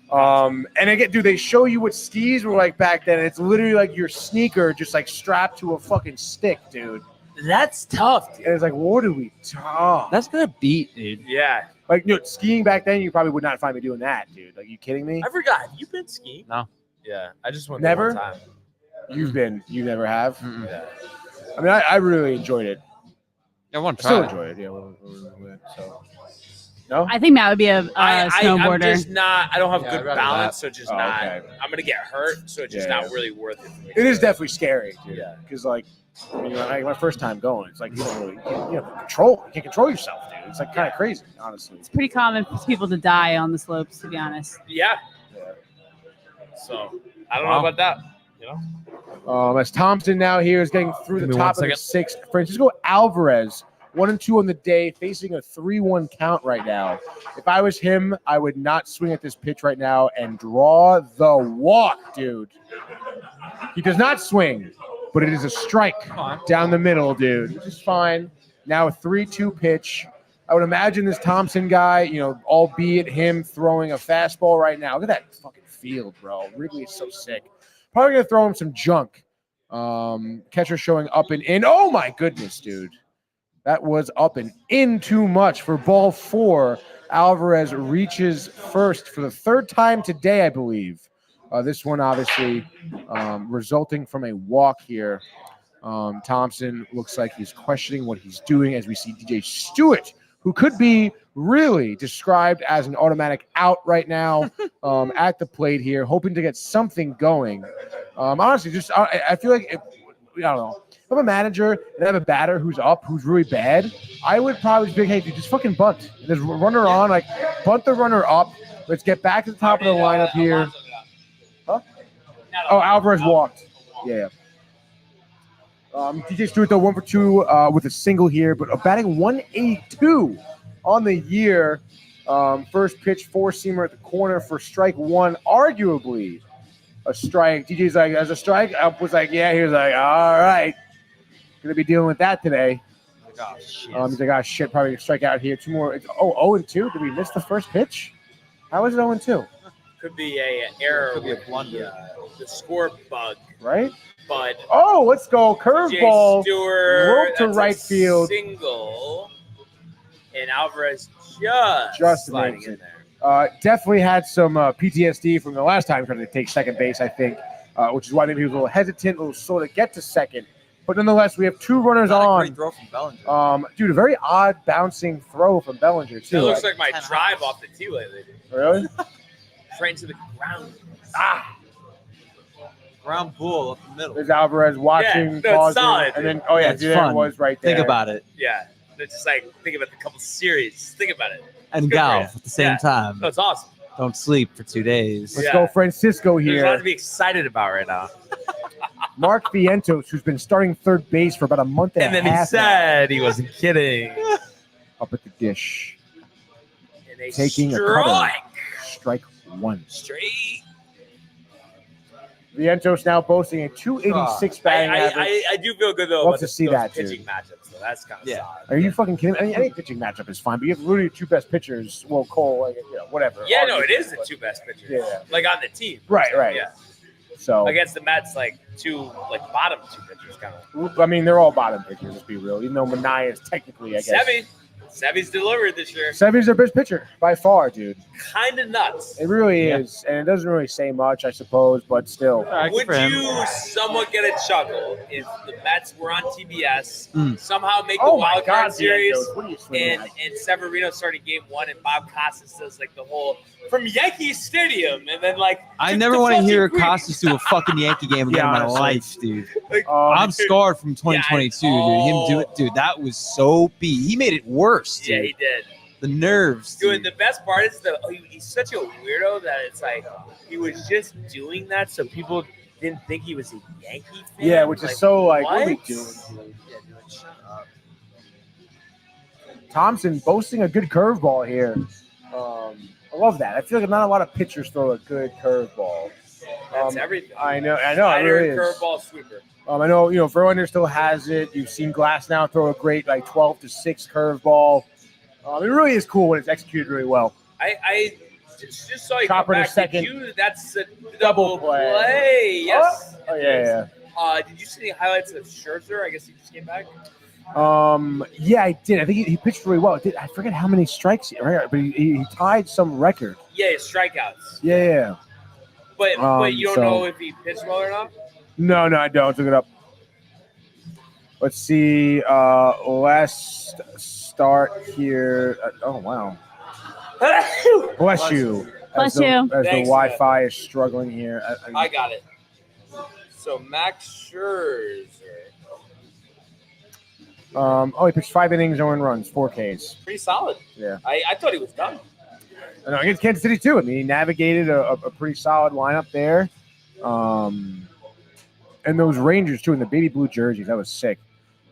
And again, dude, they show you what skis were like back then. And it's literally like your sneaker just like strapped to a fucking stick, dude. That's tough, dude. And it's like, what do we? Oh. That's gonna beat, dude. Yeah. Like, skiing back then, you probably would not find me doing that, dude. Like, you kidding me? I forgot. Have you been skiing? No. Yeah, I just went Never? there one time. You never have? Mm-mm. Yeah. I mean, I really enjoyed it. I want I to still try. enjoy it. Yeah. So. No? I think Matt would be a I'm snowboarder. just not. I don't have Yeah, good I'd rather balance, that. so just Oh, not. okay. I'm gonna get hurt, so it's just Yeah. not really worth it for me. It is definitely scary, dude. Yeah. Because, like, my first time going, it's like you don't really you can't control yourself, dude. It's like kind of crazy, honestly. It's pretty common for people to die on the slopes, to be honest. Yeah. Yeah. So I don't know about that. You know. As Thompson now here is getting through Give the me top 1 of the second. 6th. Francisco Alvarez, 1-2 on the day, facing a 3-1 count right now. If I was him, I would not swing at this pitch right now and draw the walk, dude. He does not swing, but it is a strike down the middle, dude, which is fine. Now a 3-2 pitch. I would imagine this Thompson guy, albeit him throwing a fastball right now. Look at that fucking field, bro. Wrigley is so sick. Probably going to throw him some junk. Catcher showing up and in. Oh, my goodness, dude. That was up and in too much for ball 4. Alvarez reaches first for the 3rd time today, I believe. This one obviously resulting from a walk here. Thompson looks like he's questioning what he's doing as we see DJ Stewart, who could be really described as an automatic out right now at the plate here, hoping to get something going. Honestly, I feel like, I don't know. If I'm a manager and I have a batter who's really bad, I would probably be like, hey, dude, just fucking bunt. And there's a runner on, like, bunt the runner up. Let's get back to the top of the lineup here. Huh? Oh, Alvarez walked. Yeah. DJ Stewart, though, 1 for 2 with a single here, but batting 182 on the year. First pitch, 4-seamer at the corner for strike 1, arguably a strike. DJ's like, as a strike, I was like, yeah. He was like, all right. Going to be dealing with that today. Oh, shit. He's like, oh, shit, probably a strike out here. 2 more. 0-2. Did we miss the first pitch? How is it 0-2? Could be a error Could be a with blunder. the score bug, Right? but Oh, let's go. Curveball. Stewart, Rope to that's right a field. Single, and Alvarez Just sliding makes in it. there. Definitely had some PTSD from the last time trying to take second base, I think, which is why maybe he was a little hesitant, a little slow to get to second. But nonetheless, we have 2 runners Not a on. great throw from Bellinger. Dude, a very odd bouncing throw from Bellinger, too. That looks like my drive off the tee lately. Really? Right into the ground. Ground ball up the middle. There's Alvarez watching, Yeah, no, it's pausing, solid, and then, dude. oh, yeah, It's there fun. it was right there. Think about it. Yeah, it's just like think about the couple series. Think about it. And Good for golf you. at the same Yeah. time. No, it's awesome. Don't sleep for 2 days. Let's Yeah. go Francisco There's a lot to here. be excited about right now. Mark Vientos, who's been starting third base for about a month and, And then a he half now, said he wasn't kidding. up at the dish. And a Taking a strike. cutter. Strike 1. Straight. Vientos now boasting a 286 batting average. I do feel good though. Love about to see those that, dude. pitching matchups. So that's kind of Yeah. solid. Are you fucking kidding me? Any pitching matchup is fine, but you have literally your 2 best pitchers. Well, Cole, like, whatever. Yeah, no, it Arguably, is the but- 2 best pitchers. Yeah. Like on the team. Right, right. Yeah. So, Against the Mets, like 2 bottom 2 pitchers kind of. I mean, they're all bottom pitchers, let's be real. Even though Manaea is technically, I guess. Sevy's delivered this year. Sevy's their best pitcher by far, dude. Kind of nuts. It really Yeah. is. And it doesn't really say much, I suppose, but still. All right, good Would for him. you somewhat get a chuckle if the Mets were on TBS, Mm. somehow make the Oh my wild God, card series, Vientos, what are you swinging and at? Severino started game 1, and Bob Costas does like the whole from Yankee Stadium, and then like I it's never the want to fucking hear Queen. Costas do a fucking Yankee game again Yeah, in my honestly. life, dude. Like, I'm scarred from 2022, dude. Him do it, dude. That was so B. He made it worse, dude. Yeah, he did. The nerves, Dude, dude. the best part is that he's such a weirdo that it's like he was just doing that so people didn't think he was a Yankee fan. Yeah, which is so like, what are we what? doing? Thompson boasting a good curveball here. I love that. I feel like not a lot of pitchers throw a good curveball. That's everything. I know, it Slider, really is. curveball, sweeper. I know, Verlander still has it. You've seen Glass now throw a great 12-6 curveball. It really is cool when it's executed really well. I just saw you Chopper come to back. second. That's a Double double play. play. Yes. Oh, yeah. Did you see the highlights of Scherzer? I guess he just came back. Yeah, I did. I think he pitched really well. I forget how many strikes, but he tied some record. Yeah, strikeouts. Yeah. But you don't know if he pitched well or not? No, I don't. Look it up. Let's see. Last start here. Oh, wow. Bless you. Bless you. As the Thanks, Wi-Fi is struggling here. I got it. So Max Scherzer. He pitched 5 innings, no earned runs, 4 Ks. Pretty solid. Yeah. I thought he was done. And against Kansas City too. I mean, he navigated a pretty solid lineup there. And those Rangers too in the baby blue jerseys, that was sick.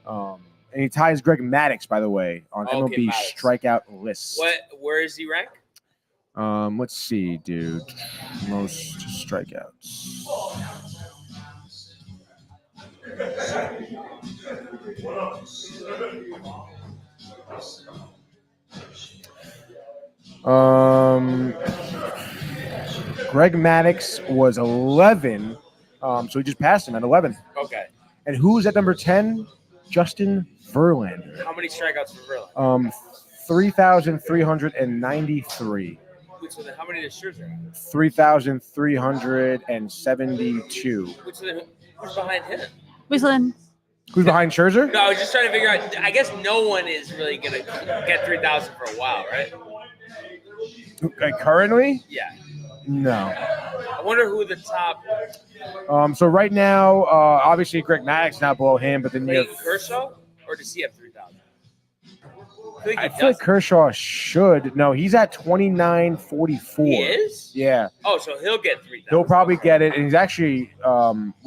And he ties Greg Maddux, by the way, on MLB Maddux. strikeout list. Where is he ranked? Let's see, dude. Most strikeouts. Greg Maddux was 11, so he just passed him at 11. Okay. And who's at number 10? Justin Verlander. How many strikeouts for Verlander? 3,393. So then how many does Scherzer have? 3,372. Who's behind him? Whistling. Who's behind Scherzer? No, I was just trying to figure out. I guess no one is really going to get 3,000 for a while, right? Currently? Yeah. No. I wonder who the top. So right now, obviously Greg Maddux now below him, but then you have Kershaw, or does he have 3,000? I feel like Kershaw should. No, he's at 29.44. He is? Yeah. Oh, so he'll get 3,000. He'll probably get it, and he's actually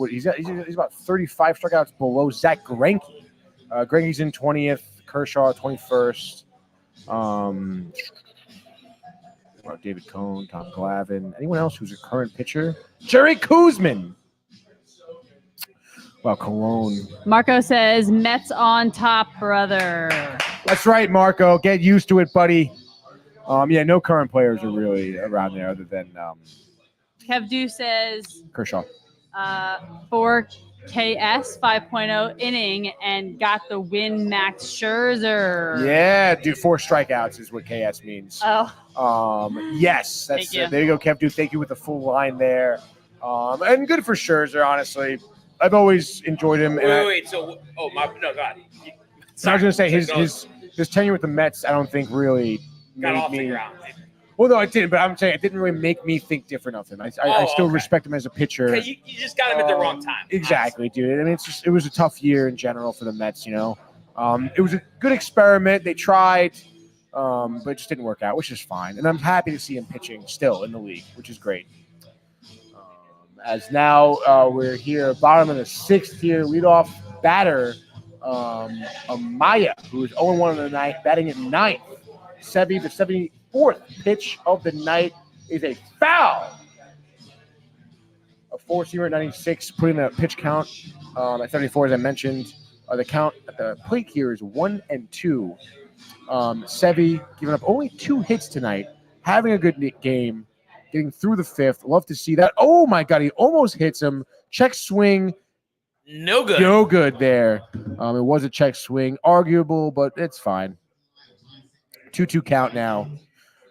he's about 35 strikeouts below Zach Greinke. Greinke's in 20th, Kershaw 21st. David Cohn, Tom Glavine. Anyone else who's a current pitcher? Jerry Kuzman. Wow, Cologne. Marco says Mets on top, brother. That's right, Marco. Get used to it, buddy. Yeah, no current players are really around there other than Kev Du says Kershaw. 4KS 5.0 inning and got the win, Max Scherzer. Yeah, dude, 4 strikeouts is what KS means. Oh. Yes, that's Thank you. there you go, Kev Du. Thank you with the full line there. And good for Scherzer, honestly. I've always enjoyed him. Wait. So, no, God. So I was going to say his tenure with the Mets, I don't think really got made off me. the ground. Well, no, I didn't. But I'm saying it didn't really make me think different of him. I still respect him as a pitcher. Okay, you just got him at the wrong time. Exactly, dude. I mean, it was a tough year in general for the Mets. You know, it was a good experiment. They tried, but it just didn't work out, which is fine. And I'm happy to see him pitching still in the league, which is great. As now we're here, bottom of the 6th here, leadoff batter, Amaya, who is 0-1 on the night, batting at 9th. Sevi, the 74th pitch of the night is a foul. A 4-seamer at 96, putting the pitch count at 34, as I mentioned. The count at the plate here is 1-2. Sevi giving up only 2 hits tonight, having a good game. Getting through the 5th. Love to see that. Oh, my God. He almost hits him. Check swing. No good. No good there. It was a check swing. Arguable, but it's fine. 2-2 count now.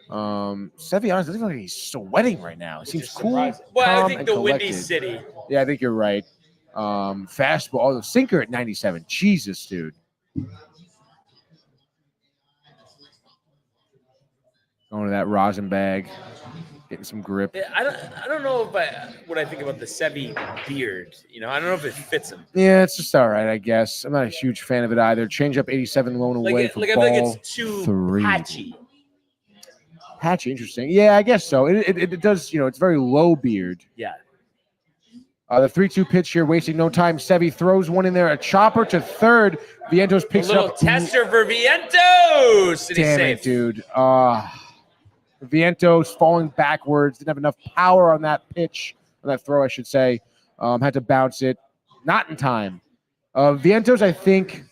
Sevi, honestly, doesn't look like he's sweating right now. It seems cool. Well, I think the collected. Windy City. Yeah, I think you're right. Fastball. Oh, the sinker at 97. Jesus, dude. Going to that rosin bag. Getting some grip. Yeah, I don't know what I think about the Sevi beard. You know, I don't know if it fits him. Yeah, it's just all right, I guess. I'm not a huge fan of it either. Change up 87 lone away for I ball feel like it's too 3. patchy. Patchy, interesting. Yeah, I guess so. It does, it's very low beard. Yeah. The 3-2 pitch here, wasting no time. Sevi throws one in there, a chopper to third. Vientos picks A little up. tester for Vientos. And he's Damn safe. it, dude. Vientos falling backwards. Didn't have enough power on that pitch, on that throw, I should say. Had to bounce it. Not in time. Vientos, I think,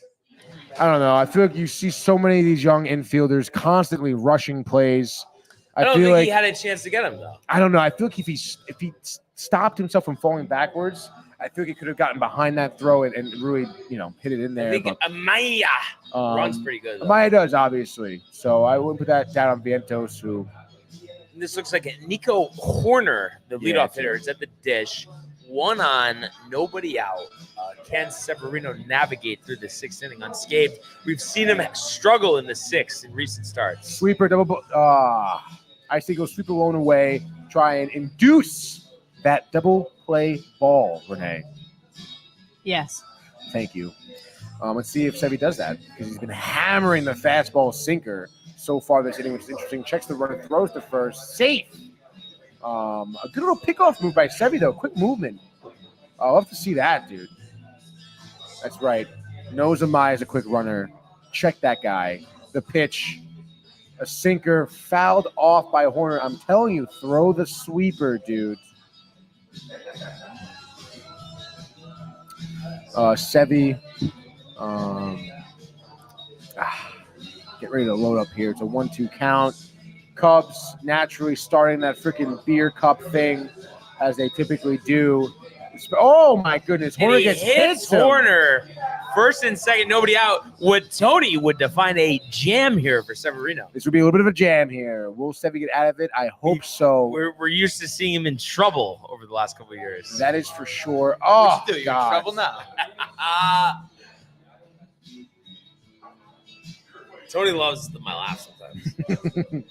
I don't know. I feel like you see so many of these young infielders constantly rushing plays. I don't feel think like he had a chance to get him, though. I don't know. I feel like if he stopped himself from falling backwards, I think he could have gotten behind that throw and really, hit it in there. I think Amaya runs pretty good. Amaya does, obviously. So I wouldn't put that down on Vientos, who. This looks like Nico Horner, the leadoff hitter, is at the dish. 1 on, nobody out. Can Severino navigate through the 6th inning unscathed? We've seen him struggle in the 6th in recent starts. Sweeper, double. I say go sweeper one away. Try and induce that double play ball, Renee. Yes. Thank you. Let's see if Sevy does that because he's been hammering the fastball sinker so far this inning, which is interesting. Checks the runner, throws to first, safe. A good little pickoff move by Sevy, though. Quick movement. I'll love to see that, dude. That's right. Knows Amaya is a quick runner. Check that guy. The pitch. A sinker fouled off by Horner. I'm telling you, throw the sweeper, dude. Sevy. Get ready to load up here. It's a 1-2 count. Cubs naturally starting that freaking beer cup thing as they typically do. Oh my goodness! Horner gets hits Horner. First and second, nobody out. Tony would define a jam here for Severino. This would be a little bit of a jam here. Will Sevy get out of it? I hope so. We're used to seeing him in trouble over the last couple of years. That is for sure. Oh, You're in God. trouble now. Tony loves my laugh sometimes.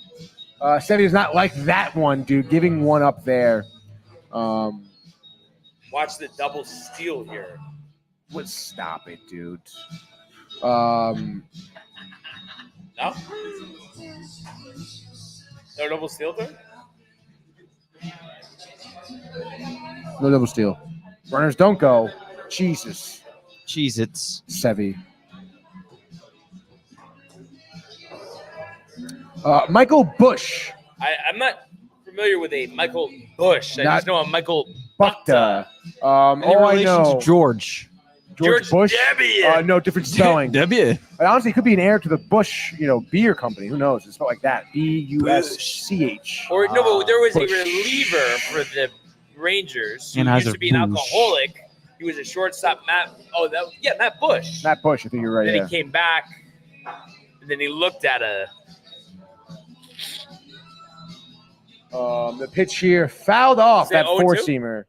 Sevy is not like that one, dude. Giving one up there. Watch the double steal here. Let's stop it, dude. No? No double steal there? No double steal. Runners don't go. Jesus. Cheez-Its. Sevy. Michael Bush. I'm not familiar with a Michael Bush. I Not- just know a Michael Bukta. Any All I relation know. to George? George Bush. W. No, different spelling. W. Honestly, it could be an heir to the Bush, beer company. Who knows? It's spelled like that. B-U-S-C-H. Or no, but there was Bush. a reliever for the Rangers who Anheuser used to be an Busch. alcoholic. He was a shortstop, Matt Bush. Matt Bush, I think you're right. Then Yeah. he came back, and then he looked at The pitch here fouled off Is it that 0-2? four-seamer.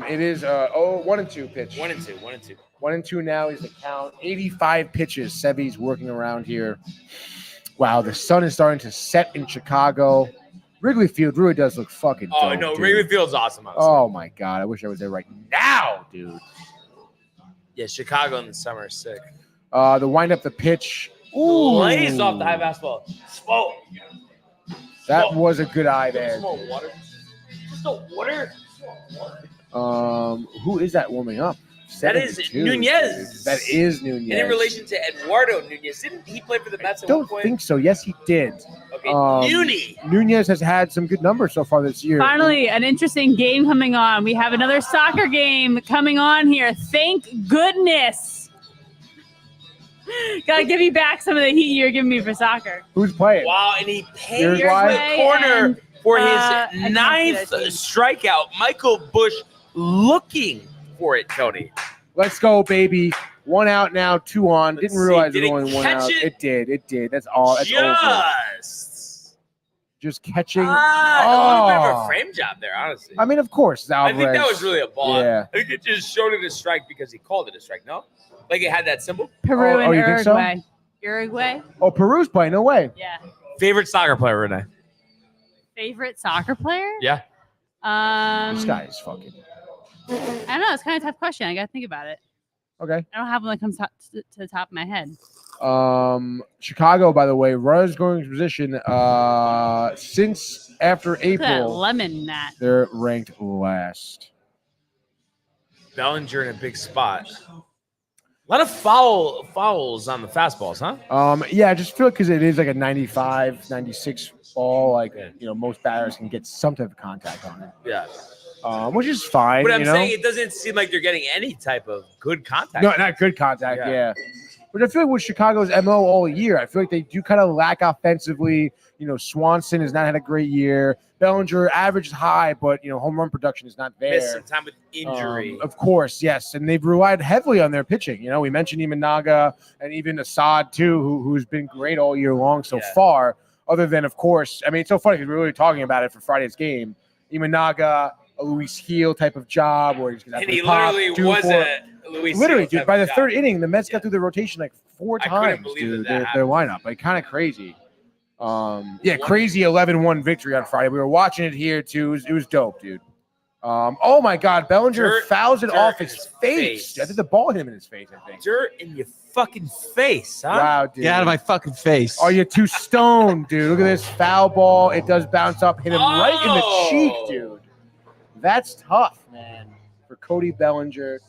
It is 1-2 pitch. 1-2. 1-2 now is the count. 85 pitches. Sevy's working around here. Wow, the sun is starting to set in Chicago. Wrigley Field really does look fucking Oh dope, no, dude. Wrigley Field's awesome. Oh my God, I wish I was there right now, dude. Yeah, Chicago in the summer is sick. The wind up the pitch. Ooh. Lays off the high fastball. Smoke. That was a good eye there. Smoke water. Just no water. Who is that warming up? That is 72, Nunez. dude. That is Nunez. And in relation to Eduardo Nunez, didn't he play for the Mets I at one don't point? think so. Yes, he did. Okay, Nunez. Nunez has had some good numbers so far this year. Finally, an interesting game coming on. We have another soccer game coming on here. Thank goodness. Gotta give you back some of the heat you're giving me for soccer. Who's playing? Wow, and he paid Here's the why. corner And, for I his can't ninth see that team. strikeout. Michael Bush looking for it, Tony. Let's go, baby. 1 out now, 2 on. Let's Didn't realize see. there Did was it only 1 catch out. it? It did. That's all. That's over. Just catching. A little bit of Oh. a frame job there, honestly. I mean, of course, I Alvarez. think that was really a ball. Yeah. I think it just showed it a strike because he called it a strike, no? Like it had that symbol? Peru Oh, and you think so? Uruguay. Uruguay? Oh, Peru's playing. No way. Yeah. Favorite soccer player, Renee? Favorite soccer player? Yeah. This guy is fucking. I don't know. It's kind of a tough question. I got to think about it. Okay. I don't have one that comes to the top of my head. Chicago, by the way, runners going into position. Since after Look at that April, lemon that. they're ranked last. Bellinger in a big spot. A lot of fouls on the fastballs, huh? Yeah, I just feel because it is like a 95, 96 ball. Like, most batters can get some type of contact on it, Yeah. which is fine. But I'm saying it doesn't seem like they're getting any type of good contact. No, not good contact. Yeah. Yeah. But I feel like with Chicago's MO all year, I feel like they do kind of lack offensively. Swanson has not had a great year. Bellinger average is high, but home run production is not there. Missed some time with injury. Of course, yes, and they've relied heavily on their pitching. We mentioned Imanaga and even Assad too, who's been great all year long so far. Other than, of course, I mean, it's so funny because we're really talking about it for Friday's game. Imanaga, a Luis Heel type of job, where he's going to have to pop. Literally was a Luis literally, Heel dude. type By the of third job. inning, the Mets got through the rotation like 4 times, dude. Their lineup, like kind of crazy. Crazy 11-1 victory on Friday. We were watching it here too. It was dope, dude. Oh my God, Bellinger fouls it off his face. I think the ball hit him in his face. I think. Dirt in your fucking face, huh? Wow, dude. Get out of my fucking face. Are you too stoned, dude? Look at this foul ball. It does bounce up, hit him right in the cheek, dude. That's tough, man. For Cody Bellinger.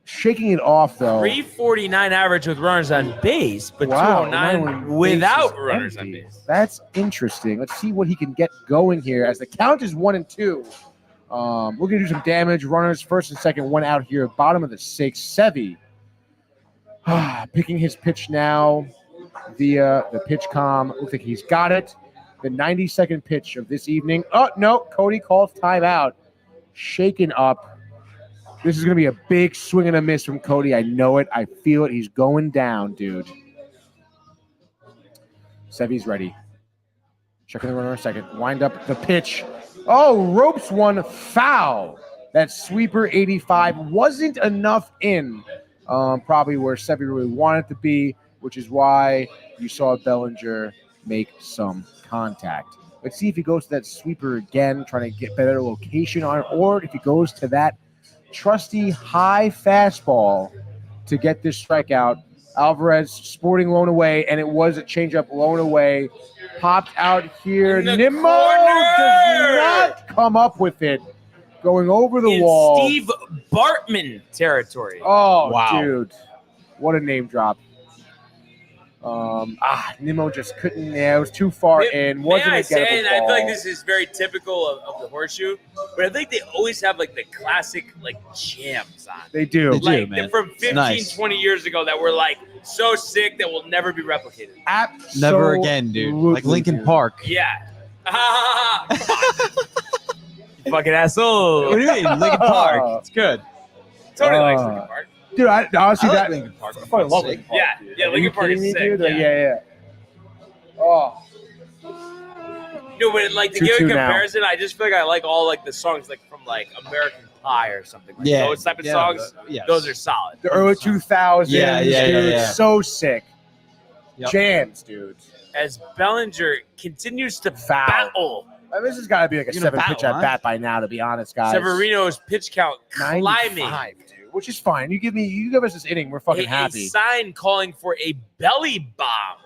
Shaking it off, though. 349 average with runners on base, but 209 without runners on base. That's interesting. Let's see what he can get going here as the count is 1-2. We're going to do some damage. Runners first and second, one out here, bottom of the 6th. Sevy picking his pitch now via the pitch comm. Looks like he's got it. The 92nd pitch of this evening. Oh, no. Cody calls timeout. Shaken up. This is going to be a big swing and a miss from Cody. I know it. I feel it. He's going down, dude. Sevy's ready. Checking the runner a second. Wind up the pitch. Oh, ropes one foul. That sweeper 85 wasn't enough in. Probably where Sevy really wanted to be, which is why you saw Bellinger make some contact. Let's see if he goes to that sweeper again, trying to get better location on it, or if he goes to that trusty high fastball to get this strikeout. Alvarez sporting blown away, and it was a changeup blown away. Popped out here. Nimmo does not come up with it. Going over the wall. Steve Bartman territory. Oh, wow. Dude. What a name drop. Nimmo just couldn't. Yeah, it was too far in. Wasn't May I a say, gettable and I feel like ball. this is very typical of the Horseshoe, but I think they always have like the classic like jams on. They do. They do. Like man. from 15, Nice. 20 years ago that were like so sick that will never be replicated. Never again, dude. Like Linkin Park. Yeah. Come on. You fucking asshole. What do you mean? Linkin Park. It's good. Totally likes Linkin Park. Dude, honestly, I like that Linkin Park. I fucking love Linkin Park. Yeah, dude. yeah, Are Linkin you Park is kidding me, sick, dude? yeah. Oh, No, but like to give a 2-2 now. comparison, I just feel like I like all like the songs like from like American Pie or something. Like Yeah, those type of yeah, songs. yes. Those are solid. the early 2000s, Yeah, dude. yeah. So sick. Yep. Jams, dude. As Bellinger continues to Foul. battle, I mean, this has got to be like a You're gonna 7-pitch battle, at bat by now, to be honest, guys. Severino's pitch count 95, climbing. dude, which is fine. You give us this inning, we're fucking A happy. sign calling for a belly bomb.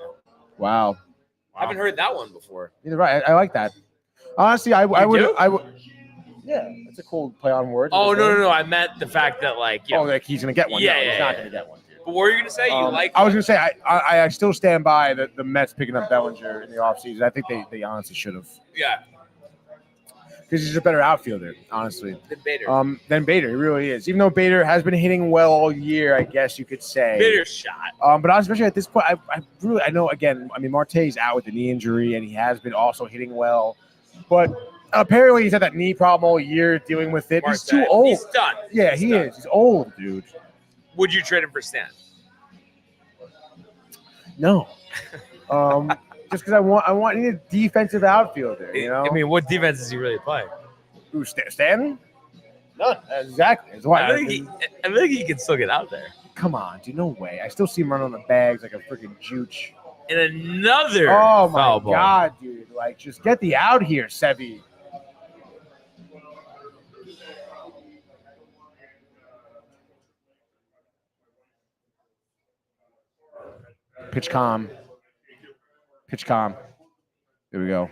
Wow. I haven't heard that one before. You're right. I like that. Honestly, I You would. do? I would. Yeah, that's a cool play on words. Oh no! I meant the fact that like Oh, like he's gonna get one. Yeah, no, yeah, he's not yeah. gonna get one. Dude. But what were you gonna say? You like? I was gonna say I still stand by the Mets picking up Bellinger in the offseason. I think they honestly should have, Yeah, because he's a better outfielder, honestly. the Bader. Than Bader. He really is. Even though Bader has been hitting well all year, I guess you could say. Bader shot. But especially at this point, I know again. I mean, Marte's out with the knee injury, and he has been also hitting well, but apparently he's had that knee problem all year, dealing with it. He's too Marte, old. He's done. Yeah, He's he done. is. He's old, dude. Would you trade him for Stan? No. Just because I need a defensive outfielder. You know. I mean, what defense is he really playing? Who, Stanton? None. Exactly. That's why. I feel like he can still get out there. Come on, dude. No way. I still see him running on the bags like a freaking jooch. And another Oh my foul ball. God, dude! Like, just get the out here, Sevy. Pitch calm. Pitch calm. There we go.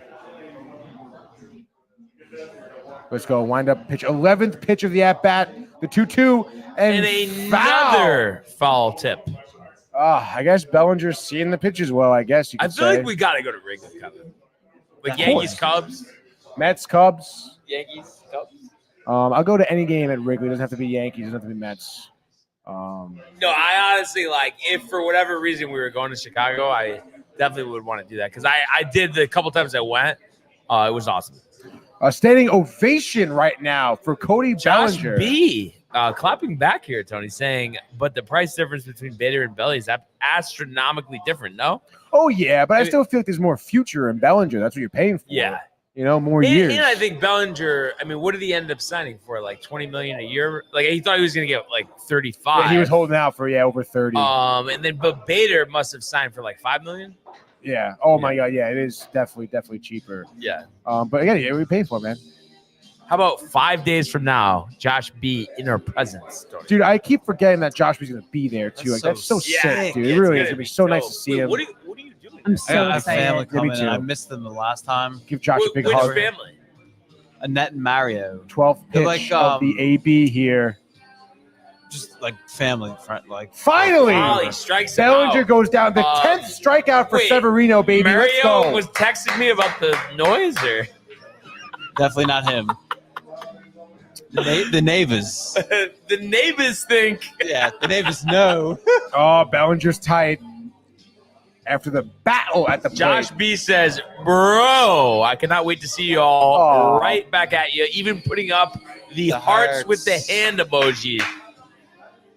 Let's go. Wind up pitch. 11th pitch of the at bat. The 2-2 and another foul tip. I guess Bellinger's seeing the pitches well. I guess you could I feel say. like we got to go to Wrigley, Kevin. Like Of Yankees, course. Cubs. Mets, Cubs. Yankees, Cubs. I'll go to any game at Wrigley. It doesn't have to be Yankees. It doesn't have to be Mets. No, I honestly if for whatever reason we were going to Chicago, I definitely would want to do that because I did the couple times I went. It was awesome. A standing ovation right now for Cody Josh Bellinger. B. Clapping back here, Tony, saying, but the price difference between Bader and Belly is astronomically different, no? Oh, yeah, but I still feel like there's more future in Bellinger. That's what you're paying for. Yeah. More years. And I think Bellinger, what did he end up signing for? Like $20 million a year? He thought he was going to get 35. Yeah, he was holding out for, over 30. But Bader must have signed for $5 million. Yeah. Oh, my God. Yeah, it is definitely cheaper. Yeah. But again, we pay for it, man. How about 5 days from now, Josh B in our presence? Dude, I keep forgetting that Josh B's going to be there, too. That's so sick, dude. It really is going to be so nice to see him. What are you doing? I'm so I excited. have family Yeah, me coming in. too. I missed them the last time. Give Josh a big Which hug. family? Annette and Mario. 12th They're pitch of the AB here. Just family friend. Finally! Ollie strikes him Bellinger out. goes down. The 10th strikeout for wait, Severino, baby. Let's Mario go. was texting me about the noise, or Definitely not him. The neighbors. the neighbors think. Yeah, the neighbors know. Oh, Bellinger's tight. After the battle at the Josh plate. B says, "Bro, I cannot wait to see you all Aw. right back at you." Even putting up the The hearts with the hearts. hand emoji.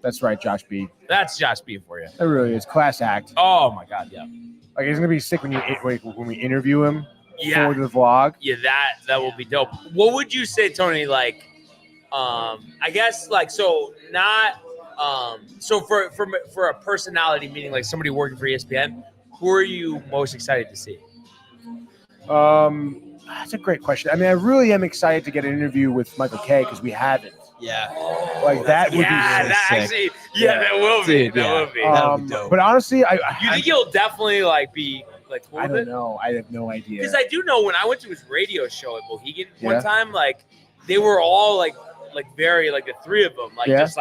That's right, Josh B. That's Josh B for you. That really is class act. Oh my God, yeah, It's gonna be sick when we interview him yeah, for the vlog. yeah. That will be dope. What would you say, Tony? I guess so not so for a personality, meaning somebody working for ESPN. Who are you most excited to see? That's a great question. I really am excited to get an interview with Michael Kay because we haven't. Yeah. That would Yeah, be so that sick. actually, yeah, that will be. Dude, That yeah. will be. That'll be dope. But honestly, You think he'll definitely be cool I with don't it? know. I have no idea. Because I do know when I went to his radio show at Mohegan Yeah. one time, they were all very the three of them, Yeah. just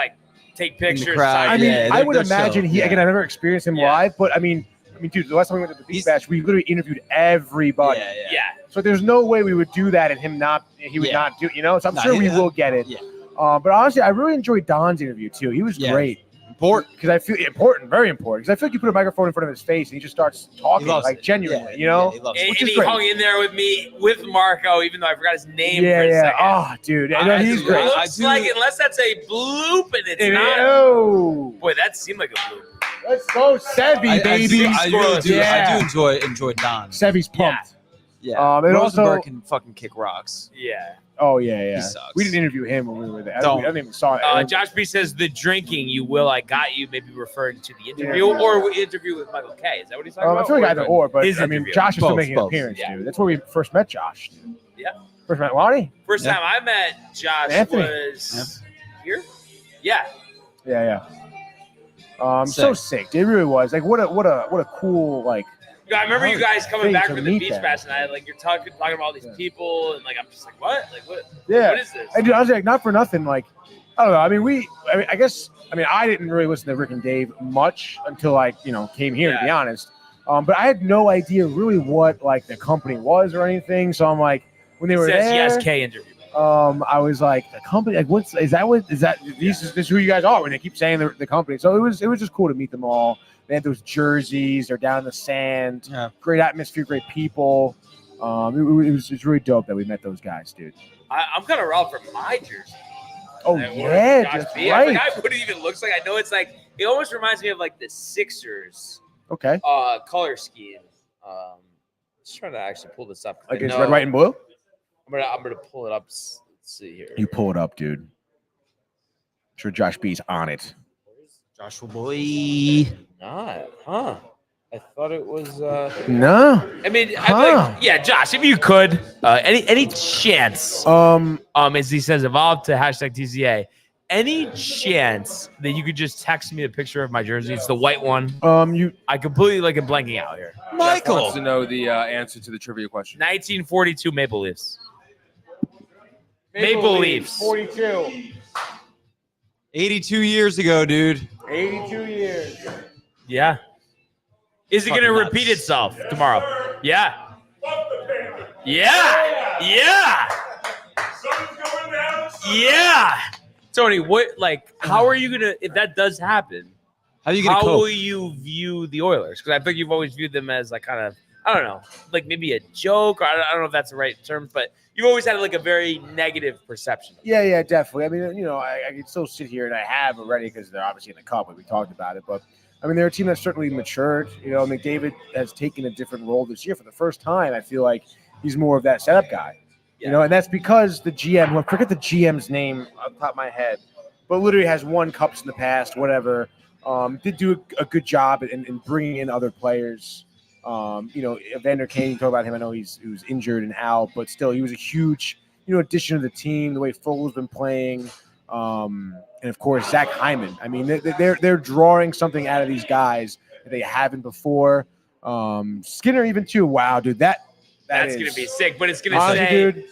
take pictures. crowd, sign yeah. I would they're imagine chill. Yeah. again, I've never experienced him Yeah. live, but dude, the last time we went to the Beach Bash, we literally interviewed everybody. Yeah. So there's no way we would do that and he would Yeah. not do, so I'm No, sure we yeah. will get it. Yeah. But honestly, I really enjoyed Don's interview too. He was Yeah. great. Important. Because I feel important, very important. Because I feel like you put a microphone in front of his face and he just starts talking, He loves it. genuinely, Yeah, he loves it. And, Which and is he great. hung in there with me, with Marco, even though I forgot his name for a Yeah. second. Oh, dude. No, he's It great. looks unless that's a bloop, and it's not. Oh, Boy, that seemed like a bloop. let's go, Sevy, baby. I really do. Yeah. I do enjoy Don. Sevy's pumped. Yeah. And Rosenberg also- can fucking kick rocks. Yeah. Oh, yeah. He sucks. We didn't interview him when we were there. I Don't. didn't even saw it. Josh B says the drinking you will, I got you, maybe referring to the interview or interview with Michael K. Is that what he's talking I about? feel like either or, but His I mean, interview. Josh is still Both, making an both. appearance, Yeah. dude. That's where we first met Josh. Dude. Yeah. First met Lonnie? First Yeah. time I met Josh Anthony. was here. Yeah. Yeah. So sick. It really was. What a cool Yeah, I remember you guys coming back to from the meet beach them. bash, and you're talking about all these people, and I'm just what? What? Yeah. What is this? And dude, honestly, not for nothing. I don't know. I didn't really listen to Rick and Dave much until came here, to be honest. But I had no idea really what the company was or anything. So I'm when they were Says there, yes, K interview. I was the company. This is who you guys are when they keep saying the company. So it was just cool to meet them all. They had those jerseys. They're down in the sand. Yeah. Great atmosphere. Great people. It's really dope that we met those guys, dude. I'm kind of raw for my jersey. Oh I ordered yeah, Josh that's B. I right. forgot what it even looks like. I know it's it almost reminds me of the Sixers Okay. color scheme. Just trying to actually pull this up. I It's know- red, white, and blue. I'm gonna pull it up. Let's see here. You pull it up, dude. I'm sure Josh B's on it. Joshua boy. Not, huh? I thought it was. No. I mean, Huh. Josh, if you could, any chance, as he says, evolve to #TCA. Any chance that you could just text me a picture of my jersey? It's the white one. I completely am blanking out here. Michael wants to know the answer to the trivia question. 1942 Maple Leafs. Maple Leafs. 42. 82 years ago, dude. 82 years. Yeah. Is it going to Fucking repeat nuts. itself tomorrow? Yeah. Yeah. Yeah. Yeah. Tony, how are you gonna if that does happen? How are you gonna How cope? will you view the Oilers? Because I think you've always viewed them as like kind of, I don't know, like maybe a joke, or I don't know if that's the right term, but you've always had like a very negative perception. Yeah, definitely. I mean, I can still sit here, and I have already because they're obviously in the cup, and we talked about it. But I mean, they're a team that's certainly matured. McDavid has taken a different role this year for the first time. I feel like he's more of that setup guy. And that's because the GM, I forget the GM's name off the top of my head, but literally has won cups in the past, whatever. Did do a good job in bringing in other players. Evander Kane, you talk about him. I know he was injured and out, but still, he was a huge, addition to the team. The way Fogel's been playing, and of course Zach Hyman. I mean, they're drawing something out of these guys that they haven't before. Skinner even too. Wow, dude, that's gonna be sick. But it's gonna honestly, say dude,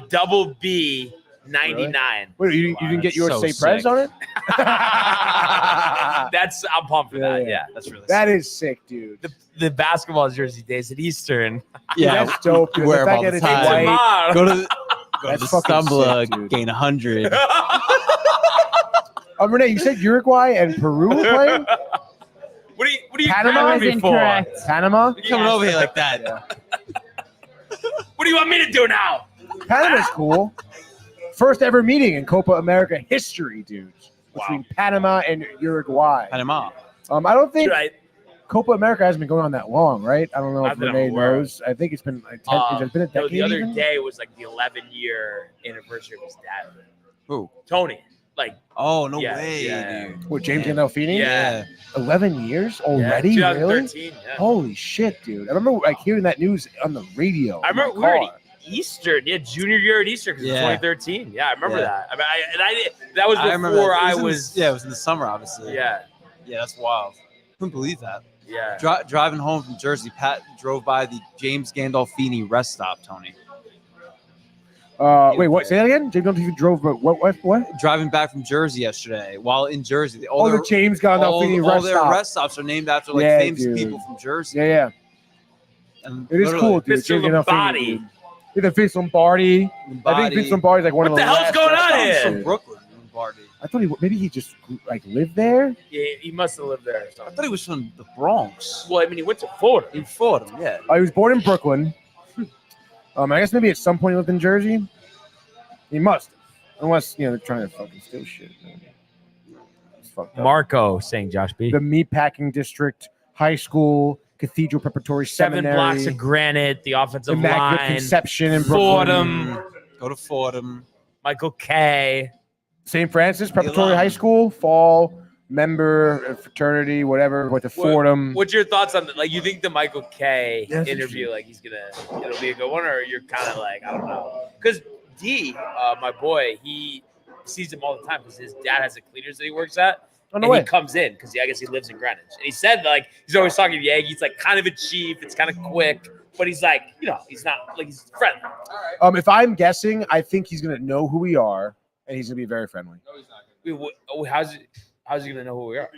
double B 99. Wait, you didn't get yours so say Prez sick. on it? I'm pumped for that. Yeah, That's really That is sick, dude. the basketball jersey days at Eastern. yeah. That's dope. Dude. Wear The them fact all that the it's time. white. Go to the That's fucking Stumbler, sick, dude. gain 100. Renee, you said Uruguay and Peru were playing? What are you Panama? grabbing That me was for? incorrect. Panama? You're coming over here like that. What do you want me to do now? Panama's cool. First ever meeting in Copa America history, dudes. Between Panama and Uruguay. Panama. I don't think Right. Copa America hasn't been going on that long, right? I don't know Not if that I'm Renee aware of. knows. I think it's been like 10, has it been a No, decade the other even? day was like the 11-year anniversary of his dad. Who? Tony. Like, Oh, no Yeah, way, yeah. dude. What, James Gandolfini? Yeah. 11 years already? yeah, Really? 2013. Yeah. Holy shit, dude. I remember like hearing that news on the radio. I remember in we my were car. at Eastern, junior year at Eastern because Yeah. it's 2013. Yeah, I remember Yeah. that. That was I remember before that. I It was. it was in the summer, obviously. Yeah, Yeah, that's wild. Couldn't believe that. yeah. Driving home from Jersey, Pat drove by the James Gandolfini rest stop, Tony. Wait, what? Say that again? James Gandolfini drove, but what? Driving back from Jersey yesterday, while in Jersey, Oh, the James Gandolfini all rest their stop. rest stops are named after like Yeah, famous dude. people from Jersey. Yeah. And It is literally, cool, dude. Mr. James Gandolfini, Lombardi. dude. Yeah, Vince Lombardi. I think Lombardi. Vince Lombardi is like one What of the the hell's last going rest on stops, here? from dude. Brooklyn, Lombardi. I thought maybe he just like lived there. Yeah, he must have lived there or I something. thought he was from the Bronx. Well, I mean, he went to Florida. In Florida, yeah. He was born in Brooklyn. I guess maybe at some point he lived in Jersey. He must, unless they're trying to fucking steal shit. Man. It's fucked up. Marco saying Josh B. The Meatpacking District High School Cathedral Preparatory 7 Seminary, blocks of granite, the offensive Immaculate line, Conception in Brooklyn, Fordham, Go to Fordham. Michael K. St. Francis Preparatory alum. High School, fall member fraternity, whatever. Went to Fordham. What's your thoughts on like? You think the Michael K. Yeah, that's interview, like it'll be a good one, or you're kind of like I don't know? Because D, my boy, he sees him all the time because his dad has a cleaners that he works at. Oh, And no way. he comes in because I guess he lives in Greenwich. And he said like he's always talking to Yankees, like kind of a chief. It's kind of quick, but he's like he's not like he's friendly. If I'm guessing, I think he's gonna know who we are, and he's gonna be very friendly. How's he gonna know who we are?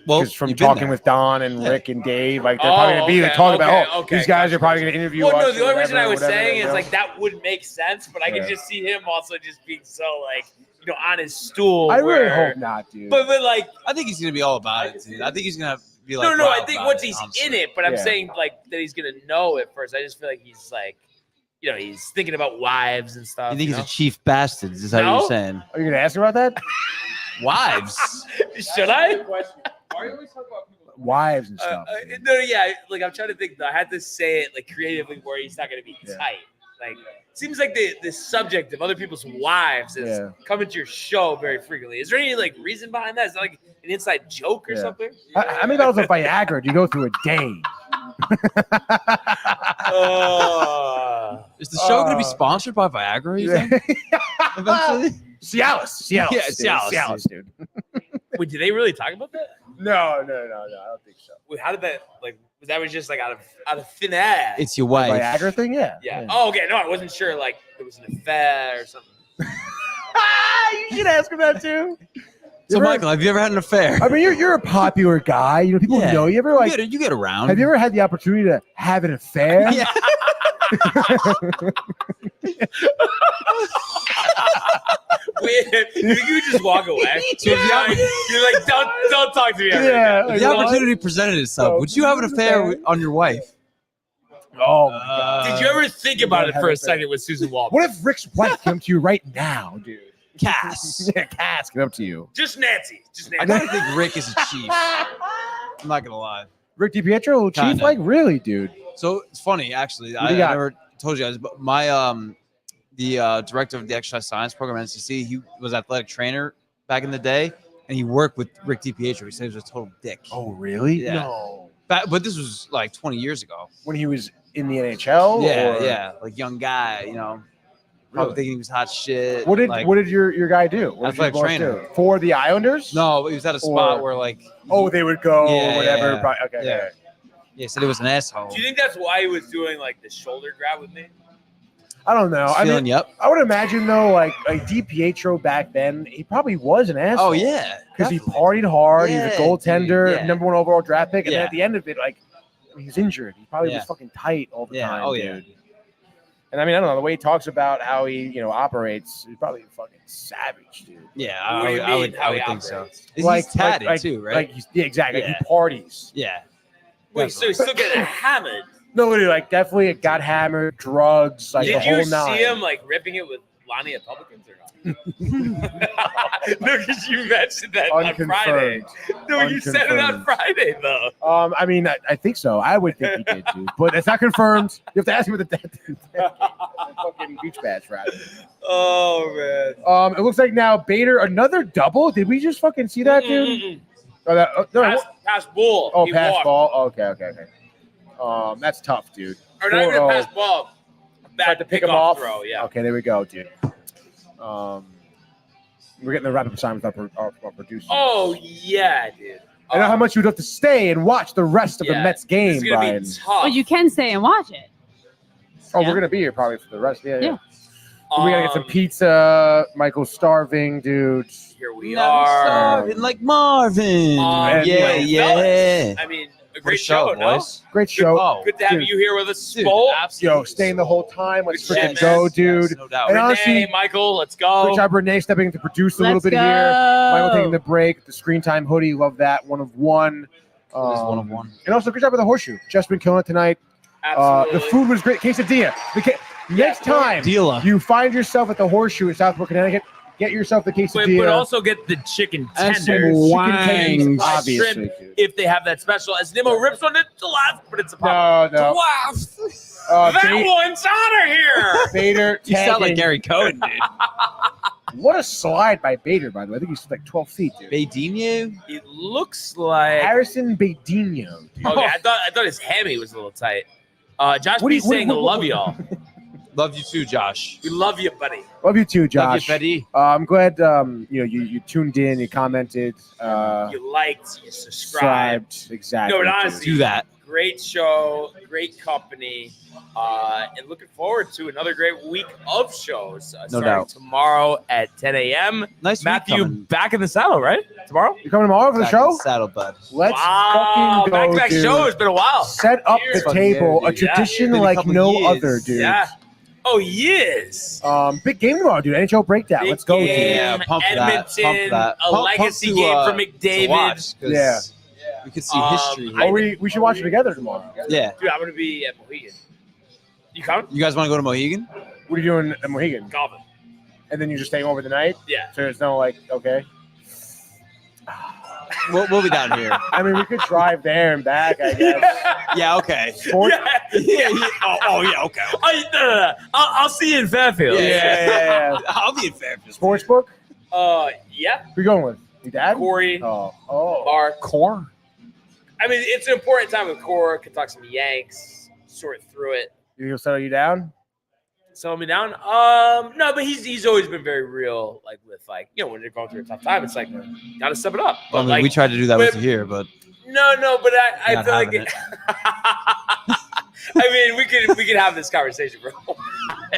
Well, Because from you've been talking there. with Don and Rick and Dave, like they're Oh, probably gonna be there okay, talking about, okay, these guys gotcha. are probably gonna interview Well, us. no, the or only reason I whatever, was saying you is know? like that would make sense, but I Yeah. could just see him also just being so like on his stool. I really where- hope not, dude. But like I think he's gonna be all about it, dude. I think he's gonna be like. no, I wild think about once it, he's honestly. in it, but I'm Yeah. saying like that he's gonna know at first. I just feel like he's like, he's thinking about wives and stuff. You think he's know? a chief bastard? Is that No? what you're saying? Are you gonna ask him about that? Wives. Should I? Wives and stuff. dude. No, yeah. Like I'm trying to think. Though. I had to say it like creatively where he's not gonna be Yeah. tight. Like seems like the subject of other people's wives is Yeah. coming to your show very frequently. Is there any like reason behind that? Is that like an inside joke or Yeah. something? How many bottles of Viagra do you go through a day? Is the show going to be sponsored by Viagra? You think? Eventually. Cialis. Yeah, dude. Cialis, dude. Wait, did they really talk about that? No. I don't think so. Wait, how did that like? Was that just like out of thin air? It's your wife. Viagra thing, yeah. Yeah. Oh, okay. No, I wasn't sure. Like it was an affair or something. You should ask him that too. So, You ever- Michael, have you ever had an affair? I mean, you're a popular guy. People Yeah. know you. Ever like? you get around. Have you ever had the opportunity to have an affair? Yeah. Wait, you think you would just walk away? You're like, don't talk to me ever Yeah, again. If the opportunity presented itself, would you have an affair on your wife? Oh my god. Did you ever think about it for a second with Susan Waldman? What if Rick's wife came to you right now, dude? Cass. Yeah, Cass came up to you. Just Nancy. Just I Nancy. gotta think Rick is a chief. I'm not gonna lie. Rick DiPietro, chief, Kinda. like really, dude. So it's funny, actually. What do I you got? never told you guys, but my the director of the exercise science program at NCC, he was athletic trainer back in the day, and he worked with Rick DiPietro. He said he was a total dick. Oh, really? Yeah. No. But this was like 20 years ago. When he was in the NHL? Yeah, or- yeah, like young guy, you know, probably Really? thinking he was hot shit. What did like, what did your guy do? What did your Athletic boss trainer. do? For the Islanders? No, he was at a spot Or- where like, Oh, they would go Yeah, or whatever. yeah, Probably- okay. yeah. okay. yeah, said he was an asshole. Do you think that's why he was doing like the shoulder grab with me? I don't know. I Feeling mean, yep. I would imagine though, like DiPietro back then, he probably was an asshole. Oh yeah, because he definitely. partied hard. Yeah, He's a goaltender, dude, yeah. #1 overall draft pick, and then Yeah. at the end of it, like he's injured. He probably Yeah. was fucking tight all the Yeah. time. Oh dude. yeah. And I mean, I don't know the way he talks about how he, operates. He's probably a fucking savage, dude. Yeah, What do you I would, mean, how he think so. operates? He's tatted too, right? Like yeah, exactly. Yeah. Like he parties. yeah. Wait, so he's still getting hammered? No, literally, like definitely it got hammered, drugs, like the Did whole you nine. see him like ripping it with Lonnie at Publicans or not? No, because you mentioned that on Friday. Unconfirmed. No, you said it on Unconfirmed. Friday though. I mean, I think so. I would think he did, dude. But it's not confirmed. You have to ask him with the fucking beach bash, right? Oh man. It looks like now Bader another double. Did we just fucking see that, dude? Mm-mm. Oh, no. Pass ball. Oh, He pass walked. ball. Okay. That's tough, dude. Or not even a 4-0. pass ball. Tried to pick him pickoff off. throw. Yeah. Okay, there we go, dude. We're getting the wrap-up assignment with our producer. Oh yeah, dude. I know how much you'd have to stay and watch the rest of the Yeah, Mets game, It's gonna Brian. be tough. Well, you can stay and watch it. Oh, Yeah. we're gonna be here probably for the rest. Yeah. Yeah. We gotta get some Um, pizza. Michael's starving, dude. Here we Never are. starving like Marvin. And, yeah, you yeah. know, fellas, I mean, a What a great show, no? boys. Great show. Oh, Good to have Dude. you here with us, dude, Spolt. absolutely. Yo, staying the whole time. Let's Good freaking shit, go, man. dude. Yes, no doubt. And Renee, honestly, Michael, let's good go. job, Renee, stepping in to produce a little Let's bit go. here. Michael taking the break. The screen time hoodie, love that. 1 of 1. It is 1 of 1. And also, good job with the horseshoe. Just been killing it tonight. Absolutely. The food was great. Quesadilla. Next time Dealer. you find yourself at the horseshoe in Southport, Connecticut, get yourself the quesadilla. But also get the chicken And some tenders. wine. Chicken tenders, Wangs. obviously. Shrimp, dude. if they have that special. As Nemo rips on it to left, but it's a pop. No. Wow. That one's honor here. Bader You sound like tagging. Gary Cohen, dude. What a slide by Bader, by the way. I think he's like 12 feet, dude. Badinho? It looks like. Harrison Badinho. Dude. Okay, I thought his hammy was a little tight. Josh What do B you- what- saying what- love what- y'all. Love you too, Josh. We love you, buddy. Love you too, Love Josh. you, Betty. I'm glad you tuned in, you commented, You liked, you subscribed. subscribed. Exactly. No, but dude. honestly, Do that. Great show, great company, and looking forward to another great week of shows. Starting doubt. tomorrow at 10 a.m. Nice Matthew week coming. back in the saddle, right? Tomorrow? You coming tomorrow for the Back in show? Saddle, bud. Let's Wow, fucking go, back-to-back dude. show. It's been a while. Set up Years. the table, a Yeah, tradition been a like couple no years. other, dude. Yeah. Oh, yes. Big game tomorrow, dude. NHL breakdown. Big Let's go, game. dude. Yeah, pump for that. Edmonton, Pump for that. a Pump legacy to, game for to McDavid. watch, 'cause Yeah. We could see Um, history. I- here. We should watch it together tomorrow. Yeah. Dude, I'm going to be at Mohegan. You coming? You guys want to go to Mohegan? What are you doing at Mohegan? Golfing. And then you're just staying over the night? Yeah. So there's no okay. We'll be down here. I mean, we could drive there and back, I guess. Yeah, okay. Sports? Yeah. Oh, yeah, okay. No. I'll see you in Fairfield. Yeah. I'll be in Fairfield. Sportsbook? Yeah. Who you going with? Your dad? Corey, Oh. Mark. Core? I mean, it's an important time with Core. Could talk some Yanks, sort through it. You gonna settle you down? Settle me down. No, but he's always been very real, like with when you're going through a tough time, it's like gotta step it up. I But mean, like, we tried to do that with but- you here, but no, but I Not feel like having it. I mean, we could have this conversation, bro.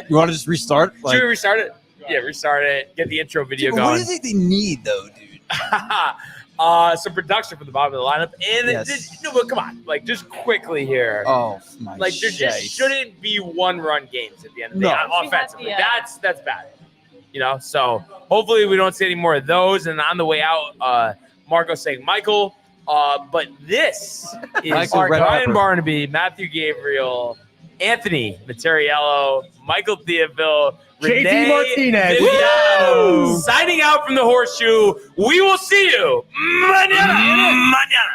you want to just restart? Should we restart it? Yeah, restart it. Get the intro video Dude, what going. do you think they need, though, dude? some production from the bottom of the lineup. And but come on, like just quickly here. Oh my! Like there just shouldn't be 1-run games at the end of the day offensively. That's bad. So hopefully we don't see any more of those. And on the way out, Marco saying Michael. But this is Ryan Barnaby, Matthew Gabriel, Anthony Materiello, Michael Theophil, JT Martinez. Signing out from the Horseshoe. We will see you mañana.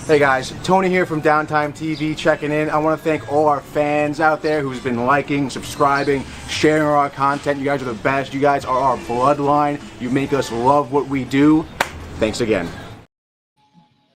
Hey guys, Tony here from Downtime TV checking in. I want to thank all our fans out there who's been liking, subscribing, sharing our content. You guys are the best. You guys are our bloodline. You make us love what we do. Thanks again.